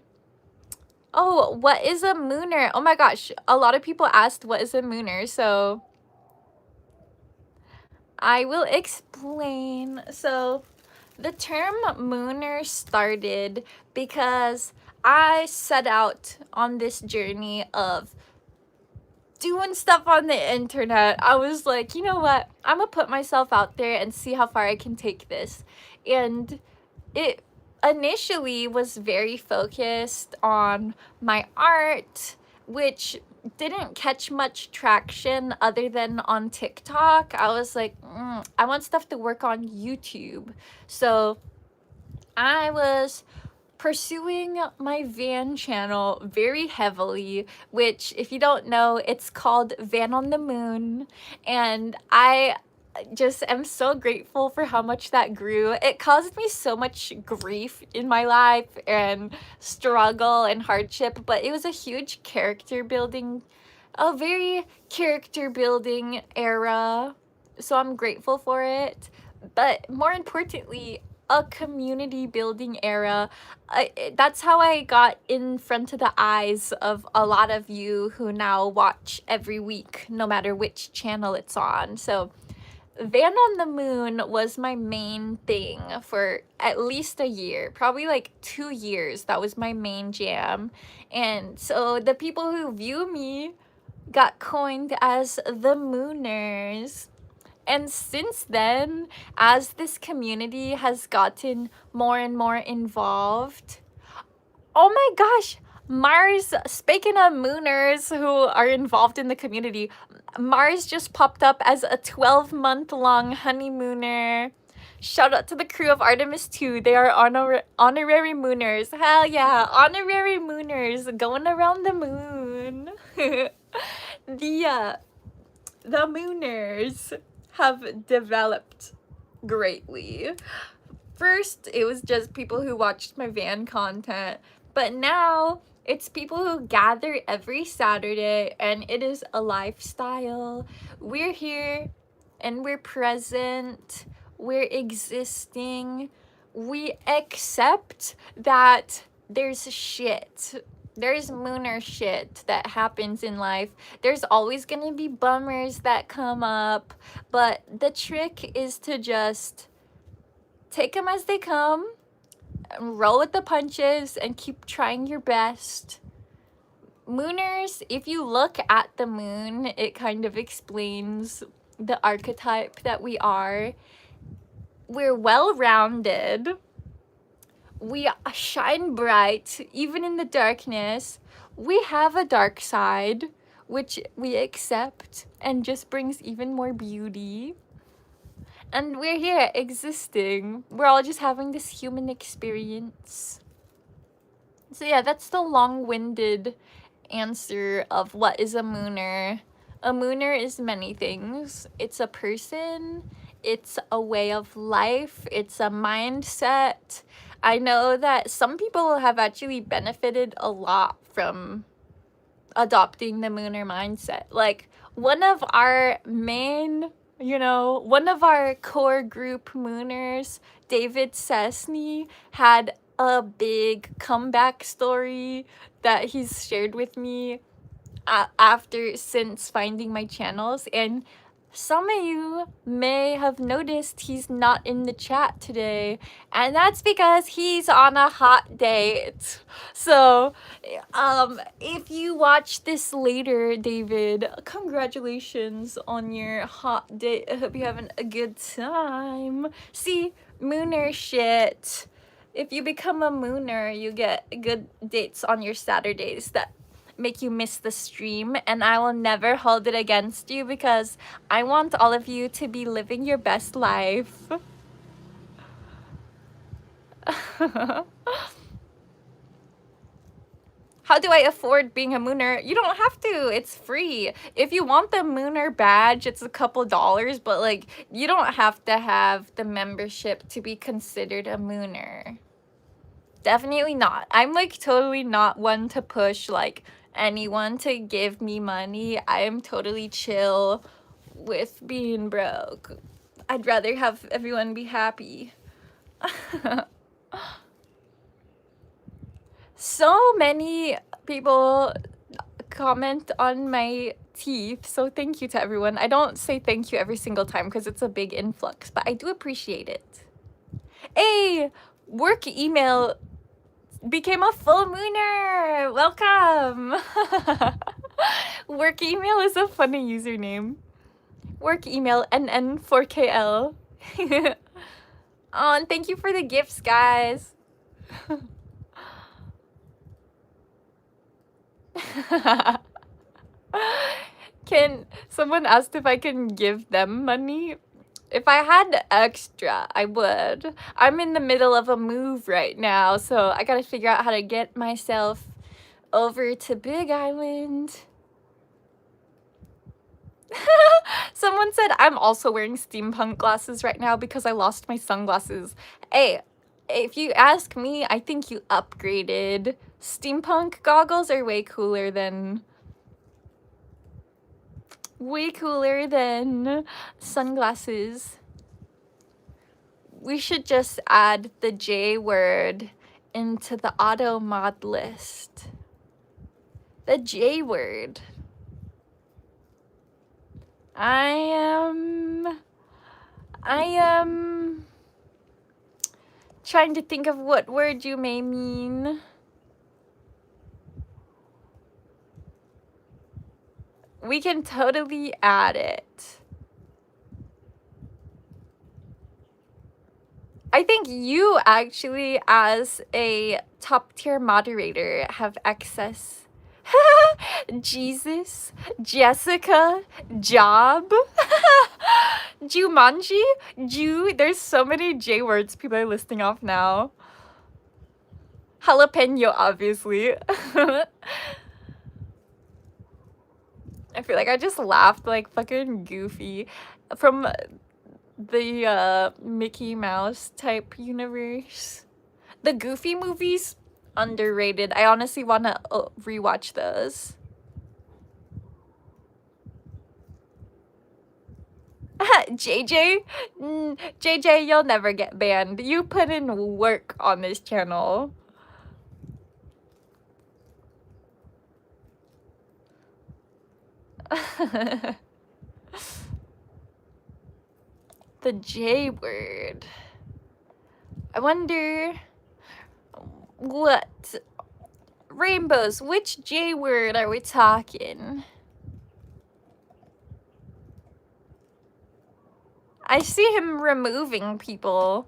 Oh, what is a Mooner? Oh my gosh. A lot of people asked what is a Mooner, so I will explain. So the term Mooner started because I set out on this journey of doing stuff on the internet. I was like, you know what? I'm gonna put myself out there and see how far I can take this. And it initially was very focused on my art, which didn't catch much traction other than on TikTok. I was like, I want stuff to work on YouTube. So I was pursuing my van channel very heavily, which, if you don't know, it's called Van on the Moon, and I just am so grateful for how much that grew. It caused me so much grief in my life and struggle and hardship, but it was a huge character building, a very character building era, so I'm grateful for it. But more importantly, a community building era. That's how I got in front of the eyes of a lot of you who now watch every week, no matter which channel it's on. So Van on the Moon was my main thing for at least a year, probably like 2 years. That was my main jam. And so the people who view me got coined as the Mooners. And since then, as this community has gotten more and more involved, oh my gosh, Mars, speaking of Mooners who are involved in the community, Mars just popped up as a 12-month-long honeymooner. Shout out to the crew of Artemis 2. They are honorary Mooners. Hell yeah, honorary Mooners going around the moon. The Mooners have developed greatly. First, it was just people who watched my van content, but now it's people who gather every Saturday, and it is a lifestyle. We're here and we're present, we're existing, we accept that there's shit. There's Mooner shit that happens in life. There's always gonna be bummers that come up, but the trick is to just take them as they come, roll with the punches, and keep trying your best. Mooners, if you look at the moon, it kind of explains the archetype that we are. We're well-rounded. We shine bright, even in the darkness. We have a dark side, which we accept and just brings even more beauty. And we're here existing. We're all just having this human experience. So yeah, that's the long-winded answer of what is a Mooner. A Mooner is many things. It's a person, it's a way of life, it's a mindset. I know that some people have actually benefited a lot from adopting the Mooner mindset. Like, one of our main, one of our core group Mooners, David Cessny, had a big comeback story that he's shared with me since finding my channels, and Some of you may have noticed he's not in the chat today, and that's because he's on a hot date. So, if you watch this later, David, congratulations on your hot date. I hope you're having a good time. See, mooner shit. If you become a mooner, you get good dates on your Saturdays that make you miss the stream, and I will never hold it against you because I want all of you to be living your best life. How do I afford being a mooner? You don't have to. It's free. If you want the mooner badge, it's a couple dollars, but like you don't have to have the membership to be considered a mooner. Definitely not. I'm like totally not one to push like anyone to give me money. I am totally chill with being broke. I'd rather have everyone be happy. So many people comment on my teeth, so thank you to everyone. I don't say thank you every single time because it's a big influx, but I do appreciate it. Hey, work email became a full mooner. Welcome. Work email is a funny username. Work email NN4KL. Oh, and thank you for the gifts, guys. Can someone asked if I can give them money? If I had extra, I would. I'm in the middle of a move right now, so I gotta figure out how to get myself over to Big Island. Someone said I'm also wearing steampunk glasses right now because I lost my sunglasses. Hey, if you ask me, I think you upgraded. Steampunk goggles are way cooler than sunglasses. We should just add the J word into the auto mod list. The J word. I am trying to think of what word you may mean. We can totally add it. I think you actually, as a top tier moderator, have access. Jesus, Jessica, Job, Jumanji, there's so many J words people are listing off now. Jalapeno, obviously. I feel like I just laughed like fucking Goofy from the Mickey Mouse type universe. The Goofy movies, underrated. I honestly want to rewatch those. JJ? JJ, you'll never get banned. You put in work on this channel. The J word. I wonder what rainbows, which J word are we talking? I see him removing people.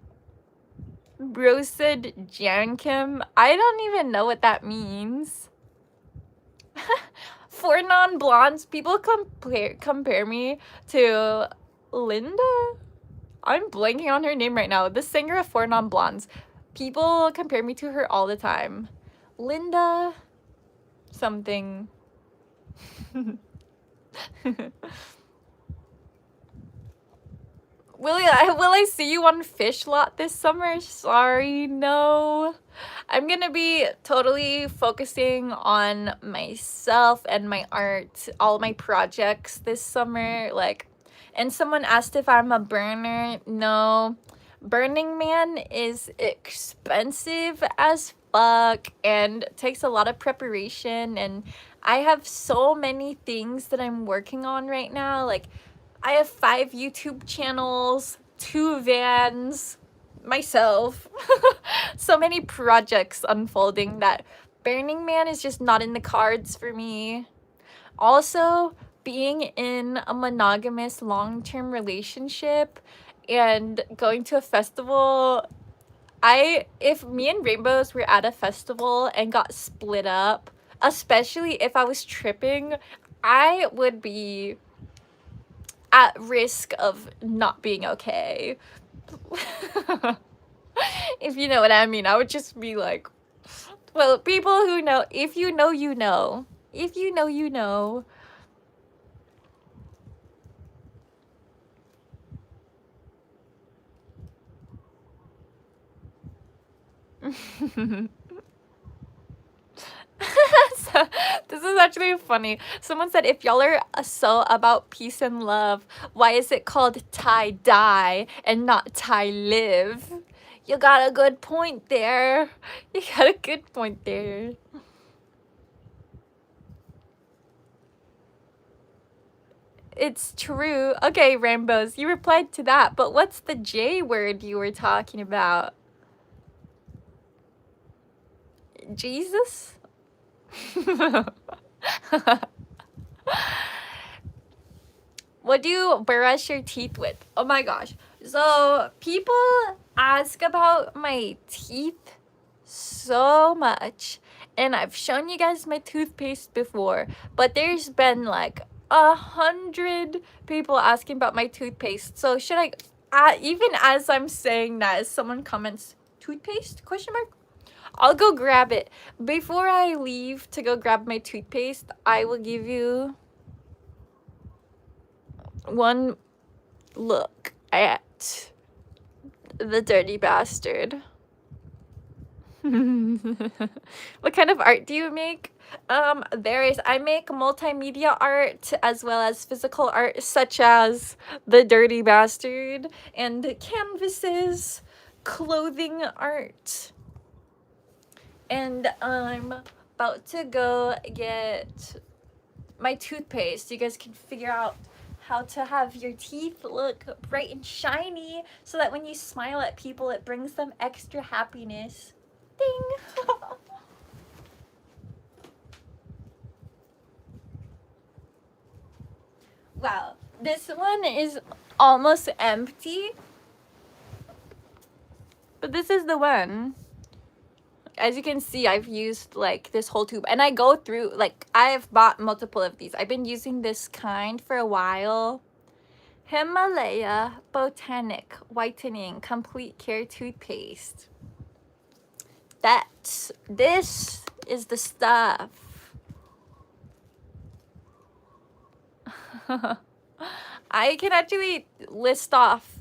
Bro said Jankum. I don't even know what that means. For non-blondes, people compare me to Linda. I'm blanking on her name right now. The singer of Four Non-Blondes. People compare me to her all the time. Linda something. Will I see you on Fish Lot this summer? Sorry, no. I'm gonna be totally focusing on myself and my art, all my projects this summer. Like, and someone asked if I'm a burner. No. Burning Man is expensive as fuck and takes a lot of preparation, and I have so many things that I'm working on right now. Like, I have 5 YouTube channels, 2 vans, myself. So many projects unfolding that Burning Man is just not in the cards for me. Also, being in a monogamous long-term relationship and going to a festival, if me and Rainbows were at a festival and got split up, especially if I was tripping, I would be at risk of not being okay. If you know what I mean, I would just be like, well, people who know, if you know, you know. If you know, you know. So, this is actually funny. Someone said, if y'all are so about peace and love, why is it called tie-dye and not tie-live? You got a good point there. You got a good point there. It's true. Okay, Rainbows, you replied to that, but what's the J word you were talking about? Jesus? What do you brush your teeth with? Oh my gosh. So, people ask about my teeth so much. And I've shown you guys my toothpaste before. But there's been like 100 people asking about my toothpaste. So, should I, even as I'm saying that, as someone comments, toothpaste? Question mark? I'll go grab it. Before I leave to go grab my toothpaste, I will give you one look at the dirty bastard. What kind of art do you make? I make multimedia art as well as physical art, such as the dirty bastard and canvases, clothing art. And I'm about to go get my toothpaste. You guys can figure out how to have your teeth look bright and shiny so that when you smile at people, it brings them extra happiness. Ding! Wow, this one is almost empty. But this is the one. As you can see, I've used like this whole tube, and I go through, like, I've bought multiple of these. I've been using this kind for a while. Himalaya Botanic Whitening Complete Care Toothpaste. This is the stuff. I can actually list off.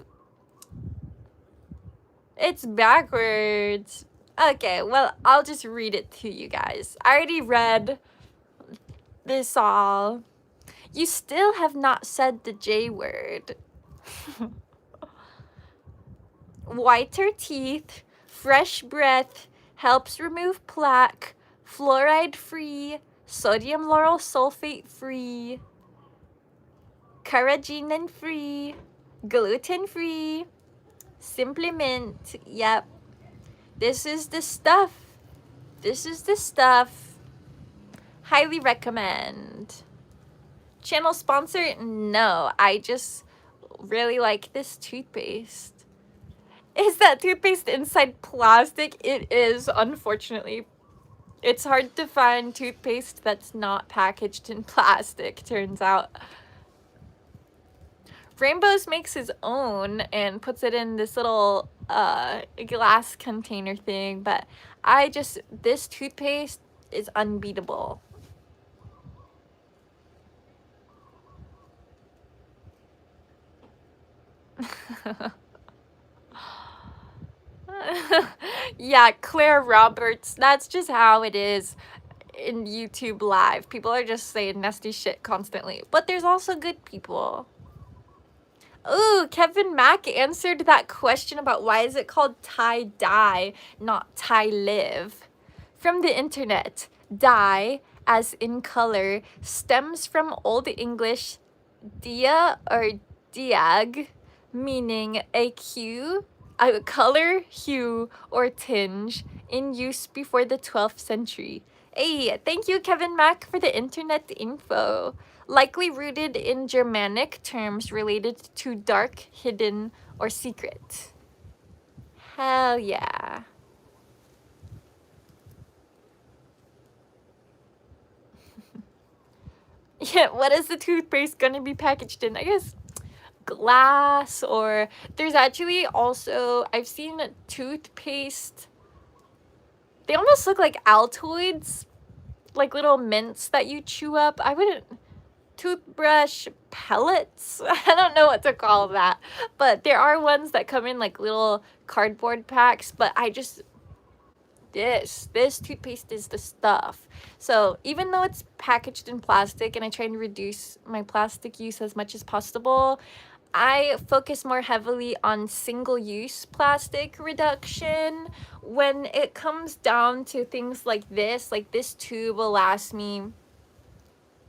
It's backwards. Okay, well, I'll just read it to you guys. I already read this all. You still have not said the J word. Whiter teeth, fresh breath, helps remove plaque, fluoride free, sodium lauryl sulfate free, carrageenan free, gluten free, simply mint. Yep. This is the stuff. This is the stuff. Highly recommend. Channel sponsor? No, I just really like this toothpaste. Is that toothpaste inside plastic? It is, unfortunately. It's hard to find toothpaste that's not packaged in plastic, turns out. Rainbows makes his own and puts it in this little glass container thing, but this toothpaste is unbeatable. Yeah, Claire Roberts, that's just how it is in YouTube Live. People are just saying nasty shit constantly, but there's also good people. Ooh, Kevin Mack answered that question about why is it called tie-dye, not tie-live. From the internet, dye, as in color, stems from Old English dia or diag, meaning a color, hue, or tinge in use before the 12th century. Hey, thank you, Kevin Mack, for the internet info. Likely rooted in Germanic terms related to dark, hidden, or secret. Hell yeah. Yeah, what is the toothpaste gonna be packaged in? I guess glass, or there's actually also, I've seen toothpaste. They almost look like Altoids, like little mints that you chew up. I wouldn't, toothbrush pellets? I don't know what to call that, but there are ones that come in like little cardboard packs, but I just, this toothpaste is the stuff. So even though it's packaged in plastic and I try and reduce my plastic use as much as possible, I focus more heavily on single-use plastic reduction. When it comes down to things like this tube will last me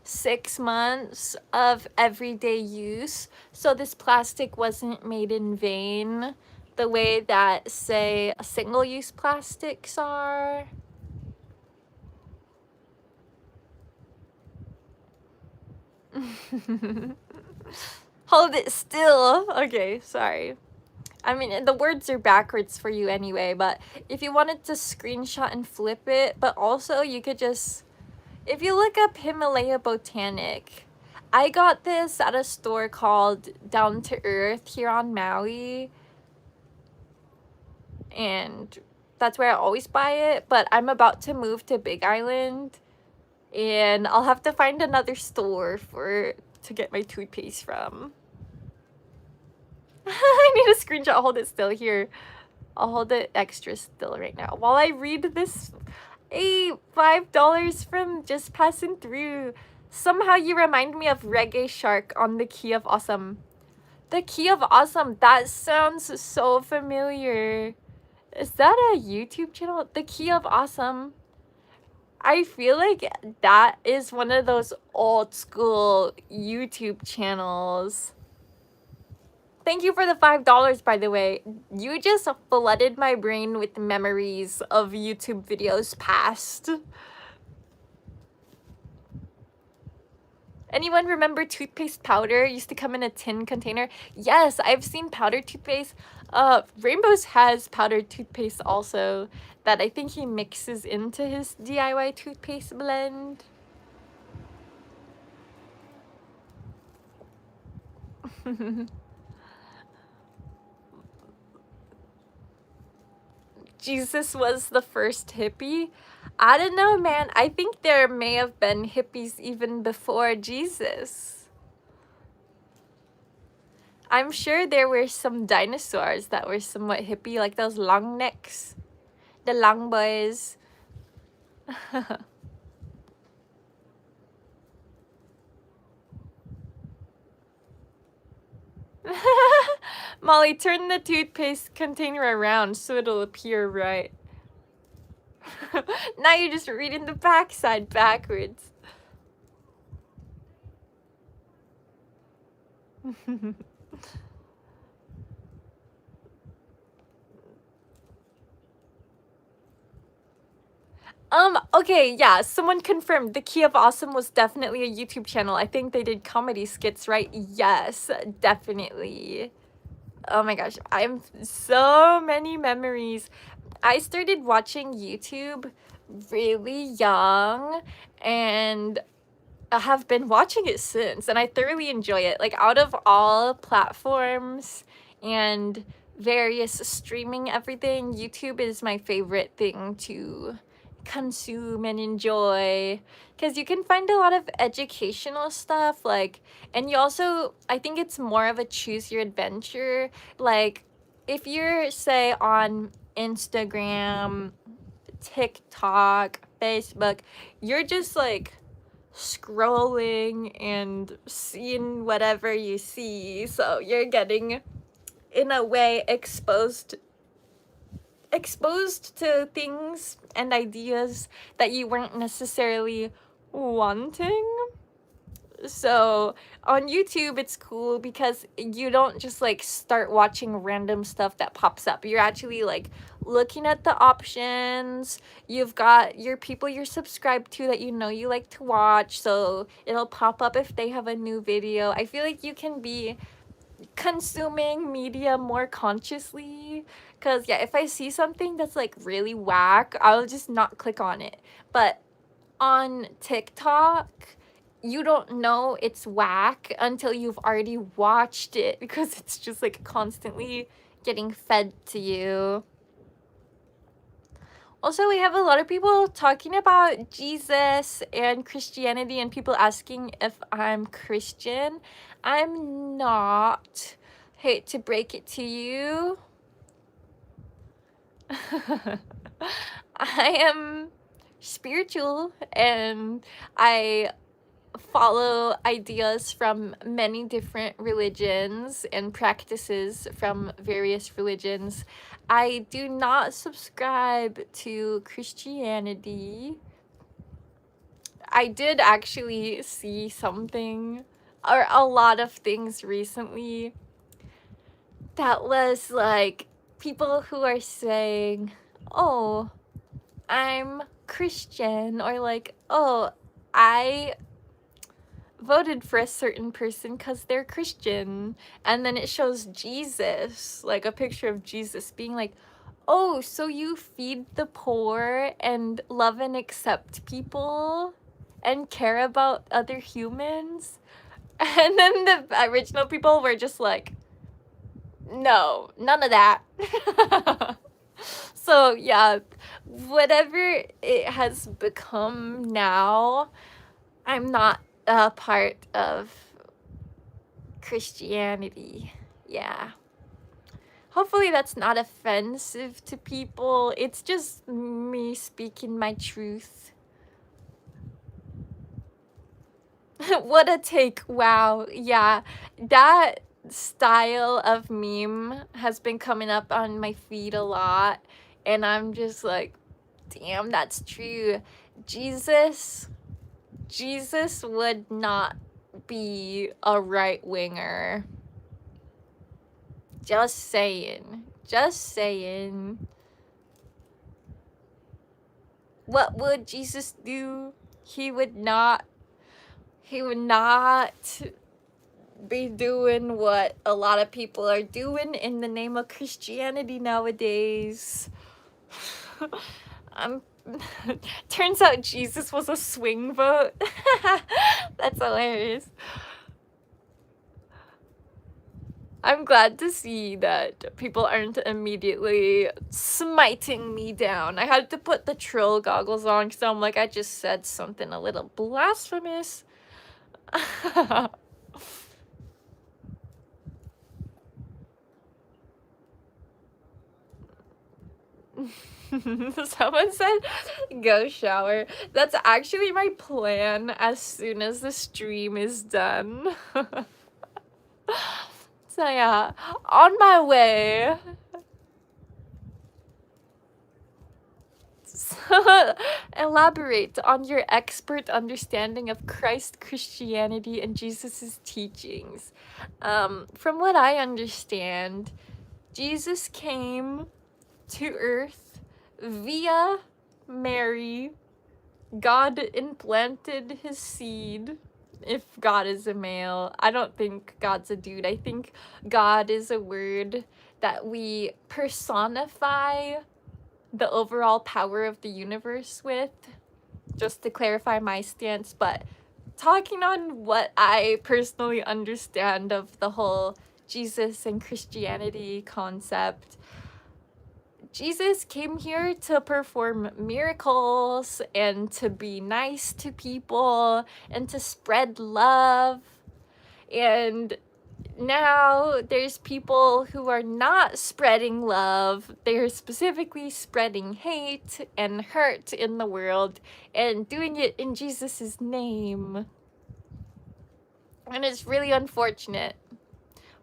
6 months of everyday use. So this plastic wasn't made in vain the way that, say, single-use plastics are. Hold it still. Okay, sorry. I mean, the words are backwards for you anyway, but if you wanted to screenshot and flip it, but also you could just, if you look up Himalaya Botanic, I got this at a store called Down to Earth here on Maui, and that's where I always buy it, but I'm about to move to Big Island, and I'll have to find another store to get my toothpaste from. I need a screenshot. Hold it still here. I'll hold it extra still right now while I read this. $5 from Just Passing Through. Somehow you remind me of Reggae Shark on the Key of Awesome. The Key of Awesome, that sounds so familiar. Is that a YouTube channel? The Key of Awesome. I feel like that is one of those old school YouTube channels. Thank you for the $5, by the way. You just flooded my brain with memories of YouTube videos past. Anyone remember toothpaste powder? Used to come in a tin container. Yes, I've seen powdered toothpaste. Rainbows has powdered toothpaste also that I think he mixes into his DIY toothpaste blend. Jesus was the first hippie? I don't know, man. I think there may have been hippies even before Jesus. I'm sure there were some dinosaurs that were somewhat hippie, like those long necks. The long boys. Molly, turn the toothpaste container around so it'll appear right. Now you're just reading the backside backwards. Okay, yeah, someone confirmed the Key of Awesome was definitely a YouTube channel. I think they did comedy skits, right? Yes, definitely. Oh my gosh, I have so many memories. I started watching YouTube really young, and I have been watching it since, and I thoroughly enjoy it. Like, out of all platforms and various streaming everything, YouTube is my favorite thing to consume and enjoy, because you can find a lot of educational stuff, like, and you also, I think it's more of a choose your adventure. Like, if you're, say, on Instagram, TikTok, Facebook, you're just like scrolling and seeing whatever you see, so you're getting, in a way, exposed to things and ideas that you weren't necessarily wanting. So on YouTube, it's cool because you don't just like start watching random stuff that pops up. You're actually like looking at the options. You've got your people you're subscribed to that you know you like to watch, so it'll pop up if they have a new video. I feel like you can be consuming media more consciously, because yeah, if I see something that's like really whack, I'll just not click on it. But on TikTok, you don't know it's whack until you've already watched it, because it's just like constantly getting fed to you. Also, we have a lot of people talking about Jesus and Christianity and people asking if I'm Christian. I'm not. Hate to break it to you. I am spiritual and I follow ideas from many different religions and practices from various religions. I do not subscribe to Christianity. I did actually see something or a lot of things recently that was like people who are saying, oh, I'm Christian, or like, oh, I voted for a certain person because they're Christian, and then it shows Jesus, like a picture of Jesus being like, oh, so you feed the poor and love and accept people and care about other humans? And then the original people were just like, no, none of that. So yeah, whatever it has become now, I'm not a part of Christianity. Yeah. Hopefully that's not offensive to people. It's just me speaking my truth. What a take. Wow. Yeah. That style of meme has been coming up on my feed a lot. And I'm just like, damn, that's true. Jesus would not be a right winger. Just saying. Just saying. What would Jesus do? He would not be doing what a lot of people are doing in the name of Christianity nowadays. Turns out Jesus was a swing vote. That's hilarious. I'm glad to see that people aren't immediately smiting me down. I had to put the troll goggles on because I'm like, I just said something a little blasphemous. Someone said go shower. That's actually my plan as soon as the stream is done. So yeah, on my way. So, elaborate on your expert understanding of Christ, Christianity, and Jesus's teachings. From what I understand, Jesus came to earth via Mary. God implanted his seed. If God is a male, I don't think God's a dude. I think God is a word that we personify the overall power of the universe with, just to clarify my stance. But talking on what I personally understand of the whole Jesus and Christianity concept, Jesus came here to perform miracles and to be nice to people and to spread love. And now there's people who are not spreading love. They're specifically spreading hate and hurt in the world and doing it in Jesus's name. And it's really unfortunate.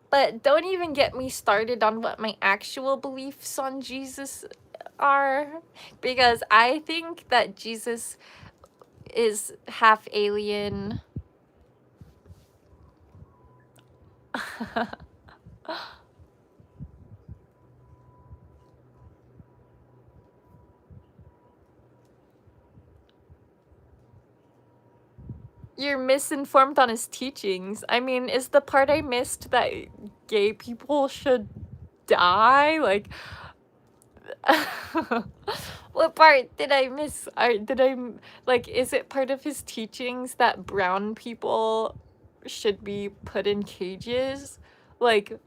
But don't even get me started on what my actual beliefs on Jesus are, because I think that Jesus is half alien. You're misinformed on his teachings. I mean, is the part I missed that gay people should die? Like, what part did I miss? Like, is it part of his teachings that brown people should be put in cages? Like,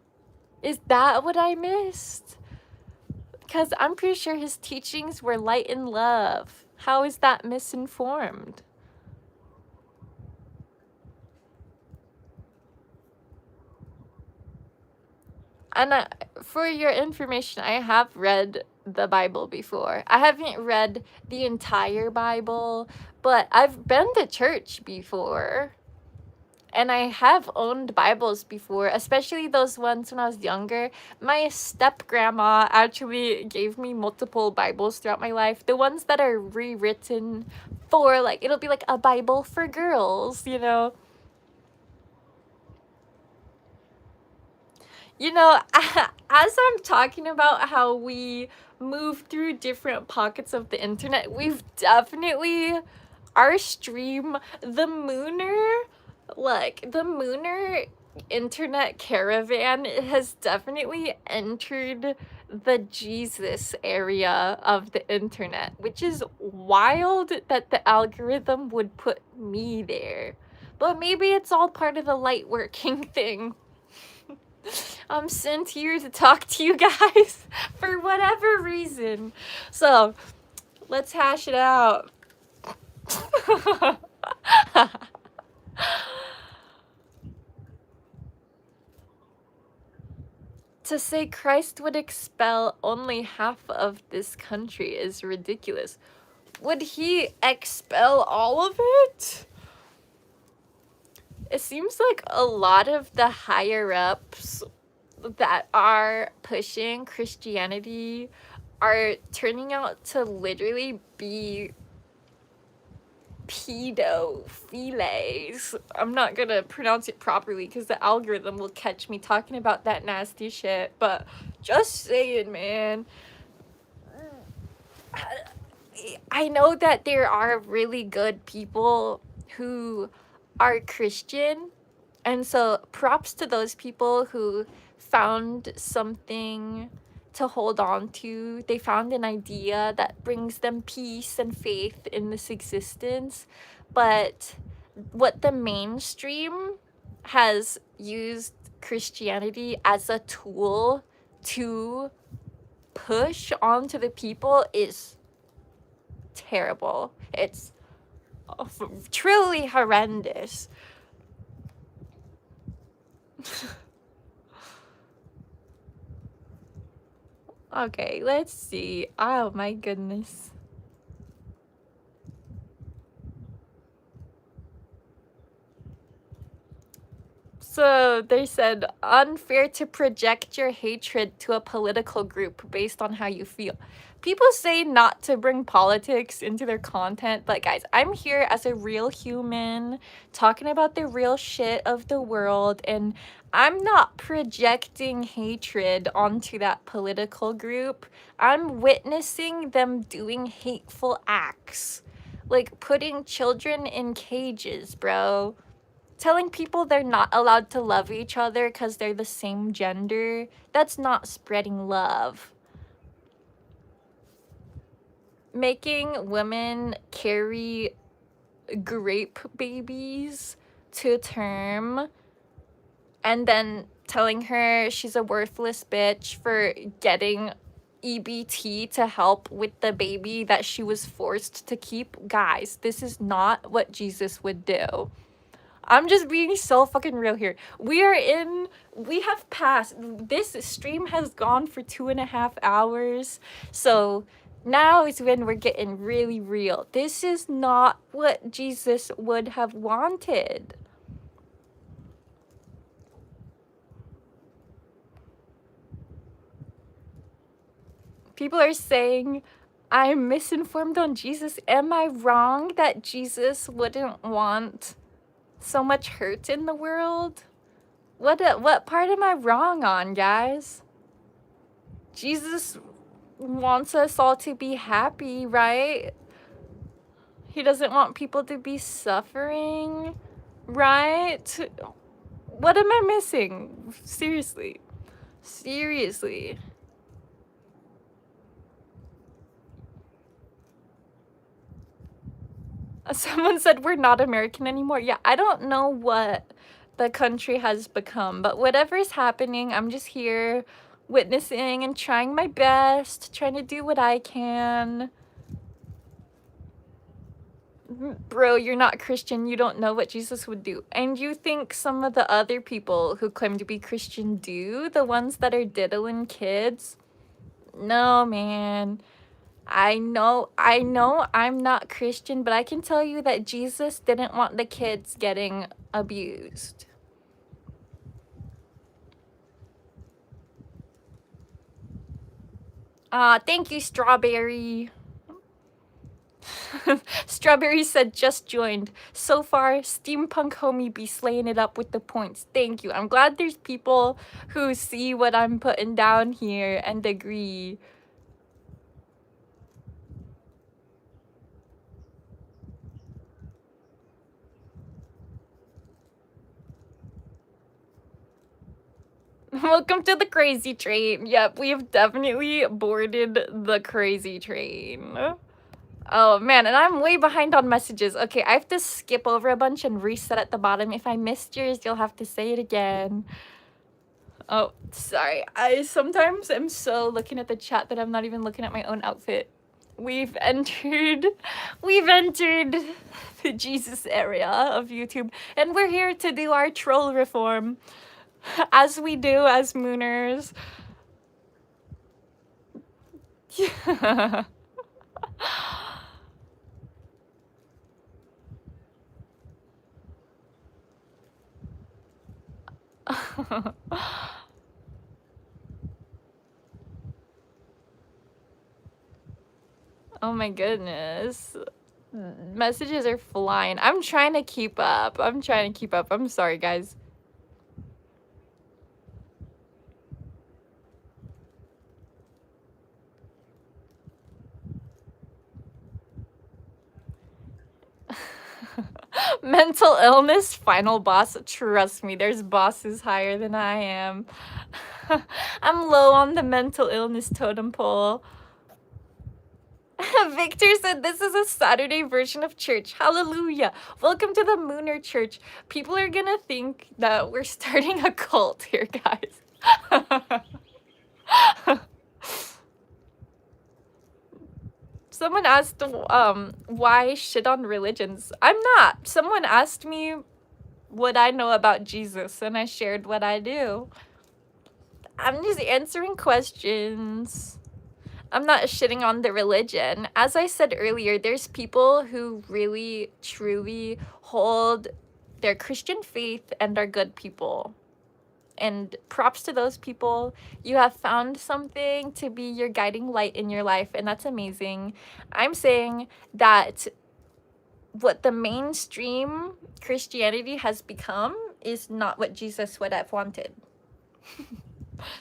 is that what I missed? Because I'm pretty sure his teachings were light and love. How is that misinformed? And for your information, I have read the Bible before. I haven't read the entire Bible, but I've been to church before. And I have owned Bibles before, especially those ones when I was younger. My step-grandma actually gave me multiple Bibles throughout my life. The ones that are rewritten for, like, it'll be like a Bible for girls, you know? You know, as I'm talking about how we move through different pockets of the internet, we've definitely, our stream, the Mooner internet caravan has definitely entered the Jesus area of the internet, which is wild that the algorithm would put me there. But maybe it's all part of the light working thing. I'm sent here to talk to you guys for whatever reason. So, let's hash it out. To say Christ would expel only half of this country is ridiculous. Would he expel all of it? It seems like a lot of the higher-ups that are pushing Christianity are turning out to literally be pedophiles. I'm not gonna pronounce it properly because the algorithm will catch me talking about that nasty shit, but just saying, man. I know that there are really good people who are Christian, and so props to those people who found something to hold on to. They found an idea that brings them peace and faith in this existence. But what the mainstream has used Christianity as a tool to push onto the people is terrible. It's truly horrendous. Okay, let's see. Oh my goodness. So they said, unfair to project your hatred to a political group based on how you feel. People say not to bring politics into their content, but guys, I'm here as a real human talking about the real shit of the world, and I'm not projecting hatred onto that political group. I'm witnessing them doing hateful acts, like putting children in cages, bro. Telling people they're not allowed to love each other because they're the same gender, that's not spreading love. Making women carry grape babies to term and then telling her she's a worthless bitch for getting EBT to help with the baby that she was forced to keep. Guys, this is not what Jesus would do. I'm just being so fucking real here. We have passed, this stream has gone for 2.5 hours. So now is when we're getting really real. This is not what Jesus would have wanted. People are saying I'm misinformed on Jesus. Am I wrong that Jesus wouldn't want so much hurt in the world? What part am I wrong on, guys? Jesus wants us all to be happy, right? He doesn't want people to be suffering, right? What am I missing? Seriously. Seriously. Someone said we're not American anymore. Yeah, I don't know what the country has become, but whatever's happening, I'm just here witnessing and trying my best, trying to do what I can. Bro, you're not Christian. You don't know what Jesus would do. And you think some of the other people who claim to be Christian do? The ones that are diddling kids? No, man. I know I'm not Christian, but I can tell you that Jesus didn't want the kids getting abused. Thank you, Strawberry. Strawberry said just joined. So far, Steampunk Homie be slaying it up with the points. Thank you. I'm glad there's people who see what I'm putting down here and agree. Welcome to the crazy train. Yep, we have definitely boarded the crazy train. Oh man, and I'm way behind on messages. Okay, I have to skip over a bunch and reset at the bottom. If I missed yours, you'll have to say it again. Oh, sorry. I sometimes am so looking at the chat that I'm not even looking at my own outfit. We've entered the Jesus area of YouTube, and we're here to do our troll reform. As we do as Mooners. Oh my goodness. Messages are flying. I'm trying to keep up. I'm sorry, guys. Mental illness, final boss. Trust me, there's bosses higher than I am. I'm low on the mental illness totem pole. Victor said this is a Saturday version of church. Hallelujah. Welcome to the Mooner Church. People are gonna think that we're starting a cult here, guys. Someone asked why shit on religions. I'm not. Someone asked me what I know about Jesus, and I shared what I do. I'm just answering questions. I'm not shitting on the religion. As I said earlier, there's people who really, truly hold their Christian faith and are good people. And props to those people. You have found something to be your guiding light in your life, and that's amazing. I'm saying that what the mainstream Christianity has become is not what Jesus would have wanted.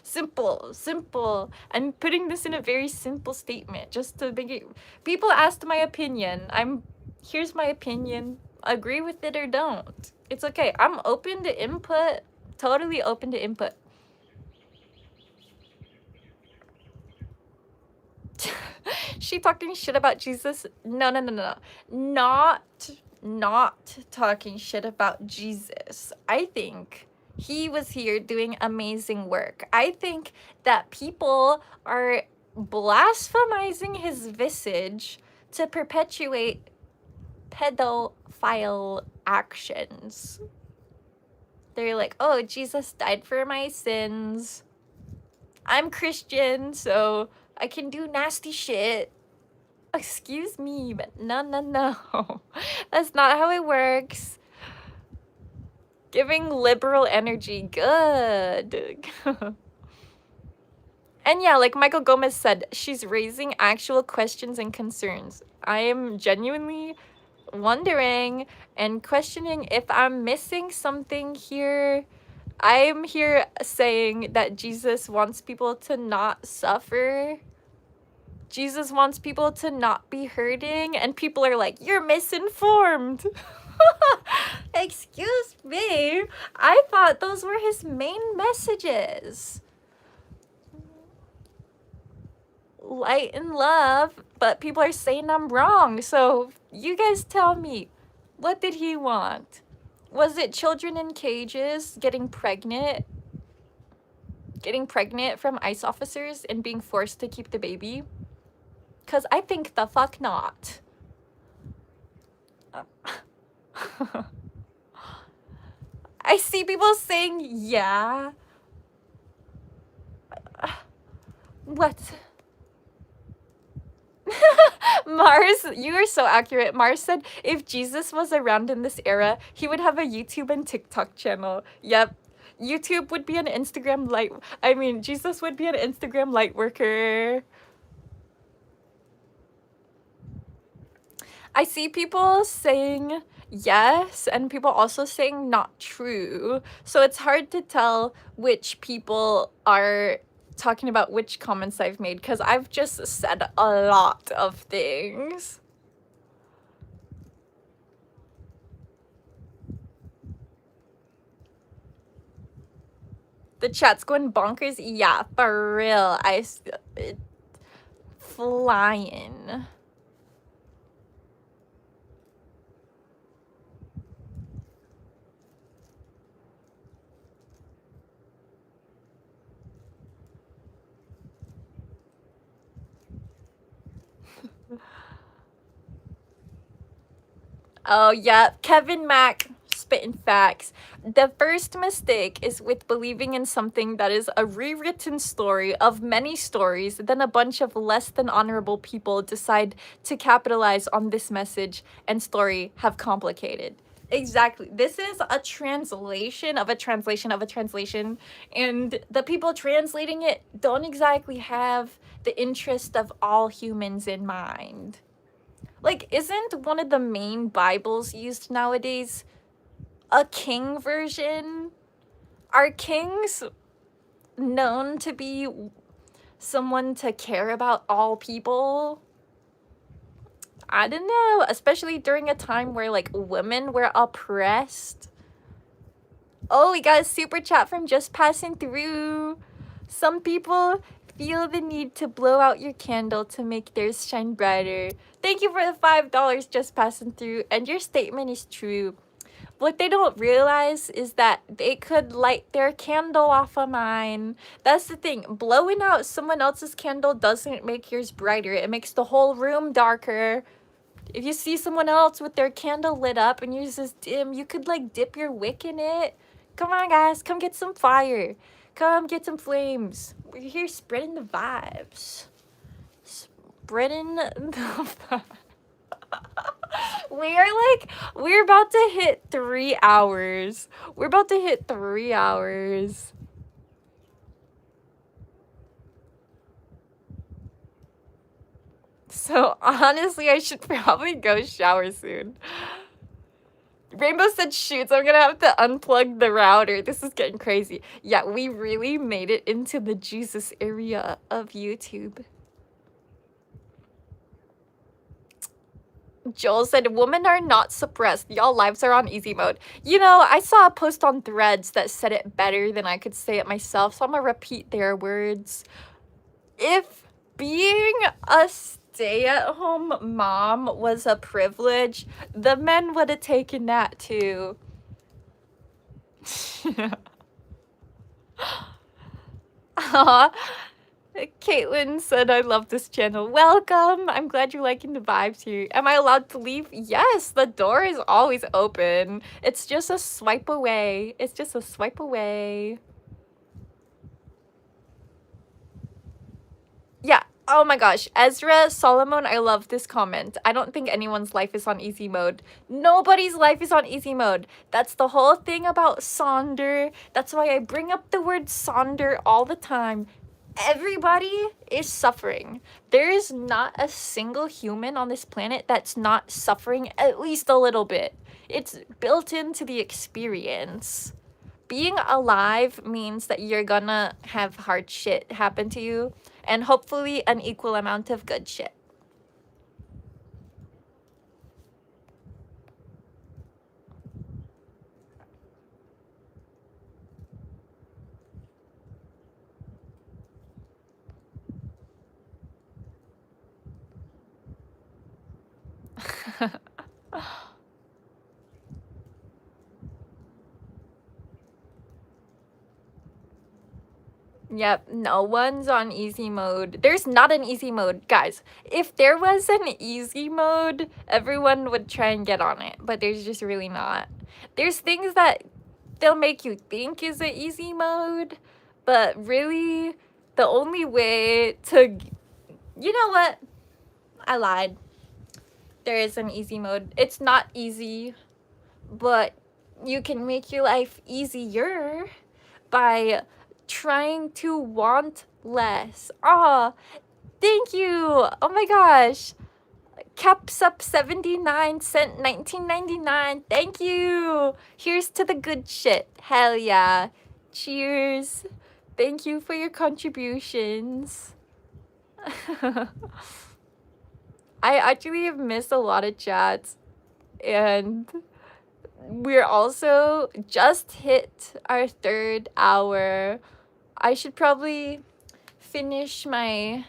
Simple. I'm putting this in a very simple statement just to make it. People asked my opinion. Here's my opinion. Agree with it or don't. It's okay. I'm open to input. Totally open to input. She talking shit about Jesus? No. Not talking shit about Jesus. I think he was here doing amazing work. I think that people are blasphemizing his visage to perpetuate pedophile actions. They're like, oh, Jesus died for my sins. I'm Christian, so I can do nasty shit. Excuse me, but no. That's not how it works. Giving liberal energy, good. And yeah, like Michael Gomez said, she's raising actual questions and concerns. I am genuinely wondering and questioning if I'm missing something here. I'm here saying that Jesus wants people to not suffer. Jesus wants people to not be hurting, and people are like, you're misinformed. Excuse me. I thought those were his main messages. Light and love, but people are saying I'm wrong. So you guys tell me, what did he want? Was it children in cages getting pregnant? Getting pregnant from ICE officers and being forced to keep the baby? Because I think the fuck not. I see people saying, yeah. What? Mars, you are so accurate. Mars said if Jesus was around in this era, he would have a YouTube and TikTok channel. Yep. YouTube would be an Instagram light. I mean, Jesus would be an Instagram light worker. I see people saying yes, and people also saying not true. So it's hard to tell which people are talking about which comments I've made, because I've just said a lot of things. The chat's going bonkers. Yeah, for real. Flying. Oh, yeah. Kevin Mack, spitting facts. The first mistake is with believing in something that is a rewritten story of many stories, then a bunch of less than honorable people decide to capitalize on this message and story have complicated. Exactly. This is a translation of a translation of a translation, and the people translating it don't exactly have the interest of all humans in mind. Like, isn't one of the main Bibles used nowadays a king version? Are kings known to be someone to care about all people? I don't know, especially during a time where, like, women were oppressed. Oh, we got a super chat from Just Passing Through. Some people feel the need to blow out your candle to make theirs shine brighter. Thank you for the $5, Just Passing Through, and your statement is true. What they don't realize is that they could light their candle off of mine. That's the thing. Blowing out someone else's candle doesn't make yours brighter. It makes the whole room darker. If you see someone else with their candle lit up and yours is dim, you could, like, dip your wick in it. Come on, guys. Come get some fire. Come get some flames. We're here spreading the vibes. Spreading the vibes. We're about to hit 3 hours. We're about to hit 3 hours. So honestly, I should probably go shower soon. Rainbow said shoots. I'm gonna have to unplug the router. This is getting crazy. Yeah, we really made it into the Jesus area of YouTube. Joel said, women are not suppressed. Y'all lives are on easy mode. You know, I saw a post on Threads that said it better than I could say it myself, so I'm gonna repeat their words. If being a stay-at-home mom was a privilege, the men would have taken that too. Caitlin said, I love this channel. Welcome. I'm glad you're liking the vibes here. Am I allowed to leave? Yes, the door is always open. It's just a swipe away. It's just a swipe away. Yeah. Oh my gosh. Ezra Solomon, I love this comment. I don't think anyone's life is on easy mode. Nobody's life is on easy mode. That's the whole thing about Sonder. That's why I bring up the word Sonder all the time. Everybody is suffering. There is not a single human on this planet that's not suffering at least a little bit. It's built into the experience. being alive means that you're gonna have hard shit happen to you, and hopefully an equal amount of good shit. Yep, no one's on easy mode. There's not an easy mode. Guys, if there was an easy mode, everyone would try and get on it, but there's just really not. There's things that they'll make you think is an easy mode, but really, the only way to... You know what? I lied. There is an easy mode. It's not easy, but you can make your life easier by trying to want less. Ah, thank you. Oh my gosh. Caps up 79 cent 19.99. Thank you. Here's to the good shit. Hell yeah. Cheers. Thank you for your contributions. I actually have missed a lot of chats, and we're also just hit our 3rd hour. I should probably finish my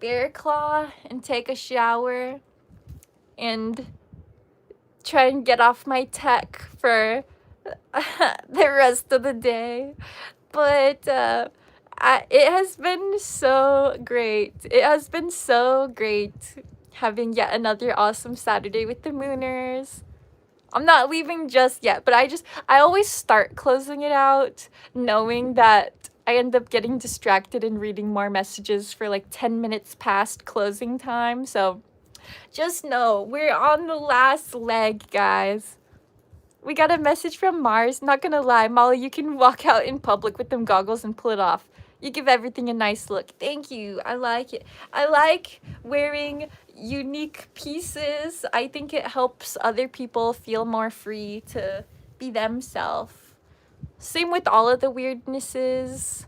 bear claw and take a shower and try and get off my tech for the rest of the day. But it has been so great. It has been so great having yet another awesome Saturday with the Mooners. I'm not leaving just yet, but I always start closing it out knowing that I end up getting distracted and reading more messages for like 10 minutes past closing time. So just know we're on the last leg, guys. We got a message from Mars. Not gonna lie, Molly, you can walk out in public with them goggles and pull it off. You give everything a nice look. Thank you. I like it. I like wearing unique pieces. I think it helps other people feel more free to be themselves. Same with all of the weirdnesses.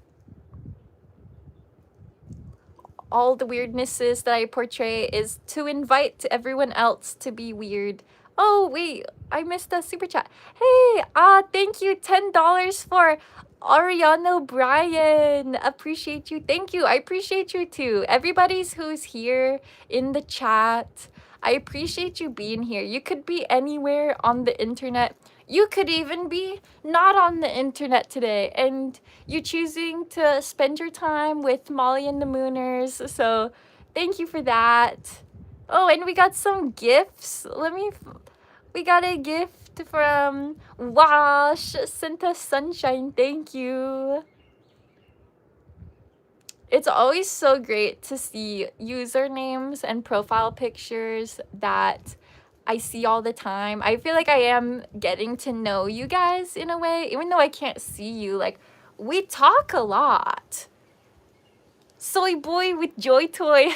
All the weirdnesses that I portray is to invite everyone else to be weird. Oh, wait, I missed a super chat. Hey, thank you, $10 for Ariana O'Brien. Appreciate you. Thank you. I appreciate you too. Everybody's who's here in the chat, I appreciate you being here. You could be anywhere on the internet. You could even be not on the internet today, and you're choosing to spend your time with Molly and the Mooners. So thank you for that. Oh, and we got some gifts. We got a gift from Wash, sent us sunshine. Thank you. It's always so great to see usernames and profile pictures that I see all the time. I feel like I am getting to know you guys in a way, even though I can't see you. Like, we talk a lot. Soy Boy with Joy Toy.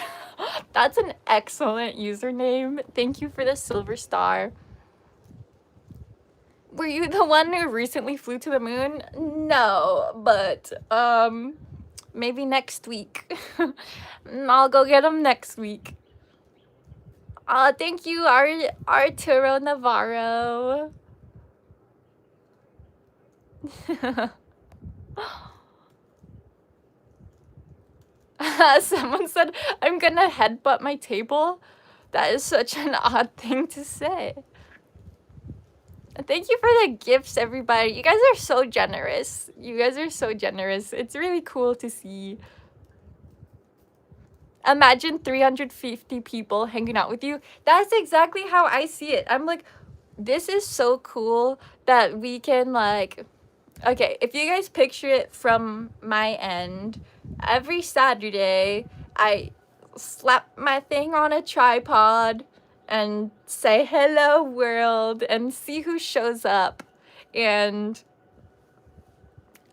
That's an excellent username. Thank you for the silver star. Were you the one who recently flew to the moon? No, but maybe next week. I'll go get them next week. Thank you, Arturo Navarro. Someone said, I'm gonna headbutt my table. That is such an odd thing to say. Thank you for the gifts, everybody. You guys are so generous. You guys are so generous. It's really cool to see. Imagine 350 people hanging out with you. That's exactly how I see it. I'm like, this is so cool that we can, like... Okay, if you guys picture it from my end, every Saturday, I slap my thing on a tripod and say hello world and see who shows up. And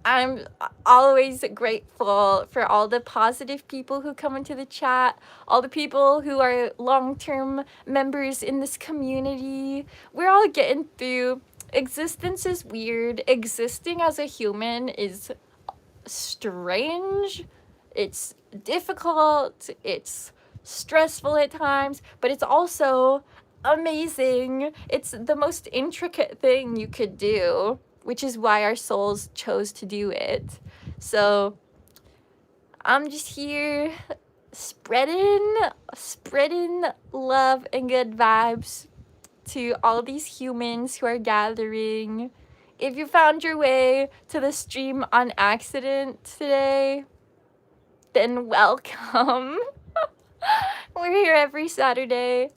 I'm always grateful for all the positive people who come into the chat, all the people who are long-term members in this community. We're all getting through existence is weird. Existing as a human is strange. It's difficult. It's stressful at times, but it's also amazing. It's the most intricate thing you could do, which is why our souls chose to do it. So I'm just here spreading love and good vibes to all these humans who are gathering. If you found your way to the stream on accident today, then welcome. We're here every Saturday.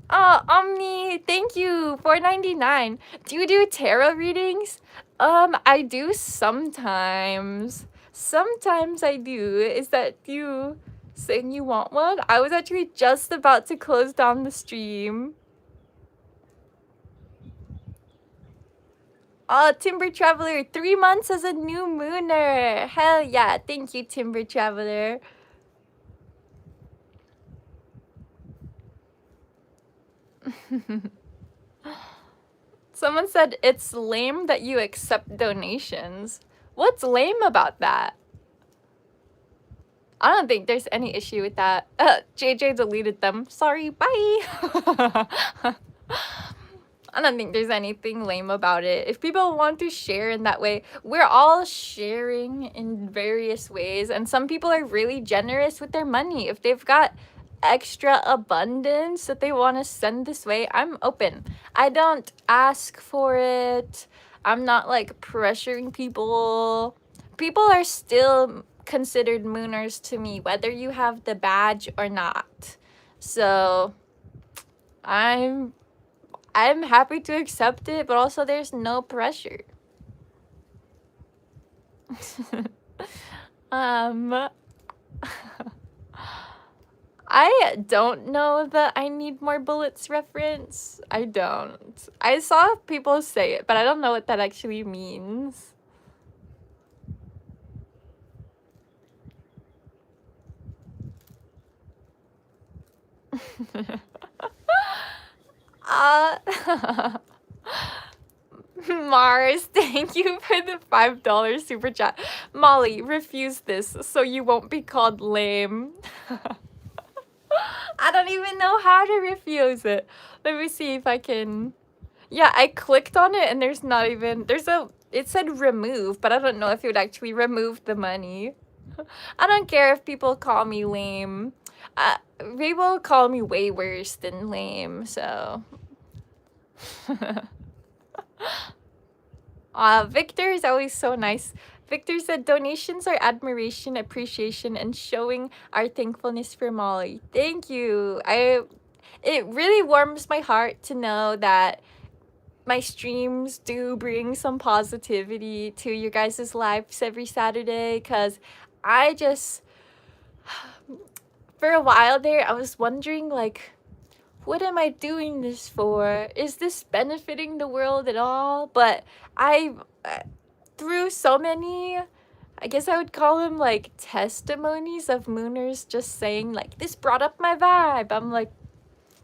Oh, Omni, thank you. $4.99. Do you do tarot readings? I do sometimes. Sometimes I do. Is that you saying you want one? I was actually just about to close down the stream. Oh, Timber Traveler, 3 months as a new mooner. Hell yeah. Thank you, Timber Traveler. Someone said it's lame that you accept donations. What's lame about that? I don't think there's any issue with that. JJ deleted them. Sorry, bye. I don't think there's anything lame about it. If people want to share in that way, we're all sharing in various ways. And some people are really generous with their money. If they've got extra abundance that they want to send this way, I'm open. I don't ask for it. I'm not like pressuring people. People are still considered mooners to me, whether you have the badge or not. So I'm happy to accept it, but also there's no pressure. I don't know the I need more bullets reference. I don't. I saw people say it, but I don't know what that actually means. Mars, thank you for the $5 super chat. Molly, refuse this so you won't be called lame. I don't even know how to refuse it. Let me see if I can. Yeah, I clicked on it and there's not even, it said remove, but I don't know if it would actually remove the money. I don't care if people call me lame. People call me way worse than lame, so. Victor is always so nice. Victor said donations are admiration, appreciation, and showing our thankfulness for Molly. Thank you. It really warms my heart to know that my streams do bring some positivity to your guys' lives every Saturday, because I just, for a while there, I was wondering, like, what am I doing this for? Is this benefiting the world at all? But through so many, I guess I would call them like testimonies of mooners just saying like, this brought up my vibe. I'm like,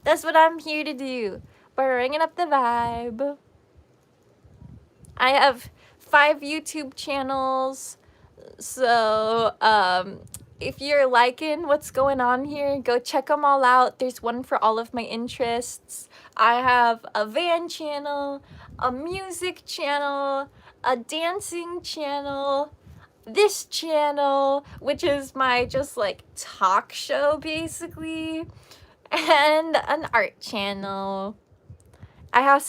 that's what I'm here to do. Bringing up the vibe. I have 5 YouTube channels. So, if you're liking what's going on here, go check them all out. There's one for all of my interests. I have a van channel, a music channel, a dancing channel, this channel, which is my just like talk show basically, and an art channel. I have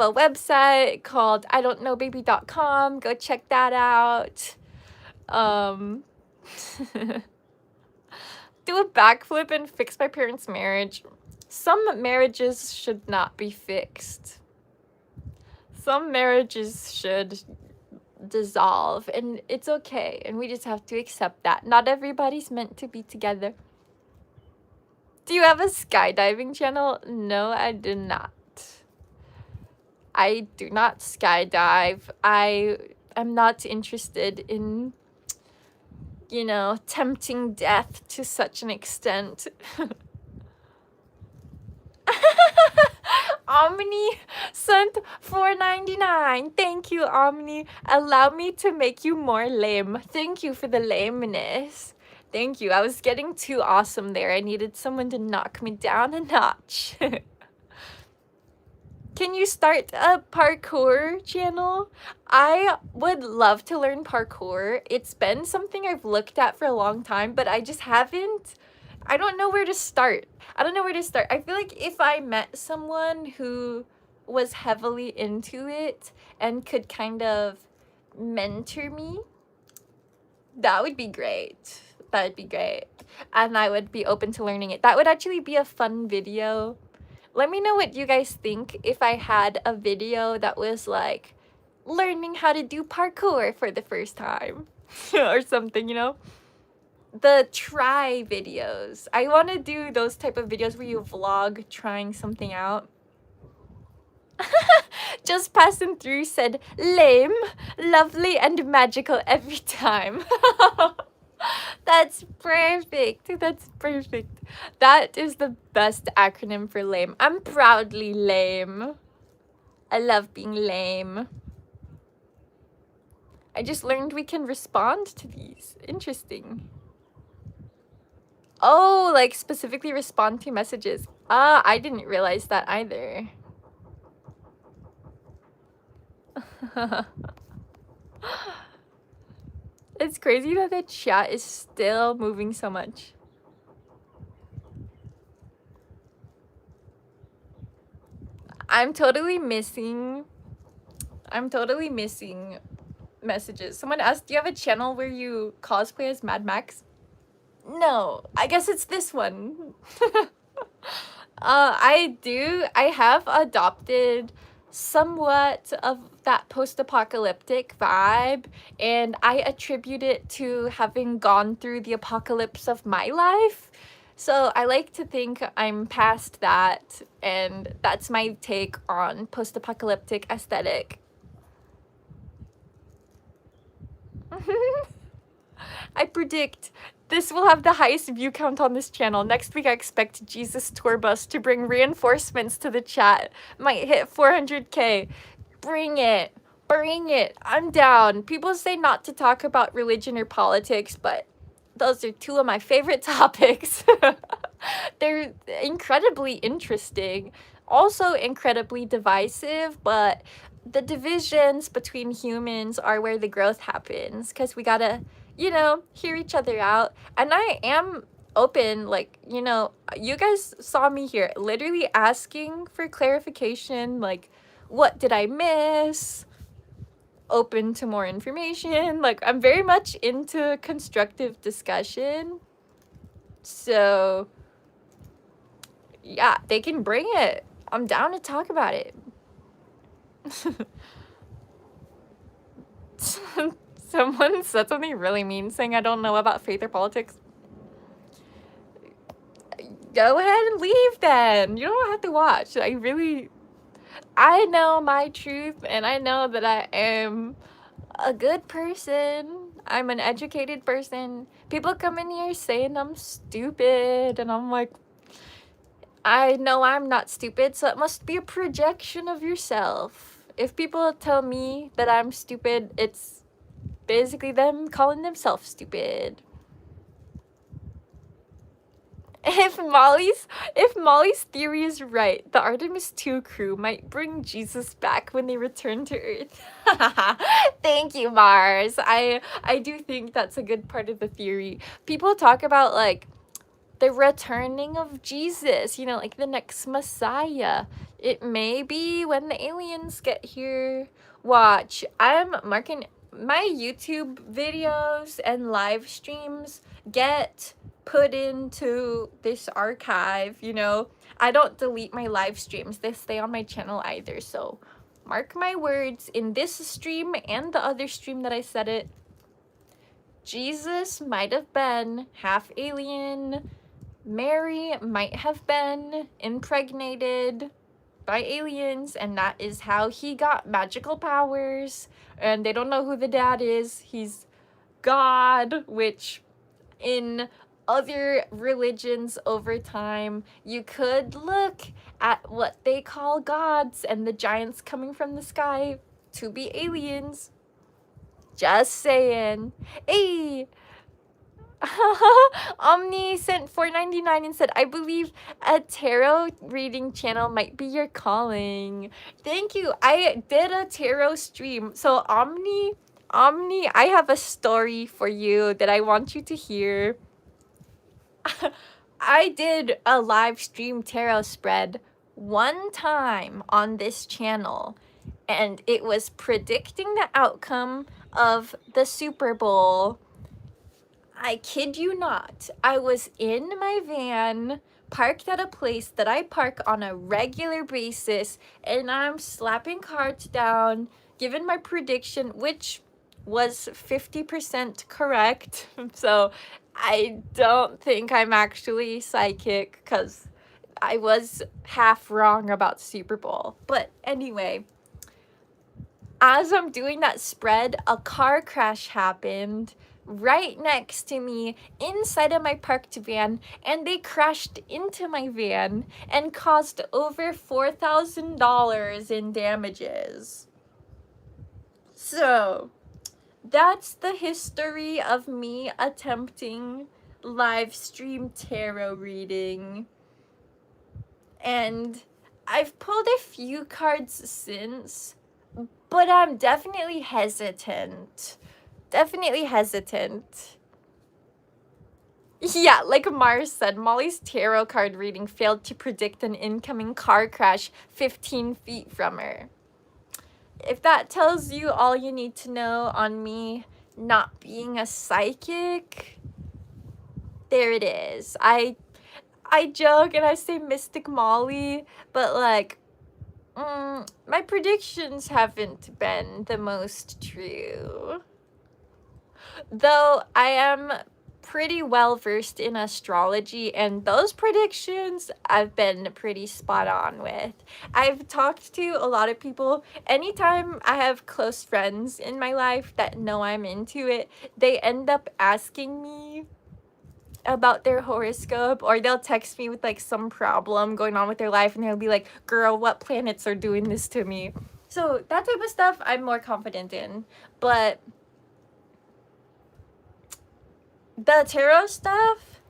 a website called idontknowbabyLLC. Go check that out. Do a backflip and fix my parents' marriage. Some marriages should not be fixed. Some marriages should dissolve, and it's okay, and we just have to accept that. Not everybody's meant to be together. Do you have a skydiving channel? No, I do not. I do not skydive. I am not interested in, you know, tempting death to such an extent. Omni sent $4.99. Thank you, Omni. Allow me to make you more lame. Thank you for the lameness. Thank you. I was getting too awesome there. I needed someone to knock me down a notch. Can you start a parkour channel? I would love to learn parkour. It's been something I've looked at for a long time, but I just haven't. I don't know where to start. I don't know where to start. I feel like if I met someone who was heavily into it and could kind of mentor me, that would be great. That would be great. And I would be open to learning it. That would actually be a fun video. Let me know what you guys think if I had a video that was like learning how to do parkour for the first time or something, you know? The try videos. I want to do those type of videos where you vlog trying something out. Just passing through said, lame, lovely, and magical every time. That's perfect. That's perfect. That is the best acronym for lame. I'm proudly lame. I love being lame. I just learned we can respond to these. Interesting. Oh, like specifically respond to messages. I didn't realize that either. It's crazy that the chat is still moving so much. I'm totally missing messages. Someone asked, do you have a channel where you cosplay as Mad Max? No, I guess it's this one. I do. I have adopted somewhat of that post-apocalyptic vibe, and I attribute it to having gone through the apocalypse of my life. So I like to think I'm past that, and that's my take on post-apocalyptic aesthetic. I predict this will have the highest view count on this channel. Next week I expect Jesus Tour Bus to bring reinforcements to the chat. Might hit 400k. Bring it. Bring it. I'm down. People say not to talk about religion or politics, but those are two of my favorite topics. They're incredibly interesting. Also incredibly divisive, but the divisions between humans are where the growth happens, because we gotta, you know, hear each other out. And I am open, like, you know, you guys saw me here literally asking for clarification, like, what did I miss? Open to more information. Like, I'm very much into constructive discussion. So, yeah, they can bring it. I'm down to talk about it. Someone said something really mean, saying I don't know about faith or politics. Go ahead and leave then. You don't have to watch. I know my truth, and I know that I am a good person. I'm an educated person. People come in here saying I'm stupid, and I'm like, I know I'm not stupid, so it must be a projection of yourself. If people tell me that I'm stupid, it's basically them calling themselves stupid. If Molly's theory is right, the Artemis 2 crew might bring Jesus back when they return to Earth. Thank you, Mars. I do think that's a good part of the theory. People talk about, like, the returning of Jesus, you know, like the next Messiah. It may be when the aliens get here. Watch, I'm marking my YouTube videos and live streams get put into this archive, you know. I don't delete my live streams. They stay on my channel either. So mark my words, in this stream and the other stream that I said it, Jesus might have been half alien. Mary might have been impregnated by aliens, and that is how he got magical powers. And they don't know who the dad is. He's God, which in other religions over time. You could look at what they call gods and the giants coming from the sky to be aliens. Just saying. Hey! Omni sent $4.99 and said, I believe a tarot reading channel might be your calling. Thank you. I did a tarot stream. So Omni, I have a story for you that I want you to hear. I did a live stream tarot spread one time on this channel, and it was predicting the outcome of the Super Bowl. I kid you not. I was in my van, parked at a place that I park on a regular basis, and I'm slapping cards down, given my prediction, which was 50% correct. So I don't think I'm actually psychic, because I was half wrong about Super Bowl. But anyway, as I'm doing that spread, a car crash happened right next to me inside of my parked van, and they crashed into my van and caused over $4,000 in damages. So that's the history of me attempting live stream tarot reading. And I've pulled a few cards since, but I'm definitely hesitant. Yeah, like Mars said, Molly's tarot card reading failed to predict an incoming car crash 15 feet from her. If that tells you all you need to know on me not being a psychic, there it is. I joke and I say Mystic Molly, but like, my predictions haven't been the most true. Though I am pretty well versed in astrology, and those predictions I've been pretty spot on with. I've talked to a lot of people. Anytime I have close friends in my life that know I'm into it, they end up asking me about their horoscope, or they'll text me with like some problem going on with their life, and they'll be like, girl, what planets are doing this to me? So that type of stuff I'm more confident in. But the tarot stuff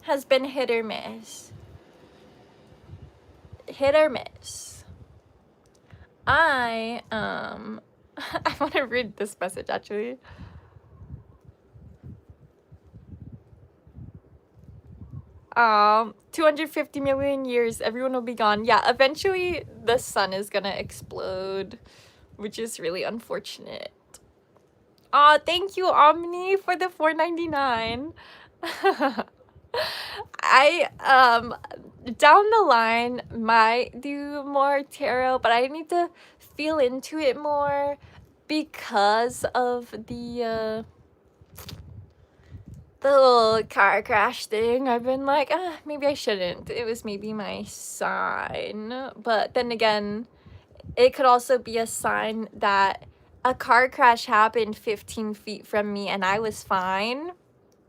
has been hit or miss. I I want to read this message actually. 250 million years, everyone will be gone. Yeah, eventually the sun is gonna explode, which is really unfortunate. Aw, thank you, Omni, for the $4.99. I, down the line, might do more tarot, but I need to feel into it more because of the little car crash thing. I've been like, maybe I shouldn't. It was maybe my sign. But then again, it could also be a sign that a car crash happened 15 feet from me and I was fine.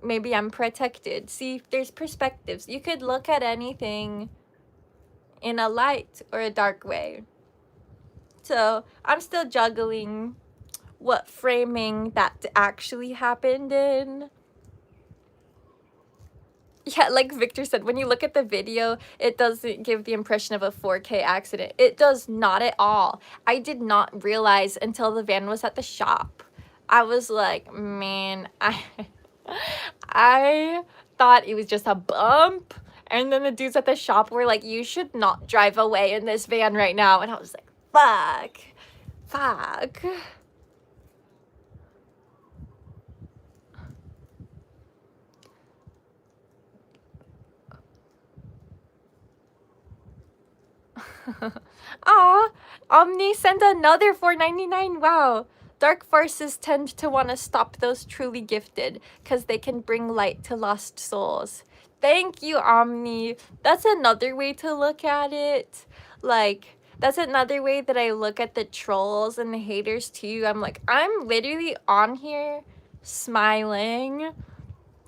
Maybe I'm protected. See, there's perspectives. You could look at anything in a light or a dark way. So I'm still juggling what framing that actually happened in. Yeah, like Victor said, when you look at the video, it doesn't give the impression of a 4K accident. It does not at all. I did not realize until the van was at the shop. I was like, man, I thought it was just a bump. And then the dudes at the shop were like, you should not drive away in this van right now. And I was like, fuck. Aw, Omni sent another $4.99. Wow. Dark forces tend to want to stop those truly gifted because they can bring light to lost souls. Thank you, Omni. That's another way to look at it. Like, that's another way that I look at the trolls and the haters too. I'm like, I'm literally on here smiling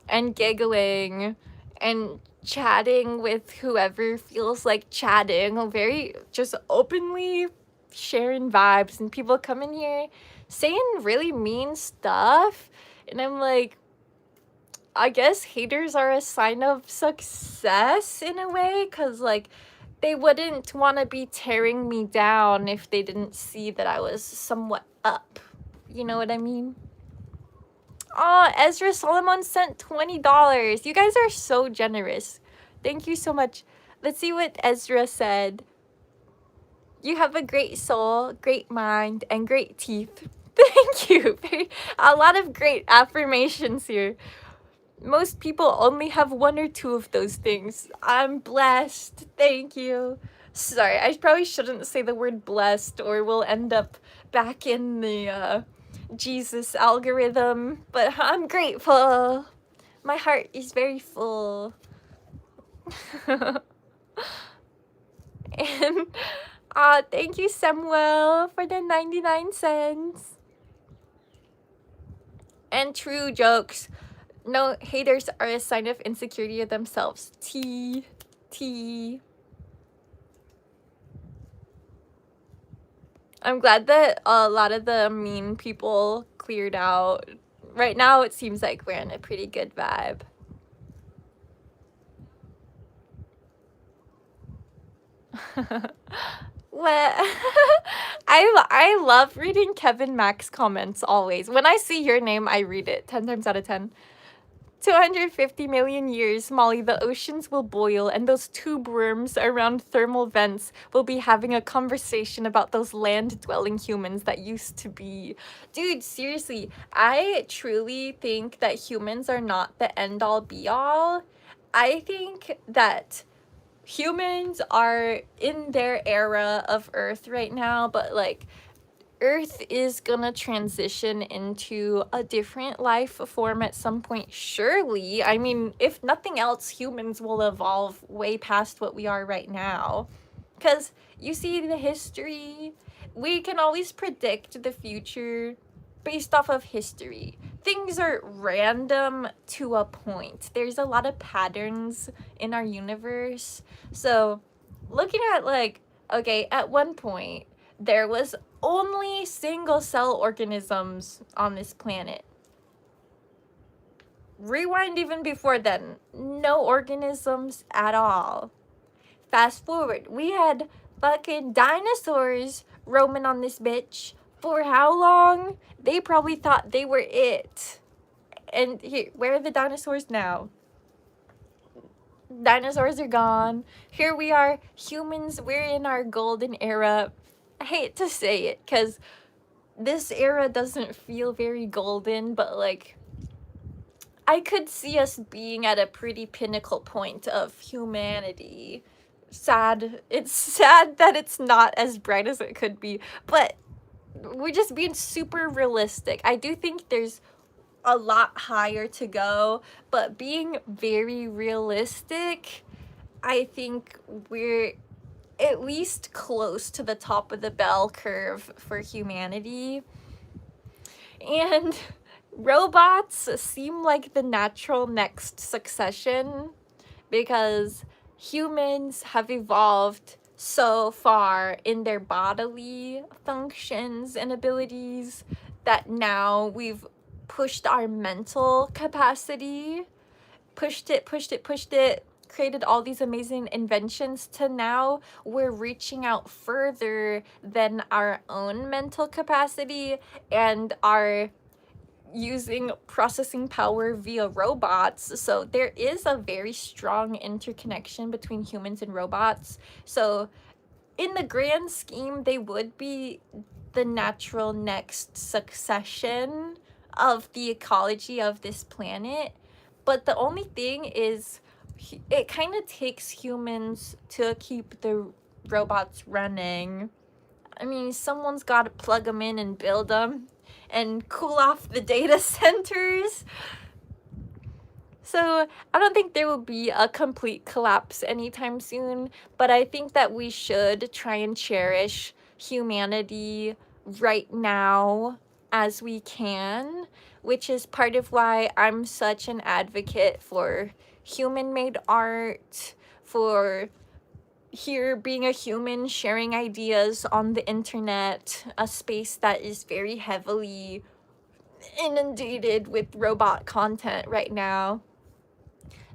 and giggling and chatting with whoever feels like chatting, very just openly sharing vibes, and people come in here saying really mean stuff, and I'm like, I guess haters are a sign of success in a way, because like they wouldn't want to be tearing me down if they didn't see that I was somewhat up. You know what I mean? Oh, Ezra Solomon sent $20. You guys are so generous. Thank you so much. Let's see what Ezra said. You have a great soul, great mind, and great teeth. Thank you. A lot of great affirmations here. Most people only have one or two of those things. I'm blessed. Thank you. Sorry, I probably shouldn't say the word blessed, or we'll end up back in the Jesus algorithm, but I'm grateful. My heart is very full. And thank you, Samuel, for the 99 cents. And true jokes. No, haters are a sign of insecurity of themselves. T. I'm glad that a lot of the mean people cleared out. Right now, it seems like we're in a pretty good vibe. What? I love reading Kevin Mack's comments always. When I see your name, I read it 10 times out of 10. 250 million years, Molly, the oceans will boil, and those tube worms around thermal vents will be having a conversation about those land-dwelling humans that used to be. Dude, seriously, I truly think that humans are not the end-all be-all. I think that humans are in their era of Earth right now, but like Earth is gonna transition into a different life form at some point, surely. I mean, if nothing else, humans will evolve way past what we are right now. Because you see the history, we can always predict the future based off of history. Things are random to a point. There's a lot of patterns in our universe. So, looking at like, okay, at one point, there was only single-cell organisms on this planet. Rewind even before then, no organisms at all. Fast forward, we had fucking dinosaurs roaming on this bitch. For how long? They probably thought they were it. And here, where are the dinosaurs now? Dinosaurs are gone. Here we are, humans, we're in our golden era. I hate to say it, because this era doesn't feel very golden, but like, I could see us being at a pretty pinnacle point of humanity. Sad. It's sad that it's not as bright as it could be, but we're just being super realistic. I do think there's a lot higher to go, but being very realistic, I think we're at least close to the top of the bell curve for humanity. And robots seem like the natural next succession, because humans have evolved so far in their bodily functions and abilities that now we've pushed our mental capacity, pushed it, created all these amazing inventions, to now we're reaching out further than our own mental capacity and are using processing power via robots. So there is a very strong interconnection between humans and robots. So in the grand scheme, they would be the natural next succession of the ecology of this planet. But the only thing is, it kind of takes humans to keep the robots running. I mean, someone's got to plug them in and build them and cool off the data centers. So I don't think there will be a complete collapse anytime soon, but I think that we should try and cherish humanity right now. as we can, which is part of why I'm such an advocate for human-made art, for here being a human sharing ideas on the internet, a space that is very heavily inundated with robot content right now.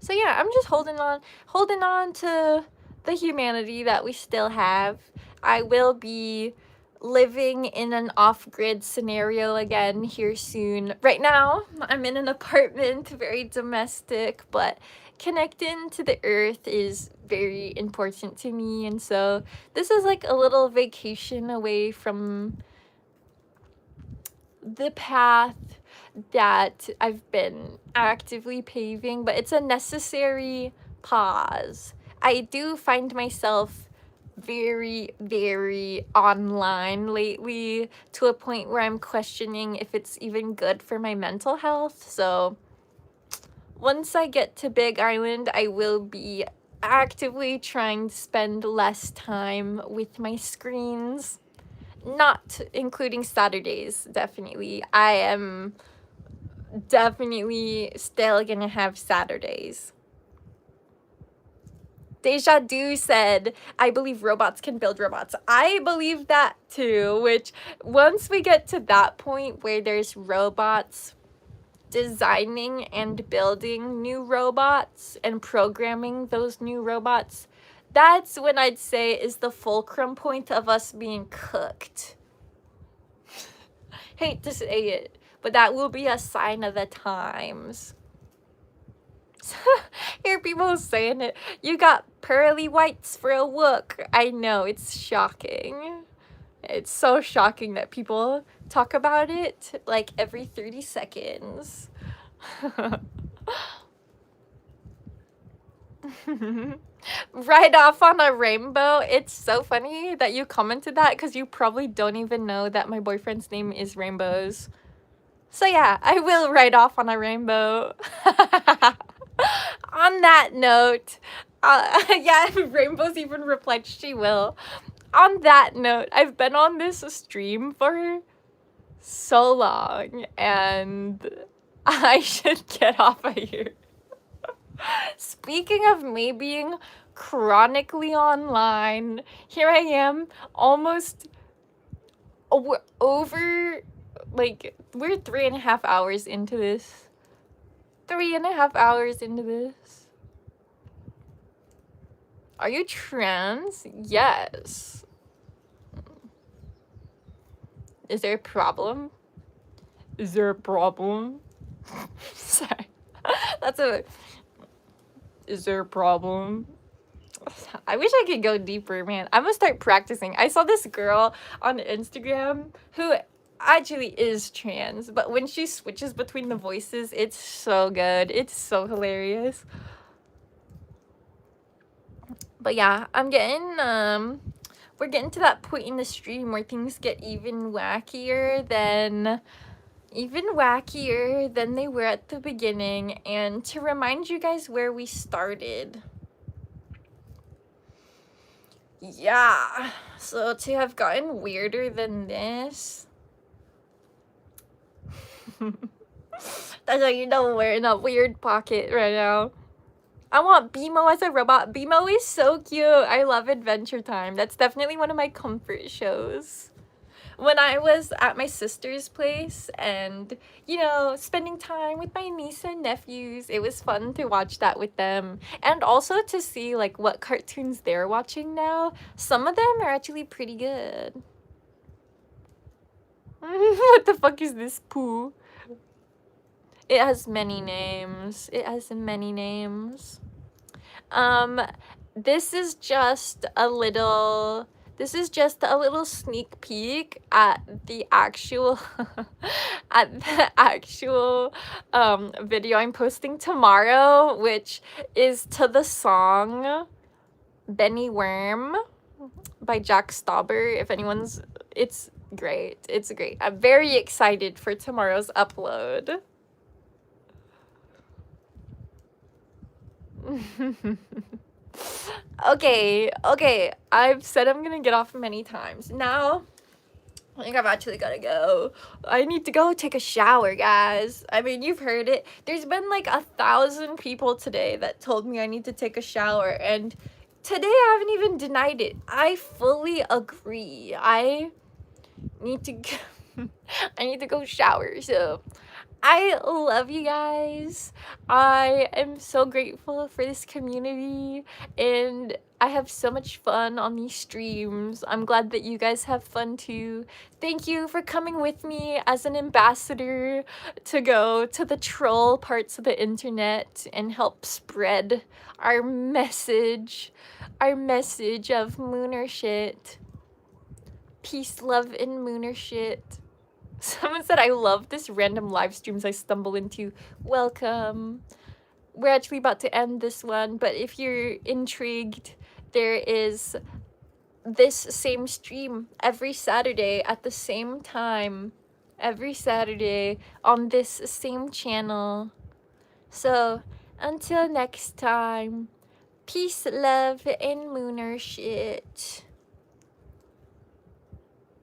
So yeah, I'm just holding on to the humanity that we still have. I will be living in an off-grid scenario again here soon. Right now, I'm in an apartment, very domestic, but connecting to the earth is very important to me, and so this is like a little vacation away from the path that I've been actively paving, but it's a necessary pause. I do find myself very, very online lately, to a point where I'm questioning if it's even good for my mental health. So once I get to Big Island, I will be actively trying to spend less time with my screens. Not including Saturdays, definitely. I am definitely still gonna have Saturdays. Deja Du said, I believe robots can build robots. I believe that too, which once we get to that point where there's robots designing and building new robots and programming those new robots, that's when I'd say is the fulcrum point of us being cooked. Hate to say it, but that will be a sign of the times. Hear people saying it. You got pearly whites for a look. I know, it's shocking. It's so shocking that people talk about it like every 30 seconds. Right off on a rainbow. It's so funny that you commented that, because you probably don't even know that my boyfriend's name is Rainbows. So yeah, I will ride off on a rainbow. On that note, yeah, Rainbows even replied she will. On that note, I've been on this stream for so long, and I should get off of here. Speaking of me being chronically online, here I am, almost over, like, we're 3.5 hours into this. 3.5 hours into this. Are you trans? Yes. Is there a problem? Is there a problem? Sorry. That's a... Is there a problem? I wish I could go deeper, man. I'm gonna start practicing. I saw this girl on Instagram who actually is trans, but when she switches between the voices, it's so good. It's so hilarious. But yeah, I'm getting, we're getting to that point in the stream where things get even wackier than they were at the beginning. And to remind you guys where we started. Yeah, so to have gotten weirder than this. That's how you know we're in a weird pocket right now. I want BMO as a robot. BMO is so cute. I love Adventure Time. That's definitely one of my comfort shows. When I was at my sister's place and, you know, spending time with my niece and nephews, it was fun to watch that with them. And also to see, like, what cartoons they're watching now. Some of them are actually pretty good. What the fuck is this poo? It has many names. It has many names. This is just a little sneak peek at the actual video I'm posting tomorrow, which is to the song Benny Worm by Jack Stauber. If anyone's, it's great. It's great. I'm very excited for tomorrow's upload. Okay, I've said I'm gonna get off many times. Now, I think I've actually gotta go. I need to go take a shower, guys. I mean, you've heard it. There's been like 1,000 people today that told me I need to take a shower, and today I haven't even denied it. I fully agree. I need to I need to go shower. So I love you guys. I am so grateful for this community, and I have so much fun on these streams. I'm glad that you guys have fun too. Thank you for coming with me as an ambassador to go to the troll parts of the internet and help spread our message of mooner shit. Peace, love, and mooner shit. Someone said, I love this random live streams I stumble into. Welcome. We're actually about to end this one, but if you're intrigued, there is this same stream every Saturday at the same time. Every Saturday on this same channel. So, until next time, peace, love, and mooner shit.